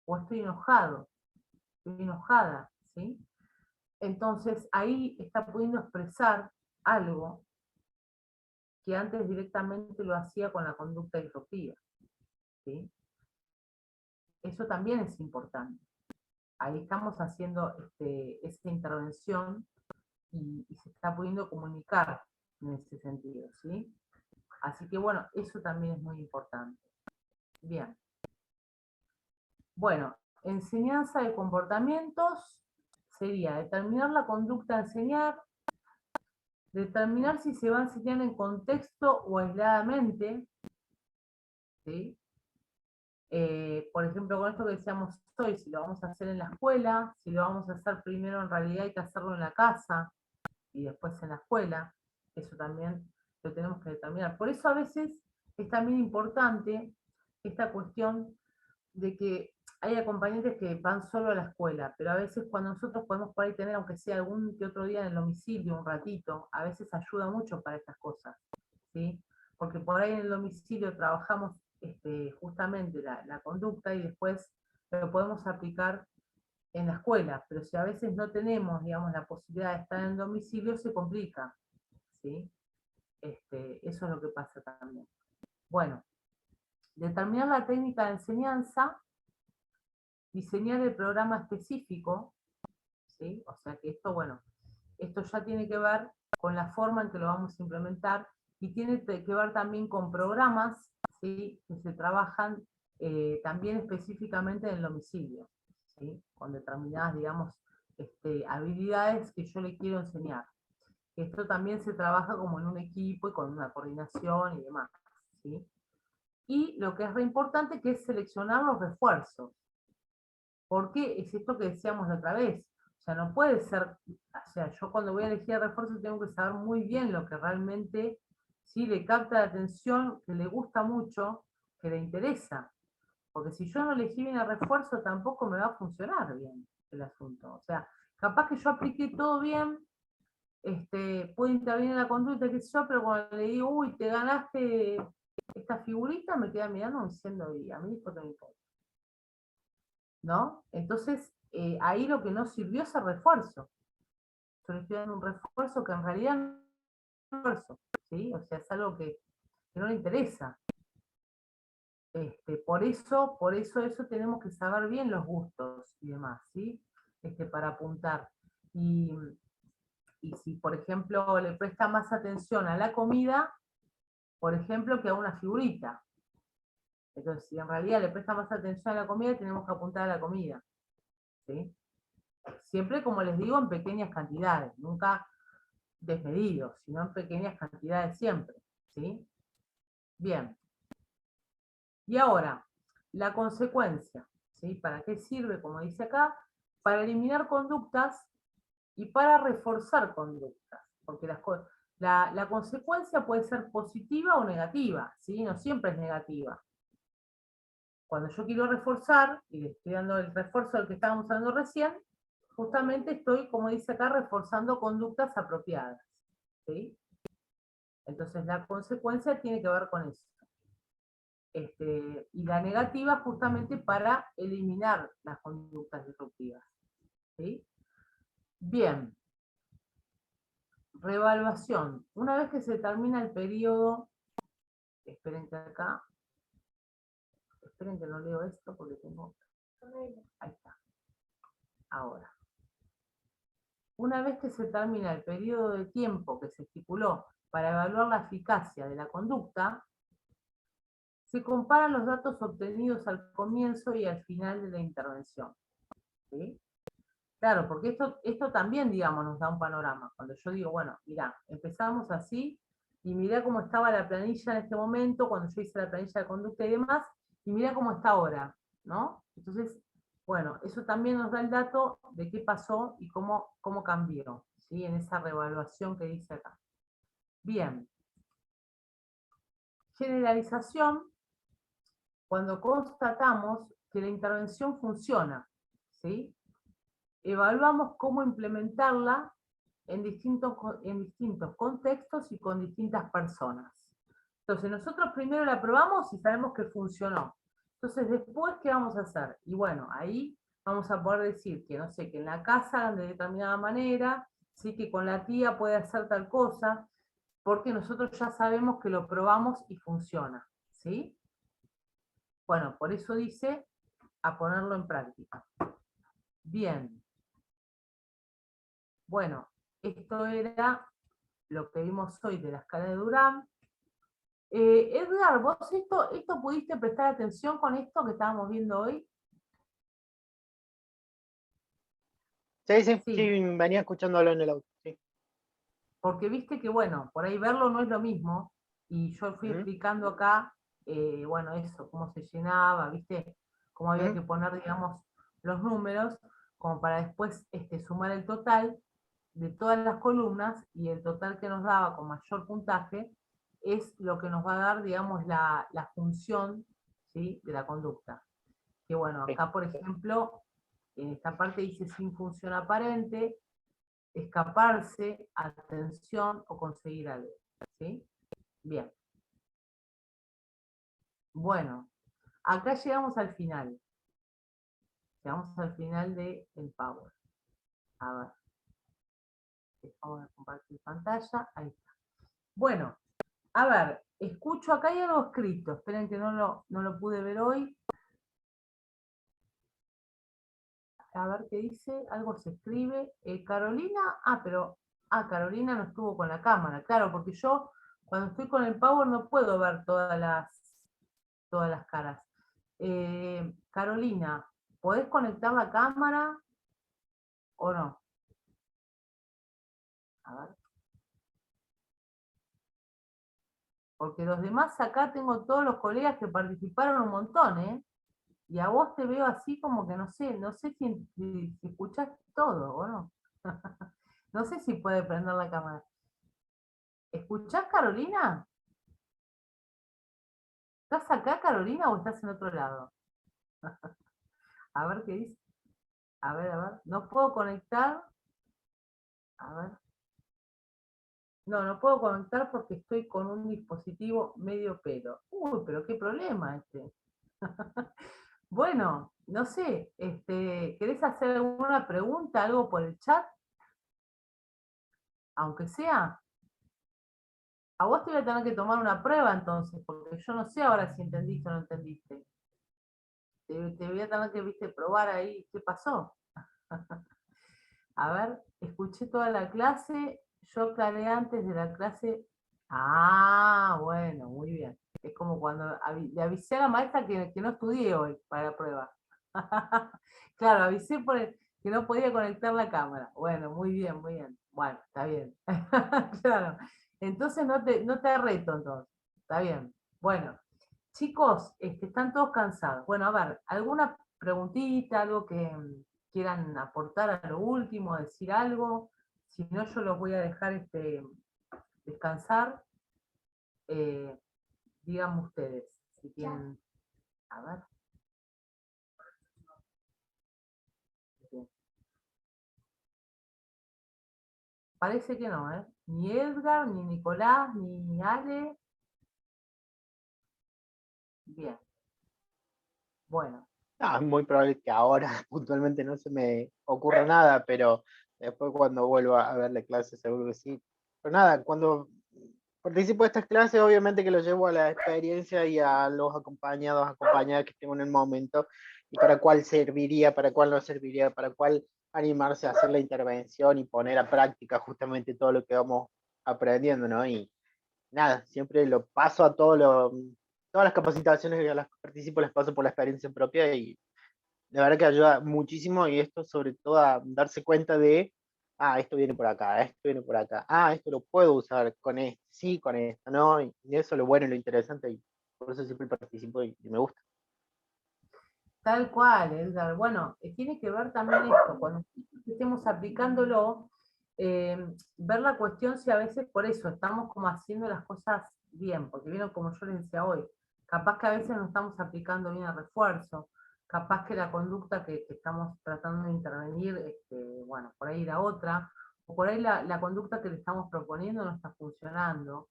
o estoy enojado, estoy enojada, ¿sí? Entonces ahí está pudiendo expresar algo que antes directamente lo hacía con la conducta disruptiva, ¿sí? Eso también es importante. Ahí estamos haciendo esta intervención y se está pudiendo comunicar en ese sentido, ¿sí? Así que bueno, eso también es muy importante. Bien. Bueno, enseñanza de comportamientos sería determinar la conducta a enseñar, determinar si se va a enseñar en contexto o aisladamente, ¿sí? Por ejemplo, con esto que decíamos hoy, si lo vamos a hacer en la escuela, si lo vamos a hacer primero en realidad hay que hacerlo en la casa y después en la escuela, eso también lo tenemos que determinar. Por eso a veces es también importante esta cuestión de que hay acompañantes que van solo a la escuela, pero a veces cuando nosotros podemos por ahí tener, aunque sea algún que otro día en el domicilio, un ratito, a veces ayuda mucho para estas cosas, ¿sí? Porque por ahí en el domicilio trabajamos justamente la conducta y después lo podemos aplicar en la escuela, pero si a veces no tenemos, digamos, la posibilidad de estar en el domicilio, se complica, ¿sí? Eso es lo que pasa también. Bueno, determinar la técnica de enseñanza, diseñar el programa específico, ¿sí? O sea que esto, bueno, esto ya tiene que ver con la forma en que lo vamos a implementar y tiene que ver también con programas, ¿sí? Que se trabajan también específicamente en el domicilio, ¿sí? Con determinadas, digamos, habilidades que yo le quiero enseñar. Esto también se trabaja como en un equipo y con una coordinación y demás, ¿sí? Y lo que es re importante que es seleccionar los refuerzos. Porque es esto que decíamos la otra vez. O sea, no puede ser, o sea, yo cuando voy a elegir refuerzo tengo que saber muy bien lo que realmente sí le capta la atención, que le gusta mucho, que le interesa. Porque si yo no elegí bien el refuerzo, tampoco me va a funcionar bien el asunto. O sea, capaz que yo apliqué todo bien, puede intervenir en la conducta, qué sé yo, pero cuando le digo, uy, te ganaste esta figurita, me queda mirando diciendo, y a mí esto no me importa. ¿No? Entonces, ahí lo que no sirvió es el refuerzo. Yo le estoy dando un refuerzo que en realidad no es un refuerzo, ¿sí? O sea, es algo que no le interesa. Por eso eso tenemos que saber bien los gustos y demás, ¿sí? Para apuntar. Y si, por ejemplo, le presta más atención a la comida, por ejemplo, que a una figurita. Entonces, si en realidad le presta más atención a la comida, tenemos que apuntar a la comida, ¿sí? Siempre, como les digo, en pequeñas cantidades, nunca desmedidos, sino en pequeñas cantidades siempre, ¿sí? Bien. Y ahora, la consecuencia, ¿sí? ¿Para qué sirve? Como dice acá, para eliminar conductas y para reforzar conductas, porque la consecuencia puede ser positiva o negativa, ¿sí? No siempre es negativa. Cuando yo quiero reforzar, y le estoy dando el refuerzo del que estábamos hablando recién, justamente estoy, como dice acá, reforzando conductas apropiadas, ¿sí? Entonces la consecuencia tiene que ver con eso. Y la negativa justamente para eliminar las conductas disruptivas, ¿sí? Bien. Reevaluación. Una vez que se termina el periodo, esperen que acá, esperen que no leo esto porque tengo, ahí está, ahora. Una vez que se termina el periodo de tiempo que se estipuló para evaluar la eficacia de la conducta, se comparan los datos obtenidos al comienzo y al final de la intervención. ¿Sí? Claro, porque esto también, digamos, nos da un panorama. Cuando yo digo, bueno, mirá, empezamos así, y mirá cómo estaba la planilla en este momento, cuando yo hice la planilla de conducta y demás, y mirá cómo está ahora, ¿no? Entonces, bueno, eso también nos da el dato de qué pasó y cómo cambió, ¿sí? En esa reevaluación que dice acá. Bien. Generalización, cuando constatamos que la intervención funciona, ¿sí? Evaluamos cómo implementarla en distintos contextos y con distintas personas. Entonces, nosotros primero la probamos y sabemos que funcionó. Entonces, después, ¿qué vamos a hacer? Y bueno, ahí vamos a poder decir que, no sé, que en la casa hagan de determinada manera, sí, que con la tía puede hacer tal cosa, porque nosotros ya sabemos que lo probamos y funciona, ¿sí? Bueno, por eso dice a ponerlo en práctica. Bien. Bueno, esto era lo que vimos hoy de la escala de Durán. Edgar, ¿vos esto pudiste prestar atención con esto que estábamos viendo hoy? Sí, sí, Sí, sí, venía escuchándolo en el auto. Sí. porque viste que, bueno, por ahí verlo no es lo mismo, y yo fui Ujú, explicando acá, bueno, eso, cómo se llenaba, viste, cómo había ujú. que poner, digamos, los números, como para después sumar el total de todas las columnas, y el total que nos daba con mayor puntaje es lo que nos va a dar, digamos, la función, ¿sí?, de la conducta. Que bueno, Sí. acá por ejemplo, en esta parte dice sin función aparente, escaparse, atención o conseguir algo. ¿Sí? Bien. Bueno, acá llegamos al final. Llegamos al final del Power. A ver. Vamos a compartir pantalla. Ahí está. Bueno, a ver, escucho, acá hay algo escrito. Esperen que no lo pude ver hoy. A ver qué dice. Algo se escribe. Carolina, Carolina no estuvo con la cámara. Claro, porque yo cuando estoy con el Power no puedo ver todas las caras. Carolina, ¿podés conectar la cámara o no? A ver. Porque los demás acá tengo todos los colegas que participaron un montón, ¿eh? Y a vos te veo así como que no sé si escuchás todo o no. No sé si puede prender la cámara. ¿Escuchás, Carolina? ¿Estás acá, Carolina, o estás en otro lado? A ver qué dice. A ver. No puedo conectar. A ver. No puedo conectar porque estoy con un dispositivo medio pelo. Uy, pero qué problema este. Bueno, no sé, ¿querés hacer alguna pregunta, algo por el chat? Aunque sea. A vos te voy a tener que tomar una prueba entonces, porque yo no sé ahora si entendiste o no entendiste. Te voy a tener que, viste, probar ahí qué pasó. A ver, escuché toda la clase, yo aclaré antes de la clase. Ah, bueno, muy bien. Es como cuando le avisé a la maestra que no estudié hoy para la prueba. Claro, avisé que no podía conectar la cámara. Bueno, muy bien, muy bien. Bueno, está bien. Claro. Entonces no te reto entonces. Está bien. Bueno, chicos, están todos cansados. Bueno, a ver, ¿alguna preguntita, algo que quieran aportar a lo último, decir algo? Si no, yo los voy a dejar descansar. Eh, Díganme ustedes, si tienen. A ver. Bien. Parece que no, ¿eh? Ni Edgar, ni Nicolás, ni Ale. Bien. Bueno. Es muy probable que ahora puntualmente no se me ocurra nada, pero después cuando vuelva a ver la clase seguro que sí. Pero nada, cuando participo de estas clases, obviamente que lo llevo a la experiencia y a los acompañados, acompañadas que tengo en el momento, y para cuál serviría, para cuál no serviría, para cuál animarse a hacer la intervención y poner a práctica justamente todo lo que vamos aprendiendo, ¿no? Y nada, siempre lo paso a todos todas las capacitaciones que a las que participo les paso por la experiencia propia y la verdad que ayuda muchísimo y esto sobre todo a darse cuenta de, esto viene por acá, esto viene por acá, esto lo puedo usar con esto, sí, con esto, ¿no? Y eso es lo bueno y lo interesante y por eso siempre participo y me gusta. Tal cual, Edgar. Bueno, tiene que ver también esto, cuando estemos aplicándolo, ver la cuestión si a veces por eso estamos como haciendo las cosas bien, porque vieron como yo les decía hoy, capaz que a veces no estamos aplicando bien el refuerzo, capaz que la conducta que estamos tratando de intervenir, bueno, por ahí era otra, o por ahí la conducta que le estamos proponiendo no está funcionando,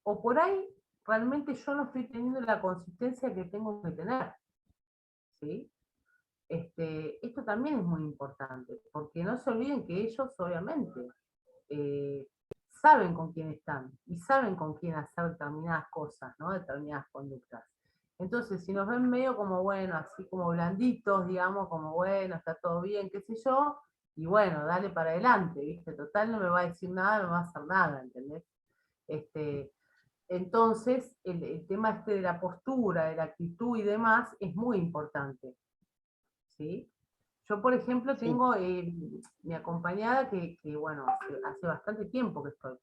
o por ahí realmente yo no estoy teniendo la consistencia que tengo que tener. ¿Sí? Esto también es muy importante, porque no se olviden que ellos obviamente eh, saben con quién están y saben con quién hacer determinadas cosas, ¿no? Determinadas conductas. Entonces, si nos ven medio como, bueno, así como blanditos, digamos, como, bueno, está todo bien, qué sé yo, y bueno, dale para adelante, ¿viste? Total no me va a decir nada, no me va a hacer nada, ¿entendés? Entonces, el tema de la postura, de la actitud y demás es muy importante. ¿Sí? Yo, por ejemplo, Sí. tengo mi acompañada que bueno, hace bastante tiempo que estoy.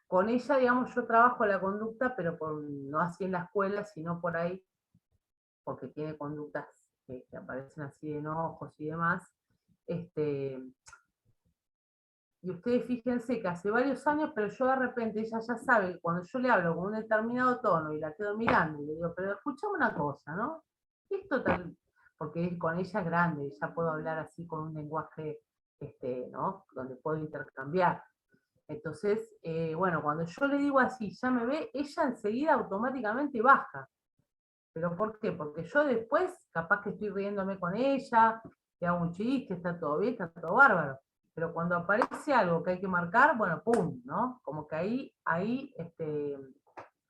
Con ella, digamos, yo trabajo la conducta, pero no así en la escuela, sino por ahí, porque tiene conductas que aparecen así de enojos y demás. Y ustedes fíjense que hace varios años, pero yo de repente, ella ya sabe que cuando yo le hablo con un determinado tono y la quedo mirando y le digo, pero escuchame una cosa, ¿no? Esto tal, porque con ella es grande, ya puedo hablar así con un lenguaje, ¿no? Donde puedo intercambiar. Entonces, bueno, cuando yo le digo así, ya me ve, ella enseguida automáticamente baja. ¿Pero por qué? Porque yo después, capaz que estoy riéndome con ella, le hago un chiste, está todo bien, está todo bárbaro. Pero cuando aparece algo que hay que marcar, bueno, pum, ¿no? Como que ahí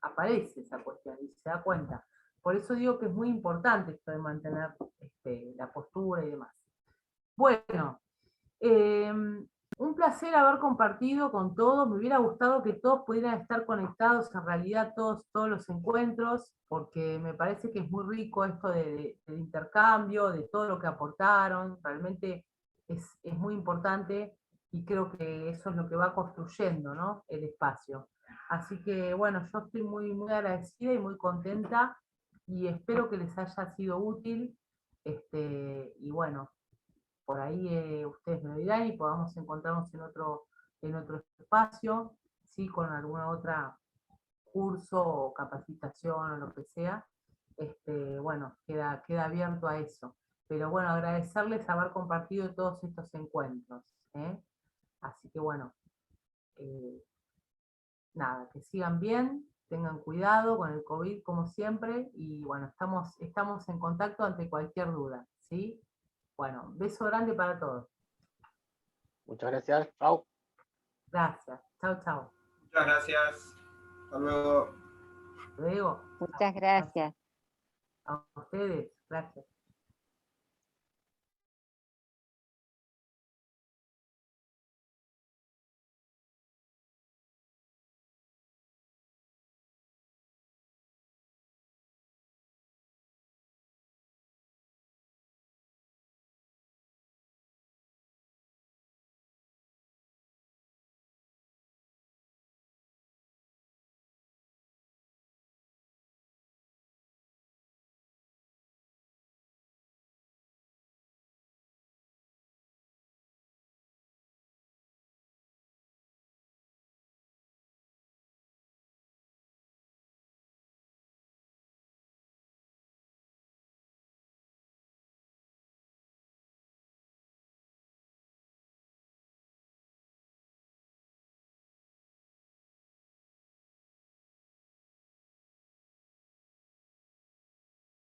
aparece esa cuestión y se da cuenta. Por eso digo que es muy importante esto de mantener la postura y demás. Bueno, un placer haber compartido con todos. Me hubiera gustado que todos pudieran estar conectados, en realidad todos los encuentros, porque me parece que es muy rico esto del intercambio, de todo lo que aportaron. Realmente es muy importante y creo que eso es lo que va construyendo, ¿no? El espacio. Así que bueno, yo estoy muy, muy agradecida y muy contenta y espero que les haya sido útil. Y bueno, por ahí ustedes me lo dirán y podamos encontrarnos en otro espacio, ¿sí? Con alguna otra curso o capacitación o lo que sea. Bueno, queda abierto a eso. Pero bueno, agradecerles haber compartido todos estos encuentros. ¿Eh? Así que bueno, nada, que sigan bien, tengan cuidado con el COVID como siempre y bueno, estamos en contacto ante cualquier duda. ¿Sí? Bueno, beso grande para todos. Muchas gracias. Chao. Gracias. Chao, chao. Muchas gracias. Hasta luego. Luego. Muchas gracias. A ustedes. Gracias.